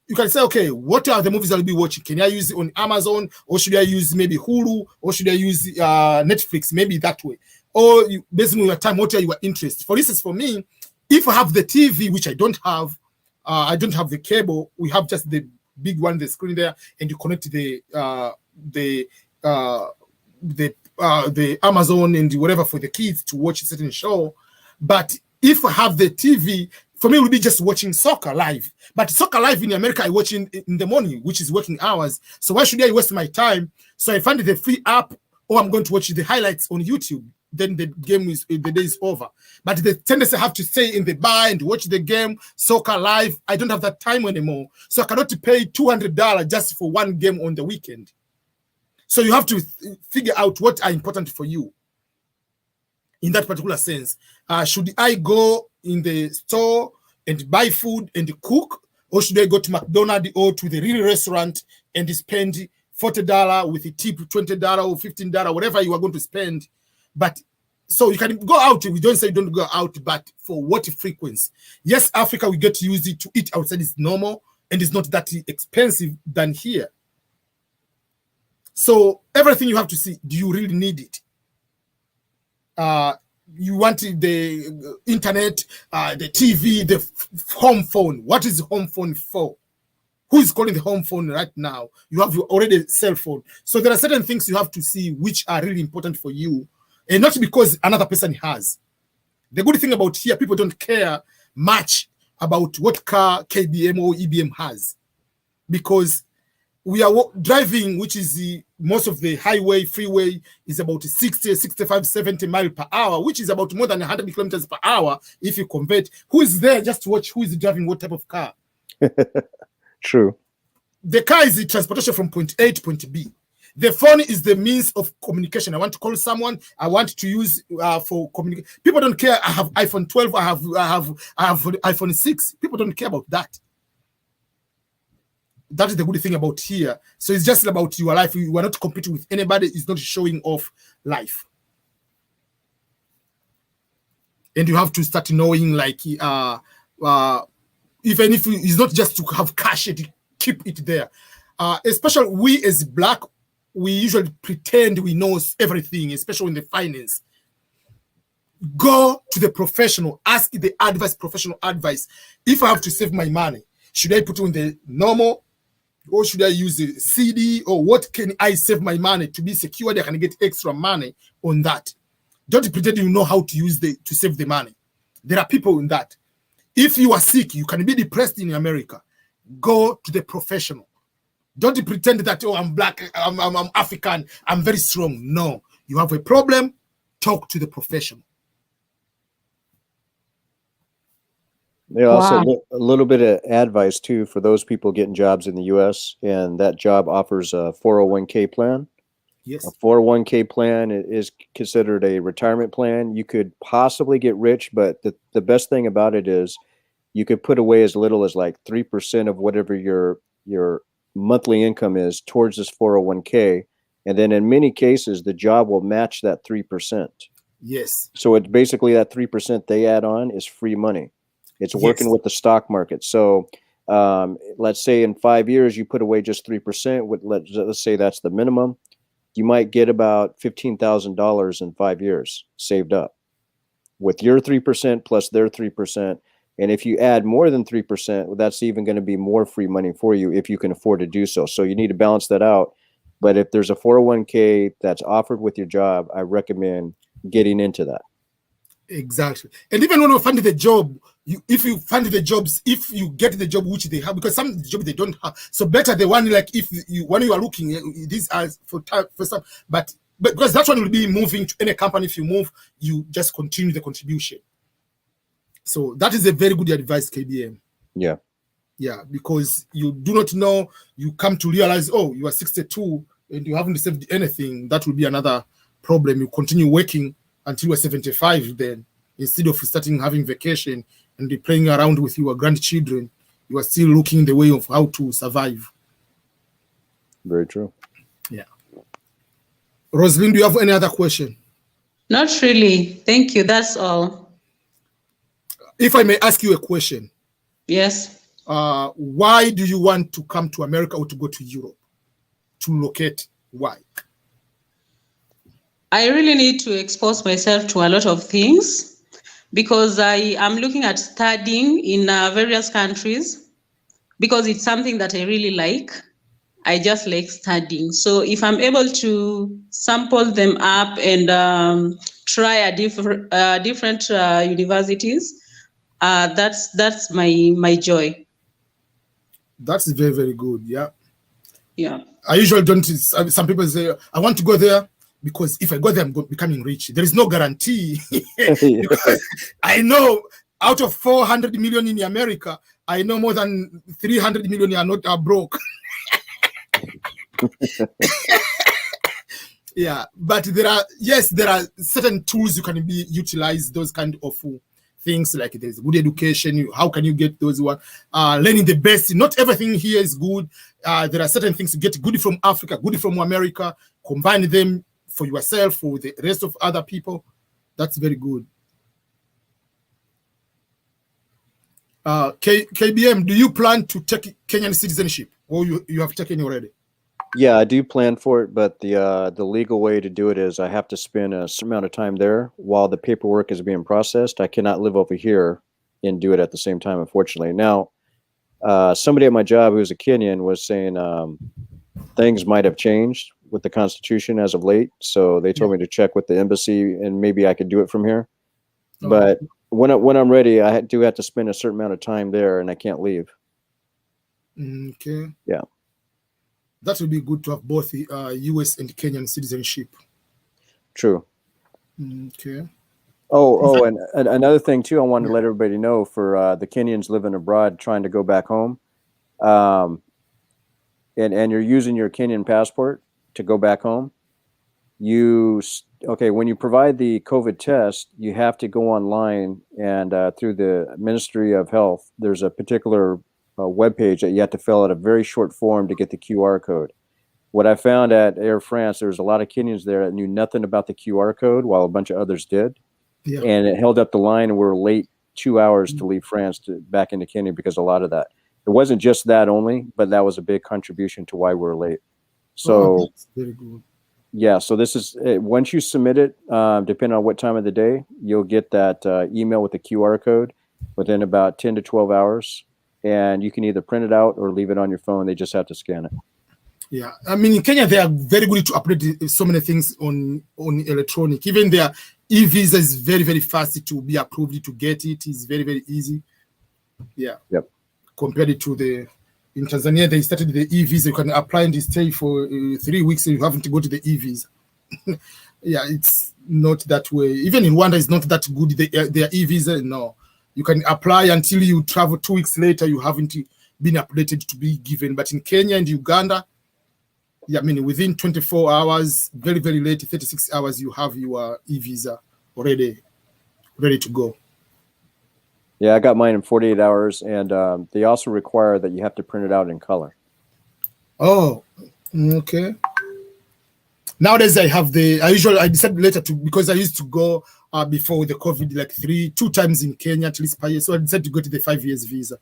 you can say, okay, what are the movies I'll be watching? Can I use it on Amazon, or should I use maybe Hulu, or should I use Netflix? Maybe that way. Or you, based on your time, what are your interests? For instance, for me, if I have the TV, which I don't have the cable, we have just the big one, the screen there, and you connect the Amazon and whatever for the kids to watch a certain show. But if I have the TV, for me, it will be just watching soccer live. But soccer live in America, I watch in the morning, which is working hours. So why should I waste my time? So I find the free app, or I'm going to watch the highlights on YouTube. Then the day is over. But the tendency I have to stay in the bar and watch the game, soccer live, I don't have that time anymore. So I cannot pay $200 just for one game on the weekend. So you have to figure out what are important for you in that particular sense. Should I go in the store and buy food and cook, or should I go to McDonald's or to the real restaurant and spend $40 with a tip, $20 or $15, whatever you are going to spend? But so you can go out. We don't say don't go out, but for what frequency? Yes, Africa, we get to use it to eat outside. It's normal and it's not that expensive than here. So everything you have to see, do you really need it? You want the internet, the TV, the home phone. What is the home phone for? Who is calling the home phone right now? You have already a cell phone. So there are certain things you have to see which are really important for you, and not because another person has. The good thing about here, people don't care much about what car KBM or EBM has, because we are driving, which is most of the freeway is about 60, 65, 70 miles per hour, which is about more than 100 kilometers per hour if you convert. Who is there just to watch who is driving what type of car? True. The car is the transportation from point A to point B. The phone is the means of communication. I want to call someone. I want to use for communication. People don't care. I have iPhone 12. I have iPhone 6. People don't care about that. That is the good thing about here. So it's just about your life. You are not competing with anybody. It's not showing off life. And you have to start knowing, like, even if it's not just to have cash, keep it there. Especially we as Black, we usually pretend we know everything, especially in the finance. Go to the professional. Ask the professional advice. If I have to save my money, should I put it on the normal, or should I use a CD, or what can I save my money to be secure that I can get extra money on that? Don't pretend you know how to use to save the money. There are people in that. If you are sick, you can be depressed in America. Go to the professional. Don't pretend that, oh, I'm Black, I'm African, I'm very strong. No, you have a problem, talk to the professional. Yeah, also a little bit of advice too for those people getting jobs in the U.S. and that job offers a 401k plan. Yes, a 401k plan is considered a retirement plan. You could possibly get rich, but the best thing about it is you could put away as little as like 3% of whatever your monthly income is towards this 401k, and then in many cases the job will match that 3%. Yes. So it's basically that 3% they add on is free money. It's working with the stock market. So let's say in 5 years you put away just 3%. Let's say that's the minimum. You might get about $15,000 in 5 years saved up with your 3% plus their 3%. And if you add more than 3%, that's even going to be more free money for you if you can afford to do so. So you need to balance that out. But if there's a 401k that's offered with your job, I recommend getting into that. Exactly. And even when we find the job, if you find the jobs, if you get the job which they have, because some jobs they don't have, so better the one, like when you are looking, these are for some, but because that one will be moving to any company. If you move, you just continue the contribution. So that is a very good advice, KBM. Yeah. Yeah, because you do not know, you come to realize, oh, you are 62 and you haven't saved anything. That will be another problem. You continue working until you are 75 then, instead of starting having vacation and be playing around with your grandchildren, you are still looking the way of how to survive. Very true. Yeah. Rosalind, do you have any other question? Not really. Thank you. That's all. If I may ask you a question. Yes. Why do you want to come to America or to go to Europe? To locate? Why? I really need to expose myself to a lot of things because I am looking at studying in various countries because it's something that I really like. I just like studying. So if I'm able to sample them up and try a different universities, that's my joy. That's very, very good. Yeah. Yeah. I usually don't. Some people say, I want to go there because if I go there, I'm becoming rich. There is no guarantee. I know out of 400 million in America, I know more than 300 million are broke. Yeah, but there are certain tools you can utilize those kind of things, like there's good education. How can you get those one? Learning the best. Not everything here is good. There are certain things you get good from Africa, good from America. Combine them for yourself, for the rest of other people. That's very good. KBM, do you plan to take Kenyan citizenship, or you have taken already? Yeah, I do plan for it, but the legal way to do it is I have to spend a certain amount of time there while the paperwork is being processed. I cannot live over here and do it at the same time, unfortunately. Now, somebody at my job who's a Kenyan was saying things might have changed with the Constitution as of late, so they told me to check with the embassy and maybe I could do it from here. Oh. But when I'm ready, I do have to spend a certain amount of time there, and I can't leave. Okay. Yeah. That would be good to have both the U.S. and Kenyan citizenship. True. Okay. Oh, and another thing too, I wanted to let everybody know for the Kenyans living abroad trying to go back home, and you're using your Kenyan passport to go back home. When you provide the COVID test, you have to go online and through the Ministry of Health, there's a particular webpage that you have to fill out a very short form to get the QR code. What I found at Air France, there's a lot of Kenyans there that knew nothing about the QR code while a bunch of others did. Yeah. And it held up the line, and we were late 2 hours to leave France back into Kenya because a lot of that. It wasn't just that only, but that was a big contribution to why we were late. So that's very good. Yeah, so this is once you submit it, depending on what time of the day, you'll get that email with the QR code within about 10 to 12 hours. And you can either print it out or leave it on your phone. They just have to scan it. Yeah, I mean, in Kenya, they are very good to update so many things on electronic. Even their e-visa is very, very fast to be approved, to get it. It's very, very easy. Yeah. Yep. Compared to in Tanzania, they started the e-visa. You can apply and stay for 3 weeks and you haven't to go to the e-visa. Yeah, it's not that way. Even in Rwanda, it's not that good. Their e-visa, no. You can apply until you travel 2 weeks later. You haven't been updated to be given. But in Kenya and Uganda, yeah, I mean, within 24 hours, very, very late, 36 hours, you have your e-visa already ready to go. Yeah, I got mine in 48 hours. And they also require that you have to print it out in color. Oh, okay. Nowadays, I decided later because I used to go before the COVID, like 2 times in Kenya, at least per year. So I decided to go to the 5 years visa.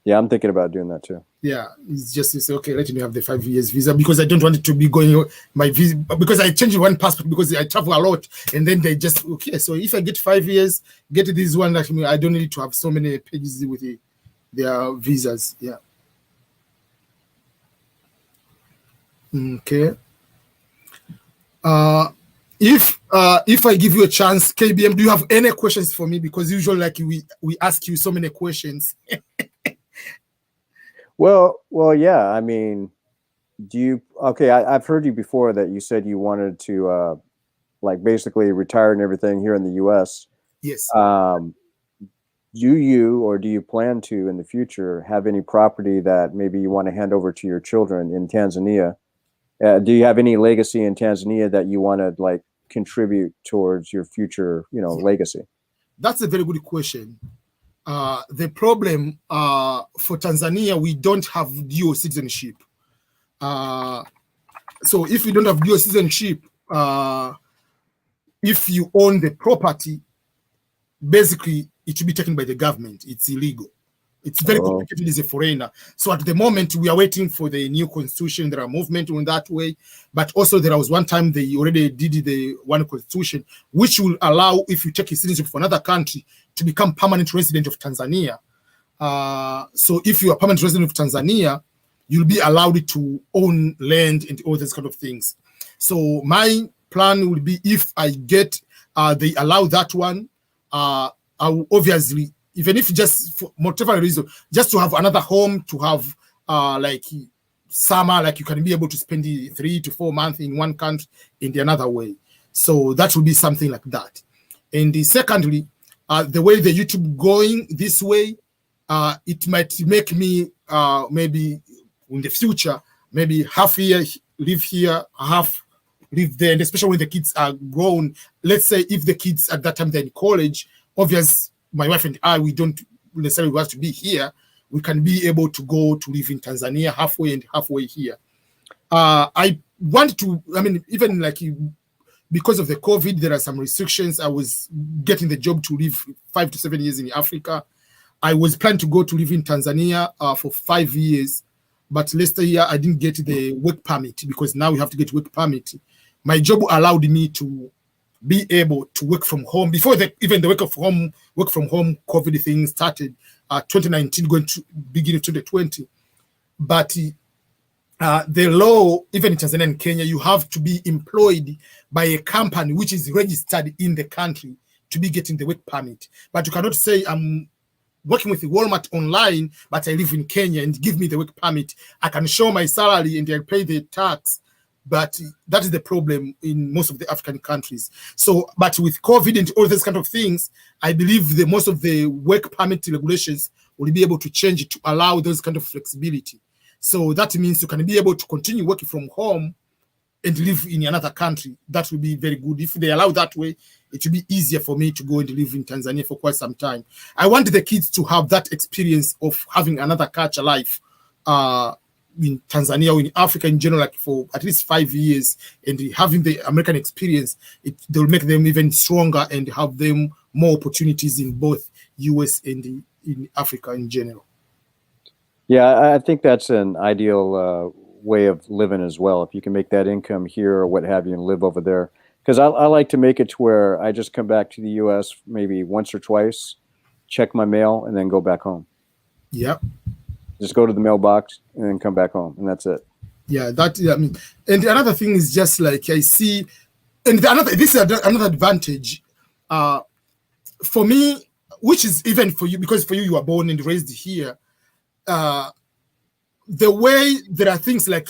Yeah, I'm thinking about doing that too. Yeah, it's okay, let me have the 5 years visa because I don't want it to be going my visa because I changed one passport because I travel a lot and then they just, okay, so if I get 5 years, get this one, that I don't need to have so many pages with their visas. Yeah. Okay. If I give you a chance, KBM, do you have any questions for me? Because usually, like we ask you so many questions. Well, yeah. I mean, I've heard you before that you said you wanted to, like, basically retire and everything here in the U.S. Yes. Do you plan to in the future have any property that maybe you want to hand over to your children in Tanzania? Do you have any legacy in Tanzania that you want to like contribute towards your future, legacy? That's a very good question. The problem for Tanzania, we don't have dual citizenship. So if you don't have dual citizenship, if you own the property, basically it will be taken by the government. It's illegal. It's very complicated as a foreigner. So at the moment, we are waiting for the new constitution. There are movement in that way. But also there was one time they already did the one constitution, which will allow, if you take a citizenship for another country, to become permanent resident of Tanzania. So if you are permanent resident of Tanzania, you'll be allowed to own land and all those kind of things. So my plan will be, if I get, they allow that one, I will obviously, even if just for whatever reason, just to have another home, to have like summer, like you can be able to spend 3 to 4 months in one country in the another way. So that will be something like that. And secondly, the way the YouTube going this way, it might make me maybe in the future, maybe half year live here, half live there, and especially when the kids are grown. Let's say if the kids at that time they're in college, obviously my wife and I, we don't necessarily want to be here. We can be able to go to live in Tanzania halfway and halfway here. I want to, I mean, even like because of the COVID, there are some restrictions. I was getting the job to live 5 to 7 years in Africa. I was planning to go to live in Tanzania for 5 years, but last year I didn't get the work permit, because now you have to get work permit. My job allowed me to be able to work from home before even the work from home COVID thing started, 2019 going to beginning of 2020. But the law, even in Tanzania and Kenya, you have to be employed by a company which is registered in the country to be getting the work permit. But you cannot say I'm working with Walmart online, but I live in Kenya and give me the work permit. I can show my salary and I pay the tax. But that is the problem in most of the African countries. So, but with COVID and all these kind of things, I believe most of the work permit regulations will be able to change to allow those kind of flexibility. So that means you can be able to continue working from home and live in another country. That will be very good. If they allow that way, it will be easier for me to go and live in Tanzania for quite some time. I want the kids to have that experience of having another culture life in Tanzania or in Africa in general, like for at least 5 years, and having the American experience, they will make them even stronger and have them more opportunities in both US and in Africa in general. Yeah, I think that's an ideal way of living as well. If you can make that income here or what have you and live over there. Because I like to make it to where I just come back to the US maybe once or twice, check my mail, and then go back home. Yep. Just go to the mailbox and then come back home, and that's it. Yeah, I mean, and the another thing is just like I see, and this is another advantage for me, which is even for you, because for you, you were born and raised here. The way there are things like,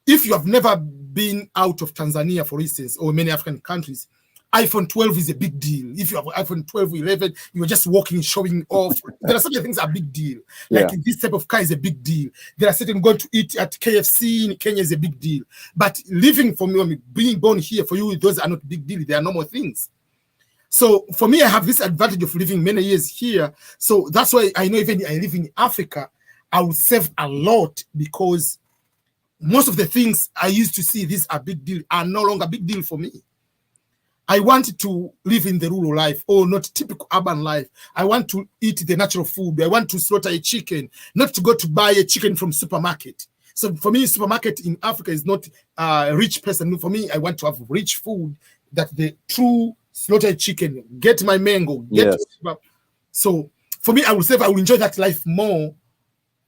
if you have never been out of Tanzania, for instance, or many African countries, iPhone 12 is a big deal. If you have iPhone 12 or 11, you're just walking, showing off. There are certain things are a big deal. Like this type of car is a big deal. There are certain going to eat at KFC in Kenya is a big deal. But living for me, being born here, for you, those are not big deal. They are normal things. So for me, I have this advantage of living many years here. So that's why I know even I live in Africa, I will save a lot, because most of the things I used to see these are big deal are no longer big deal for me. I want to live in the rural life, or not typical urban life. I want to eat the natural food. I want to slaughter a chicken, not to go to buy a chicken from supermarket. So for me, supermarket in Africa is not a rich person. For me, I want to have rich food, that the true slaughtered chicken, get my mango, get So for me, I will enjoy that life more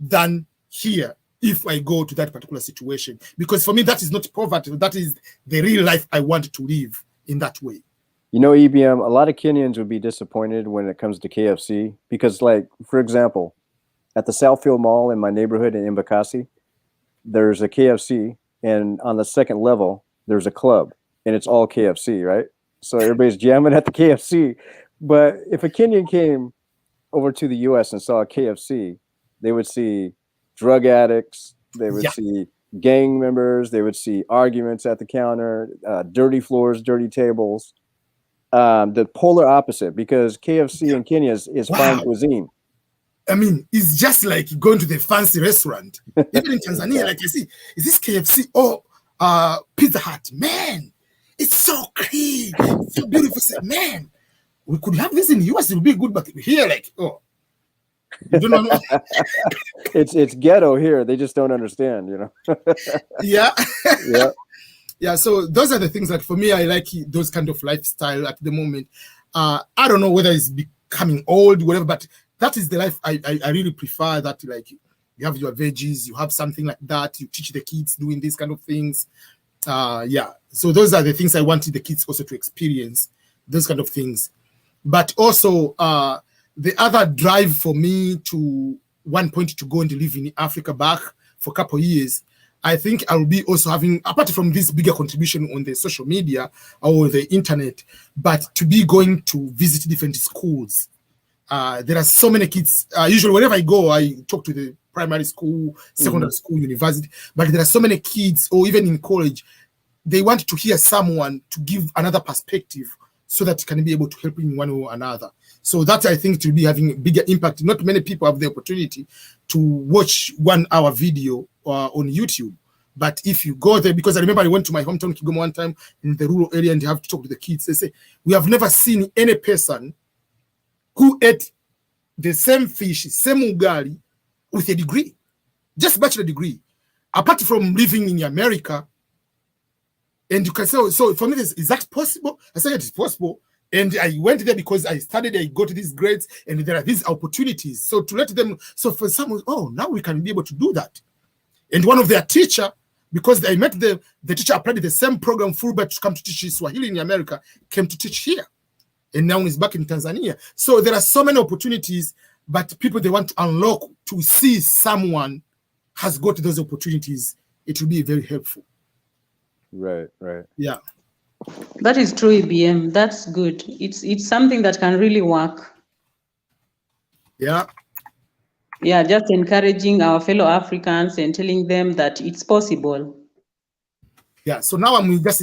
than here if I go to that particular situation. Because for me, that is not poverty. That is the real life I want to live in that way. You know, EBM, a lot of Kenyans would be disappointed when it comes to KFC, because, like, for example, at the Southfield Mall in my neighborhood in Embakasi, there's a KFC, and on the second level, there's a club, and it's all KFC, right? So everybody's jamming at the KFC. But if a Kenyan came over to the US and saw a KFC, they would see drug addicts, they would see gang members, they would see arguments at the counter, dirty floors, dirty tables. The polar opposite, because KFC in Kenya is fine cuisine. I mean, it's just like going to the fancy restaurant. Even in Tanzania, like you see, is this KFC or Pizza Hut? Man, it's so clean, it's so beautiful. Man, we could have this in the US, it would be good, but here, like, oh, you don't know. It's ghetto here. They just don't understand, you know. Yeah. Yeah. Yeah. So those are the things that for me, I like those kind of lifestyle at the moment. I don't know whether it's becoming old, whatever, but that is the life I really prefer. That, like, you have your veggies, you have something like that, you teach the kids doing these kind of things. Yeah. So those are the things I wanted the kids also to experience, those kind of things. But also, the other drive for me to one point to go and live in Africa back for a couple of years, I think I'll be also having, apart from this bigger contribution on the social media or the internet, but to be going to visit different schools. There are so many kids. Usually, wherever I go, I talk to the primary school, secondary school, university. But there are so many kids, or even in college, they want to hear someone to give another perspective, so that can be able to help in one or another. So that, I think, to be having a bigger impact. Not many people have the opportunity to watch 1 hour video on YouTube. But if you go there, because I remember I went to my hometown, Kigoma, one time in the rural area, and you have to talk to the kids. They say, we have never seen any person who ate the same fish, same ugali, with a degree, just bachelor degree, apart from living in America. And you can say, so for me, is that possible? I said, it is possible. And I went there because I studied, I got these grades, and there are these opportunities. So to let them, so for someone, oh, now we can be able to do that. And one of their teacher, because I met the teacher applied the same program Fulbright to come to teach Swahili in America, came to teach here. And now he's back in Tanzania. So there are so many opportunities, but people, they want to unlock to see someone has got those opportunities. It will be very helpful. Right. Yeah. That is true, EBM. That's good. It's something that can really work. Yeah. Yeah, just encouraging our fellow Africans and telling them that it's possible. Yeah, so now I'm just,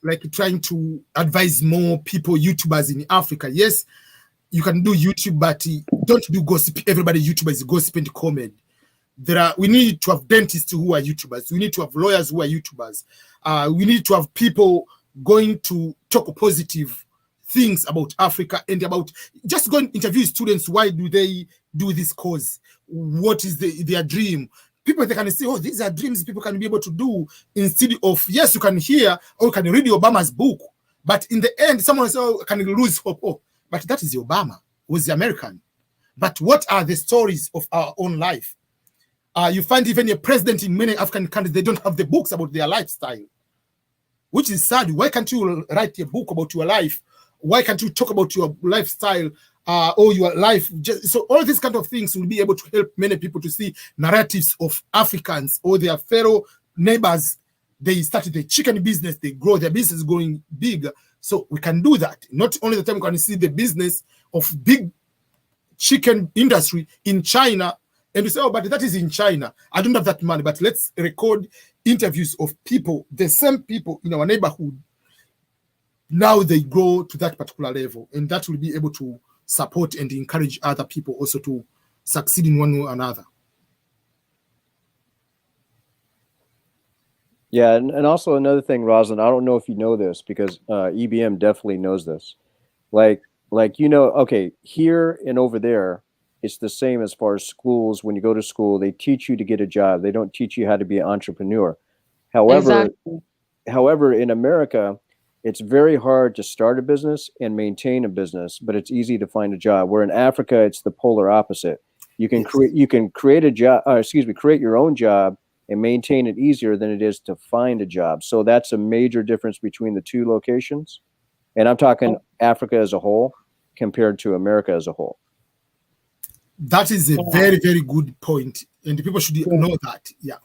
like trying to advise more people, YouTubers in Africa. Yes, you can do YouTube, but don't do gossip. Everybody YouTuber is gossip and comment. We need to have dentists who are YouTubers. We need to have lawyers who are YouTubers. We need to have people going to talk positive things about Africa and about just go and interview students. Why do they do this cause? What is their dream? People, they can say, oh, these are dreams people can be able to do, instead of, yes, you can hear or you can read Obama's book, but in the end, someone says, oh, can lose hope. Oh, but that is Obama, who's the American. But what are the stories of our own life? You find even a president in many African countries, they don't have the books about their lifestyle, which is sad. Why can't you write a book about your life? Why can't you talk about your lifestyle or your life? So all these kind of things will be able to help many people to see narratives of Africans or their fellow neighbors. They started the chicken business, they grow their business going big. So we can do that. Not only the time we can see the business of big chicken industry in China, and we say, oh, but that is in China. I don't have that money, but let's record interviews of people, the same people in our neighborhood. Now they go to that particular level, and that will be able to support and encourage other people also to succeed in one way or another. Yeah, and also another thing, Rosalind, I don't know if you know this, because EBM definitely knows this. Like okay, here and over there, it's the same as far as schools. When you go to school, they teach you to get a job. They don't teach you how to be an entrepreneur. However, in America, it's very hard to start a business and maintain a business, but it's easy to find a job. Where in Africa, it's the polar opposite. You can create a job, create your own job and maintain it easier than it is to find a job. So that's a major difference between the two locations. And I'm talking Africa as a whole compared to America as a whole. That is a very, very good point. And the people should know that. Yeah.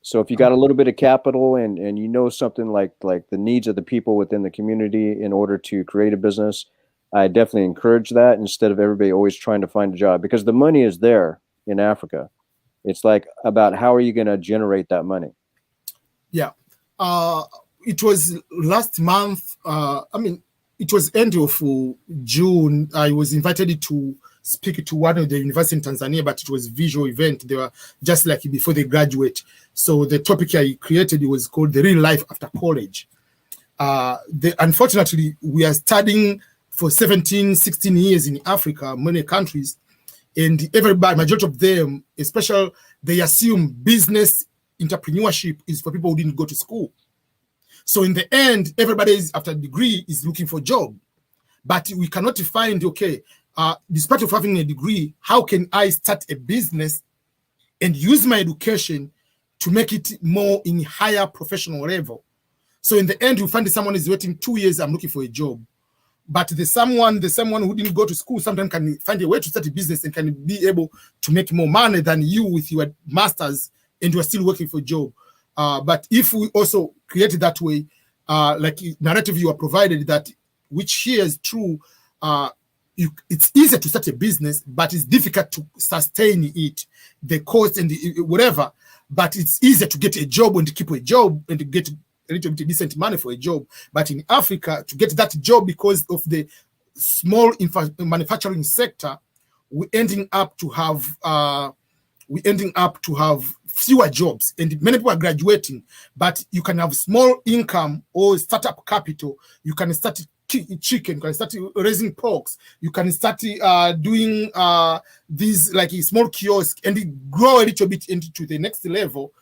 So if you got a little bit of capital and you know something like the needs of the people within the community in order to create a business, I definitely encourage that, instead of everybody always trying to find a job, because the money is there in Africa. It's like about how are you going to generate that money? Yeah. It was last month. It was end of June. I was invited to speak to one of the universities in Tanzania, but it was a visual event. They were just like before they graduate. So the topic I created, it was called The Real Life After College. Unfortunately, we are studying for 17, 16 years in Africa, many countries, and everybody, majority of them, especially, they assume business entrepreneurship is for people who didn't go to school. So in the end, everybody is, after a degree is looking for a job. But we cannot find, okay, despite of having a degree, how can I start a business and use my education to make it more in higher professional level? So in the end, you find someone is waiting 2 years, I'm looking for a job. But the someone who didn't go to school sometimes can find a way to start a business and can be able to make more money than you with your master's and you are still working for a job. But if we also create it that way, like narrative you are provided, that which here is true, it's easier to start a business, but it's difficult to sustain it, the cost and whatever. But it's easier to get a job and to keep a job and to get a little bit decent money for a job. But in Africa, to get that job because of the small manufacturing sector, we're ending up to have fewer jobs, and many people are graduating. But you can have small income or startup capital. You can start chicken, you can start raising porks, you can start doing these like a small kiosk and grow a little bit into the next level.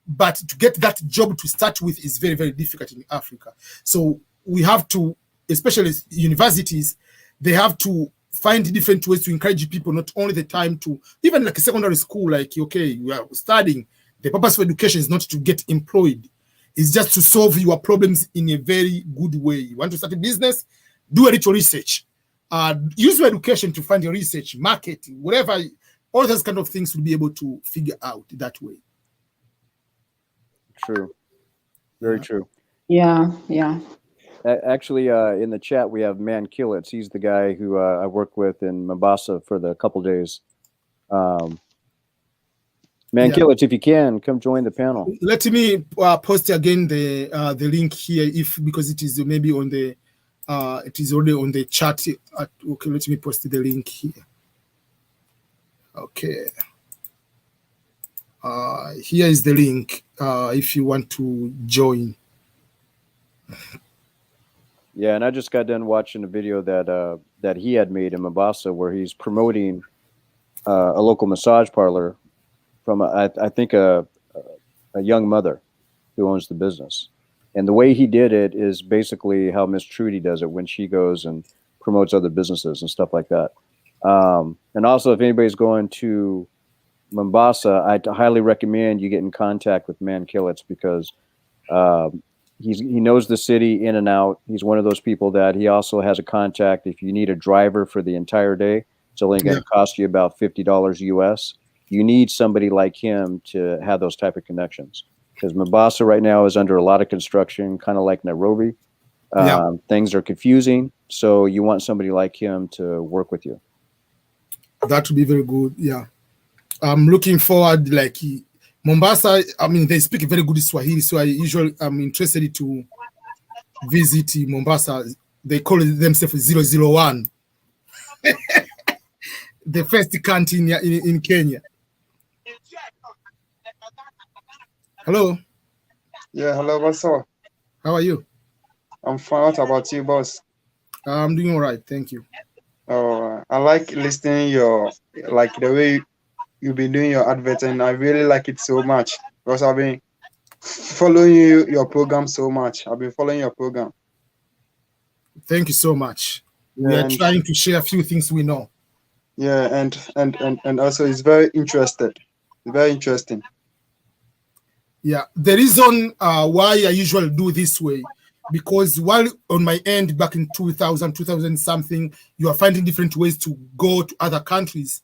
But to get that job to start with is very, very difficult in Africa. So we have to, especially universities, they have to find different ways to encourage people, not only the time to, even like a secondary school, like, okay, you are studying, the purpose of education is not to get employed. It's just to solve your problems in a very good way. You want to start a business, do a little research. Use your education to find your research, market, whatever, all those kind of things will be able to figure out that way. True. Very true. Yeah, yeah. Actually, in the chat, we have Man Killets. He's the guy who I worked with in Mombasa for the couple days. Man Killets, if you can, come join the panel. Let me post again the link here, because it is maybe on the it is already on the chat. Okay, let me post the link here. Okay. Here is the link if you want to join. Yeah, and I just got done watching a video that he had made in Mombasa where he's promoting a local massage parlor from I think a young mother who owns the business. And the way he did it is basically how Miss Trudy does it when she goes and promotes other businesses and stuff like that. And also, if anybody's going to Mombasa, I highly recommend you get in contact with Man Killets, because he knows the city in and out. He's one of those people that he also has a contact. If you need a driver for the entire day, it's only going to cost you about $50 US. You need somebody like him to have those type of connections, because Mombasa right now is under a lot of construction, kind of like Nairobi. Things are confusing, so you want somebody like him to work with you. That would be very good. Yeah, I'm looking forward. Like Mombasa, I mean, they speak very good Swahili, so I'm interested to visit Mombasa. They call themselves 001, the first country in Kenya. Hello. Yeah, hello, what's up? How are you? I'm fine. What about you, boss? I'm doing all right, thank you. I like listening the way you've been doing your advertising. I really like it so much, because I've been following your program so much. I've been following your program. Thank you so much. We are trying to share a few things we know. Yeah, and also it's very interesting. Very interesting. Yeah, the reason why I usually do this way, because while on my end back in 2000 something, you are finding different ways to go to other countries.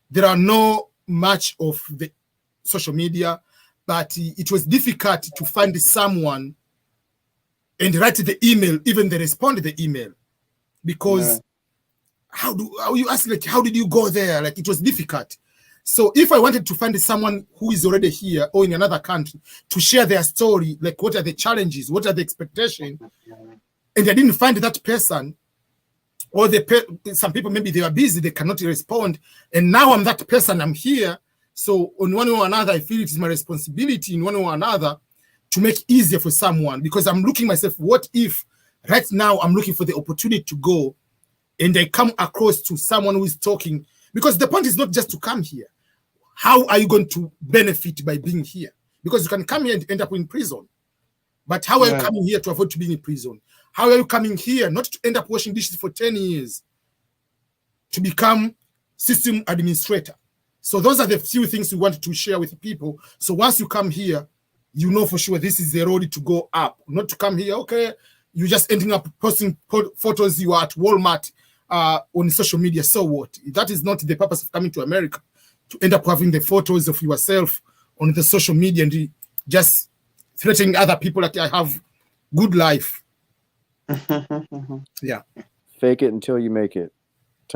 There are no much of the social media, but it was difficult to find someone and write the email, even they respond to the email, because how you ask, like, how did you go there? Like, it was difficult. So if I wanted to find someone who is already here or in another country to share their story, like what are the challenges, what are the expectations, and I didn't find that person, or some people, maybe they are busy, they cannot respond, and now I'm that person, I'm here. So on one way or another, I feel it is my responsibility in one way or another to make it easier for someone, because I'm looking myself, what if right now I'm looking for the opportunity to go and I come across to someone who is talking, because the point is not just to come here. How are you going to benefit by being here? Because you can come here and end up in prison. But how are you coming here to avoid to being in prison? How are you coming here not to end up washing dishes for 10 years to become system administrator? So those are the few things we want to share with people. So once you come here, you know for sure this is the road to go up. Not to come here, okay, you're just ending up posting photos you are at Walmart on social media. So what? That is not the purpose of coming to America, to end up having the photos of yourself on the social media and just threatening other people like I have good life. Yeah. Fake it until you make it.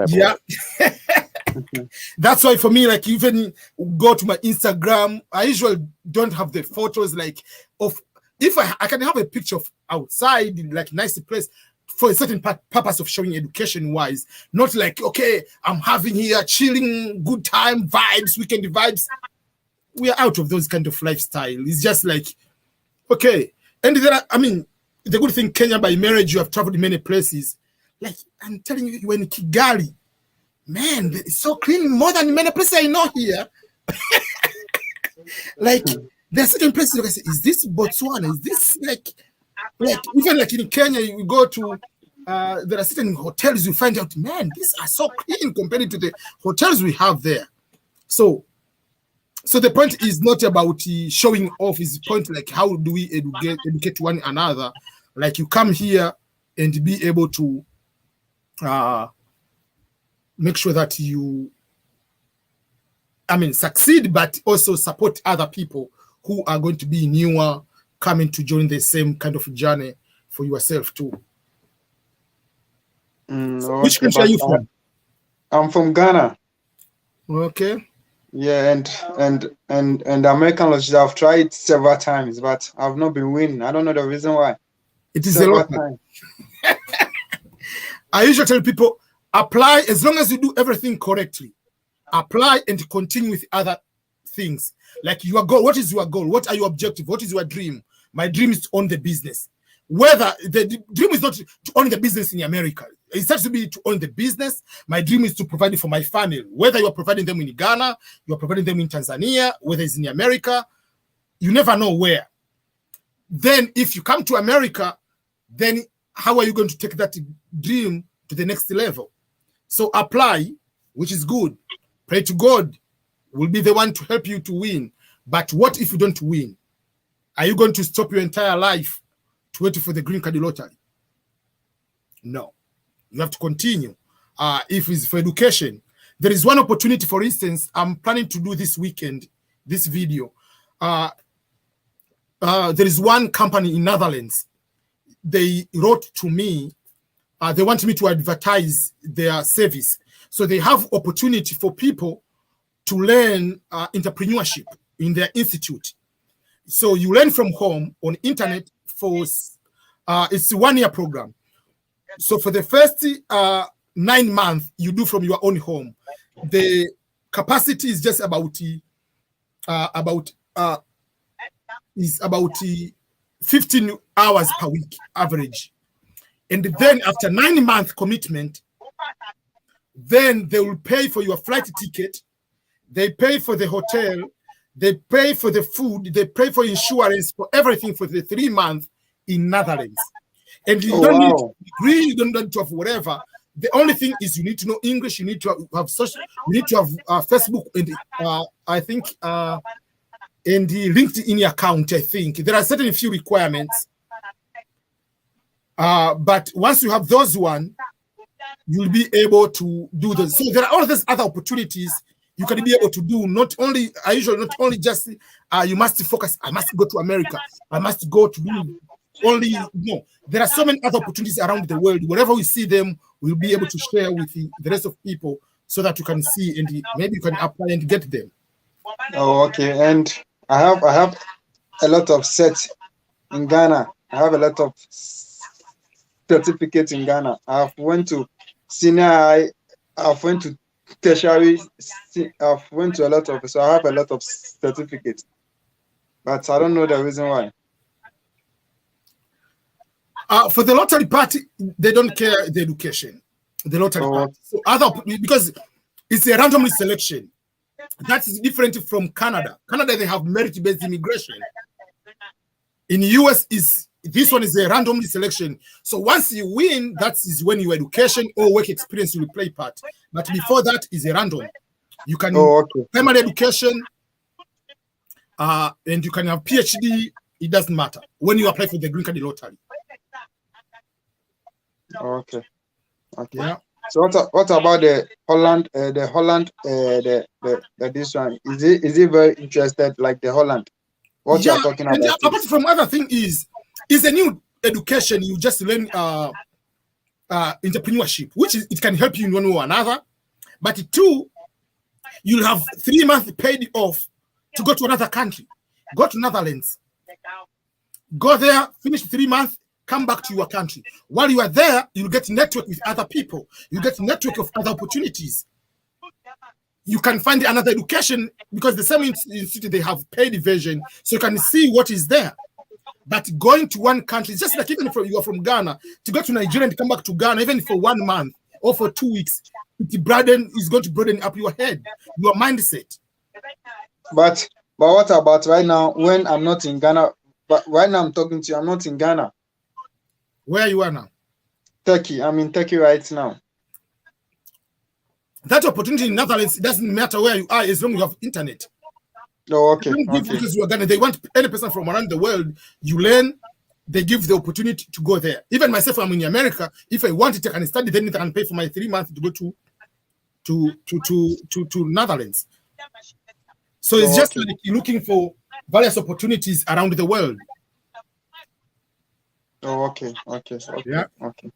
Yeah. That's why for me, like, even go to my Instagram, I usually don't have the photos like of, if I can have a picture of outside, like nice place for a certain purpose of showing education wise, not like, okay, I'm having here chilling, good time vibes, weekend vibes. We are out of those kind of lifestyle. It's just like, okay. And then, I mean, the good thing, Kenya, by marriage, you have traveled many places. Like, I'm telling you, you're in Kigali. Man, it's so clean, more than many places I know here. Like, there are certain places like I say, is this Botswana? Is this like even like in Kenya, you go to there are certain hotels, you find out, man, these are so clean compared to the hotels we have there. So the point is not about showing off, is the point like how do we educate one another? Like, you come here and be able to make sure that you, I mean, succeed, but also support other people who are going to be newer, coming to join the same kind of journey for yourself too. So which country are you from? I'm from Ghana. Okay. Yeah, and American Lodge, I've tried several times, but I've not been winning. I don't know the reason why. It is a lot. I usually tell people, apply as long as you do everything correctly. Apply and continue with other things. Like your goal. What is your goal? What are your objective? What is your dream? My dream is to own the business. Whether the dream is not to own the business in America, it starts to be to own the business. My dream is to provide it for my family. Whether you're providing them in Ghana, you're providing them in Tanzania, whether it's in America, you never know where. Then if you come to America, then how are you going to take that dream to the next level? So apply, which is good. Pray to God will be the one to help you to win. But what if you don't win? Are you going to stop your entire life to wait for the green card lottery? No. You have to continue. If it's for education, there is one opportunity, for instance, I'm planning to do this weekend, this video. There is one company in Netherlands. They wrote to me. They want me to advertise their service. So they have opportunity for people to learn entrepreneurship in their institute. So you learn from home on internet for, it's a 1-year program. So for the first 9 months, you do from your own home. The capacity is just about 15 hours per week average. And then after 9-month commitment, then they will pay for your flight ticket, they pay for the hotel, they pay for the food, they pay for insurance, for everything for the 3 months in Netherlands. And you don't need to agree, you don't need to have whatever. The only thing is you need to know English, you need to have social, you need to have Facebook and I think and the LinkedIn account. I think there are certain few requirements. But once you have those one, you'll be able to do those. So there are all these other opportunities you can be able to do. Not only, I usually not only just you must focus, I must go to America, I must go to do only, no. There are so many other opportunities around the world. Wherever we see them, we'll be able to share with the rest of people so that you can see and maybe you can apply and get them. Oh, okay. And I have a lot of sets in Ghana. I have a lot of certificates in Ghana. I've went to senior high, I've went to tertiary, I've went to a lot of, so I have a lot of certificates. But I don't know the reason why. For the lottery party, they don't care the education. The lottery part. So because it's a randomly selection. That is different from Canada. Canada, they have merit-based immigration. In the US, this one is a randomly selection. So once you win, that is when your education or work experience will play part. But before that is a random. You can primary education, and you can have PhD. It doesn't matter when you apply for the green card lottery. Okay. Yeah. So what about the Holland? This one is it very interested like the Holland? What you are talking about? Apart from other thing is a new education. You just learn entrepreneurship, which is it can help you in one way or another. But two, you'll have 3 months paid off to go to another country, go to Netherlands, go there, finish 3 months. Come back to your country. While you are there, you'll get network with other people. You get network of other opportunities. You can find another education because the same institute, they have paid version, so you can see what is there. But going to one country, just like even if you are from Ghana, to go to Nigeria and come back to Ghana, even for 1 month or for 2 weeks, is going to broaden up your head, your mindset. But what about right now when I'm not in Ghana? But right now I'm talking to you, I'm not in Ghana. Where you are now? Turkey. I'm in Turkey right now. That opportunity in Netherlands, it doesn't matter where you are as long as you have internet. Oh, okay. Because you are Ghana, they want any person from around the world. You learn, they give the opportunity to go there. Even myself, I'm in America. If I want it, I can study. Then I can pay for my 3 months to go to Netherlands. So it's just like you're looking for various opportunities around the world. Oh, okay. Yeah. Okay.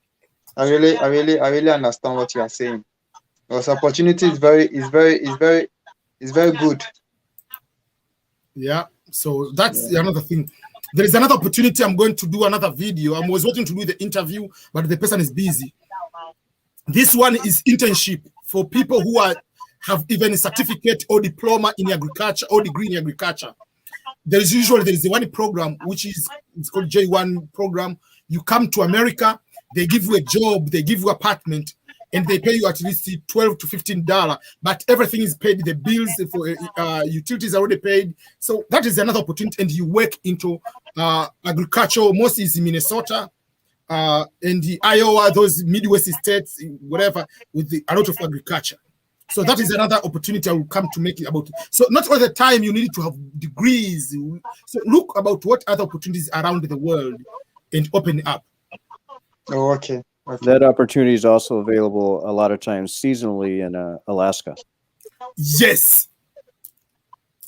I really understand what you are saying. Because opportunity is very good. Yeah. So that's another thing. There is another opportunity. I'm going to do another video. I was waiting to do the interview, but the person is busy. This one is internship for people who have even a certificate or diploma in agriculture or degree in agriculture. There is the one program which is called J1 program. You come to America, they give you a job, they give you an apartment, and they pay you at least $12 to $15. But everything is paid. The bills for utilities are already paid. So that is another opportunity. And you work into agriculture. Most is in Minnesota and the Iowa, those Midwest states, whatever, with a lot of agriculture. So that is another opportunity I will come to make it about. So not all the time you need to have degrees. So look about what other opportunities around the world and open up. Oh, okay. That opportunity is also available a lot of times seasonally in Alaska. Yes.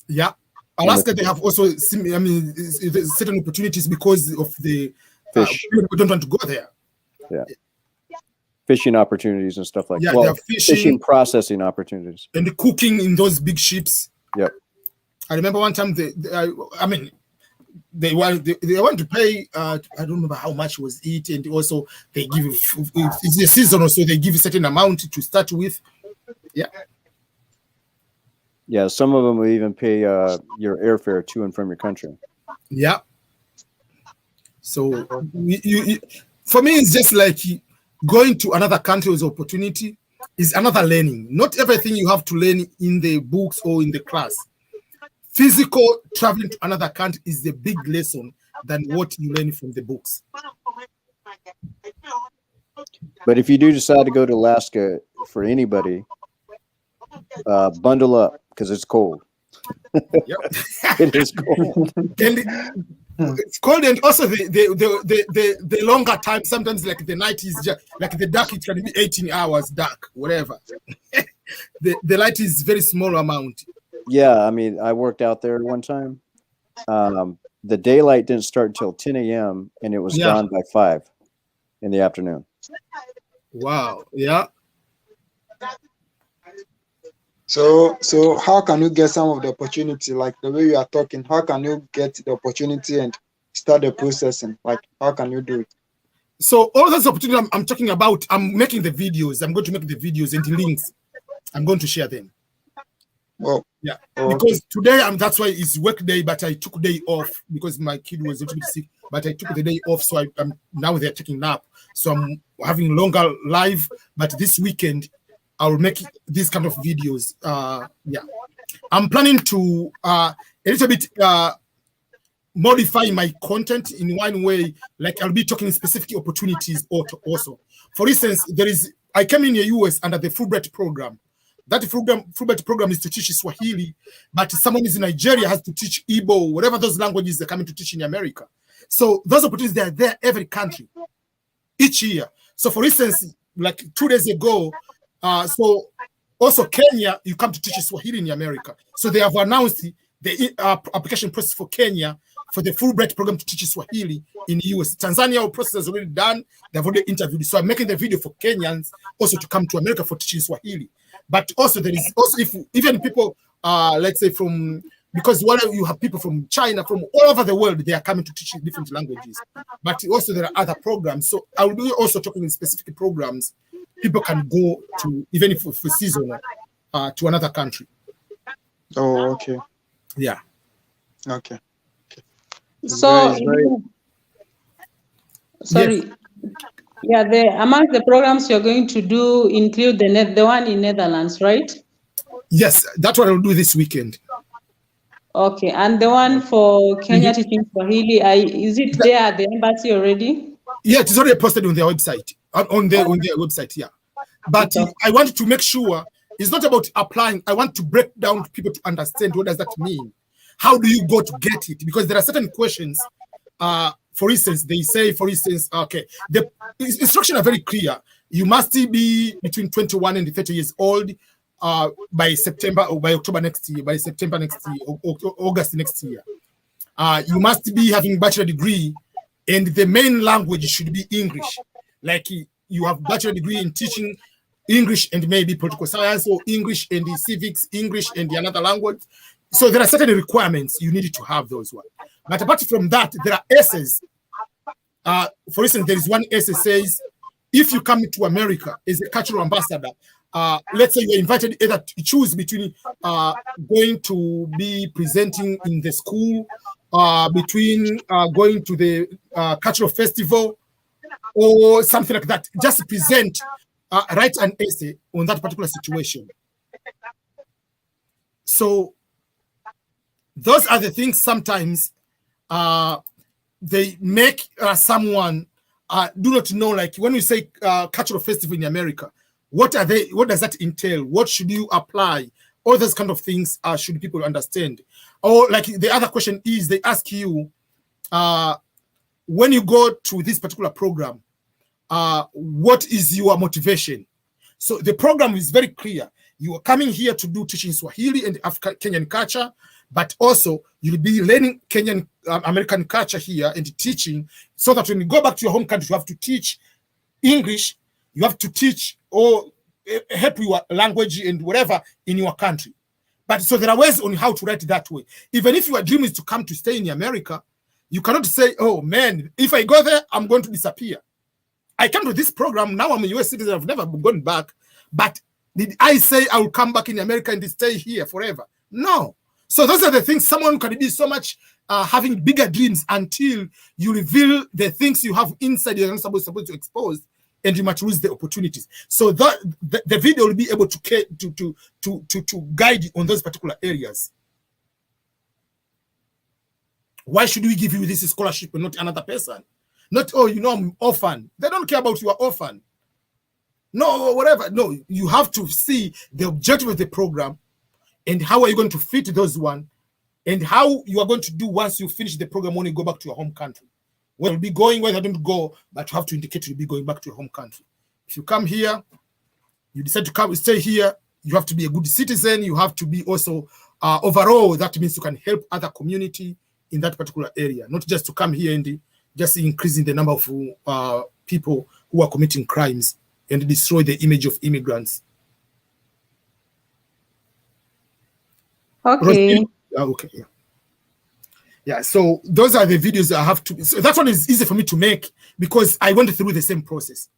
Yeah. Alaska, they have also, certain opportunities because of the fish. People don't want to go there. Yeah. Fishing opportunities and stuff like that. Yeah, fishing processing opportunities. And the cooking in those big ships. Yep. I remember one time they want to pay, I don't remember how much was it, and also they give, it's the season or so, they give a certain amount to start with. Yeah. Yeah, some of them will even pay your airfare to and from your country. Yeah. So for me, it's just like going to another country with opportunity is another learning. Not everything you have to learn in the books or in the class. Physical traveling to another country is the big lesson than what you learn from the books. But if you do decide to go to Alaska, for anybody, bundle up because it's cold. Yep. It is cold. It's cold, and also the longer time. Sometimes, like the night is just like the dark. It can be 18 hours dark, whatever. the light is very small amount. Yeah, I mean, I worked out there one time. The daylight didn't start until 10 a.m. and it was gone by 5 in the afternoon. Wow. Yeah. So how can you get some of the opportunity, like the way you are talking? How can you get the opportunity and start the processing? Like, how can you do it? So all those opportunities I'm talking about, I'm making the videos. I'm going to make the videos and the links. I'm going to share them. Well, yeah, because today that's why it's work day, but I took day off because my kid was a little bit sick. but I took the day off, so I'm now they're taking nap. So I'm having longer live, but this weekend I'll make these kind of videos. Yeah, I'm planning to a little bit modify my content in one way. Like I'll be talking specific opportunities also. For instance, I came in the US under the Fulbright program. That Fulbright program is to teach Swahili, but someone in Nigeria has to teach Igbo, whatever those languages they're coming to teach in America. So those opportunities, they are there every country, each year. So for instance, like 2 days ago, so also Kenya, you come to teach Swahili in America. So they have announced the application process for Kenya for the Fulbright program to teach Swahili in the US. Tanzania, our process is already done. They've already interviewed. So I'm making the video for Kenyans also to come to America for teaching Swahili. But also there is also, if even people, let's say from, because you have people from China, from all over the world, they are coming to teach different languages. But also there are other programs. So I will be also talking in specific programs. People can go to, even if for seasonal, to another country. Oh, okay. Yeah. Okay. So, sorry. Yes. Yeah, among the programs you're going to do include the one in Netherlands, right? Yes, that's what I'll do this weekend. Okay, and the one for Kenya teaching Swahili, is it there at the embassy already? Yeah, it is already posted on their website. On their website, yeah. But I want to make sure it's not about applying. I want to break down to people to understand what does that mean. How do you go to get it? Because there are certain questions. For instance, they say, okay, the instructions are very clear. You must be between 21 and 30 years old by September or by October next year, by September next year, or August next year. You must be having bachelor degree, and the main language should be English. Like you have bachelor degree in teaching English and maybe political science, or English and the civics, English and the another language. So there are certain requirements you need to have those ones. But apart from that, there are essays. For instance, there is one essay says, if you come to America as a cultural ambassador, let's say you're invited either to choose between going to be presenting in the school, between going to the cultural festival, or something like that. Just present, write an essay on that particular situation. So those are the things sometimes they make someone do not know. Like when we say cultural festival in America, what are they? What does that entail? What should you apply? All those kind of things should people understand. Or like the other question is, they ask you when you go to this particular program, what is your motivation? So the program is very clear. You are coming here to do teaching Swahili and Kenyan culture, but also you'll be learning Kenyan American culture here and teaching, so that when you go back to your home country, you have to teach English, you have to teach or help your language and whatever in your country. But so there are ways on how to write it that way. Even if your dream is to come to stay in America, you cannot say, oh man, if I go there, I'm going to disappear. I came to this program, now I'm a US citizen, I've never gone back, but did I say I will come back in America and stay here forever? No. So those are the things. Someone can be so much having bigger dreams until you reveal the things you have inside you're not supposed to expose, and you might lose the opportunities. So the video will be able to guide you on those particular areas. Why should we give you this scholarship and not another person? Not, oh, you know, I'm orphan. They don't care about your orphan. No, whatever. No, you have to see the objective of the program and how are you going to fit those one, and how you are going to do once you finish the program when you go back to your home country. Where you'll be going, where you don't go, but you have to indicate you'll be going back to your home country. If you come here, you decide to come stay here, you have to be a good citizen. You have to be also overall, that means you can help other community in that particular area, not just to come here and just increasing the number of people who are committing crimes and destroy the image of immigrants. Okay. Okay. Yeah. Yeah. So those are the videos I have to. So that one is easy for me to make because I went through the same process.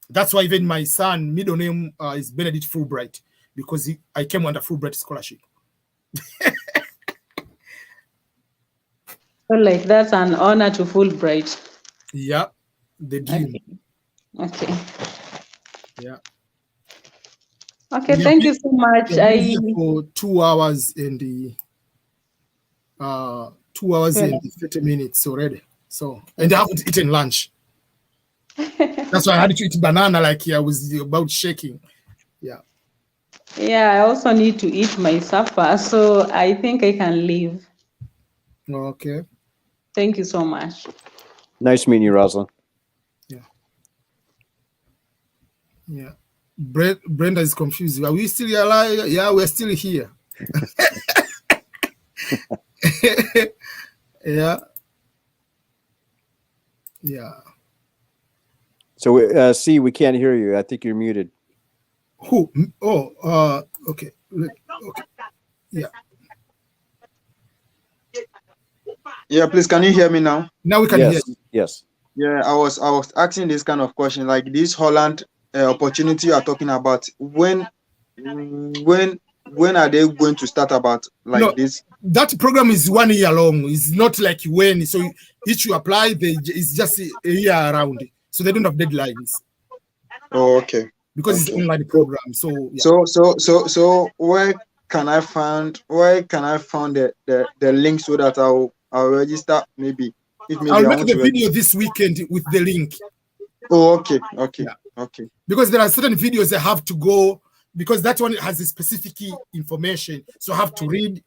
That's why even my son, middle name is Benedict Fulbright, because I came under Fulbright scholarship. So like that's an honor to Fulbright. Yeah, the dream. Okay. Yeah. Okay, thank you so much. For 2 hours and 2 hours and 30 minutes already. So, and I haven't eaten lunch. That's why I had to eat banana like I was about shaking. Yeah. Yeah, I also need to eat my supper, so I think I can leave. Okay. Thank you so much. Nice meeting you, Rosalind. Yeah. Yeah. Brenda is confused. Are we still alive? Yeah, we're still here. Yeah. Yeah. So, C, we can't hear you. I think you're muted. Who? Oh, okay. Okay. Yeah. Yeah, please, can you hear me now? Now we can hear you. Yes. Yeah, I was asking this kind of question, like this Holland opportunity you are talking about. When are they going to start about like this? That program is 1 year long. It's not like when. So each you apply, it's just a year around. So they don't have deadlines. Oh, okay. Because it's online program. So yeah. So where can I find the link so that I'll register maybe? I'll make the video this weekend with the link. Oh, okay. Yeah. Okay. Because there are certain videos I have to go, because that one has a specific information. So I have to read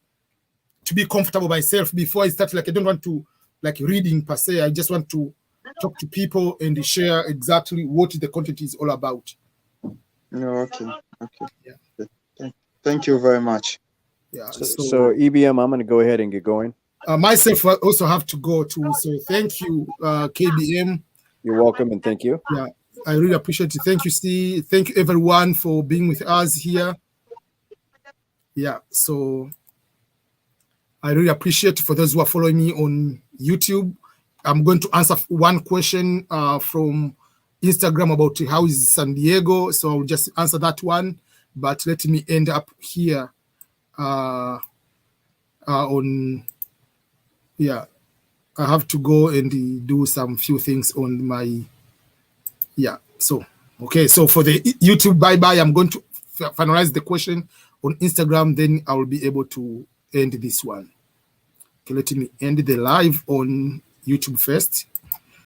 to be comfortable myself before I start. Like I don't want to like reading per se. I just want to talk to people and share exactly what the content is all about. No, okay. Yeah. Thank you very much. Yeah. So EBM, I'm going to go ahead and get going. Myself, I also have to go too. So thank you, KBM. You're welcome, and thank you. Yeah, I really appreciate it. Thank you, Steve. Thank you, everyone, for being with us here. Yeah, so I really appreciate for those who are following me on YouTube. I'm going to answer one question from Instagram about how is San Diego. So I'll just answer that one. But let me end up here on, yeah, I have to go and do some few things on my, yeah. So, okay. So for the YouTube bye-bye, I'm going to finalize the question on Instagram. Then I will be able to end this one. Okay, let me end the live on YouTube first.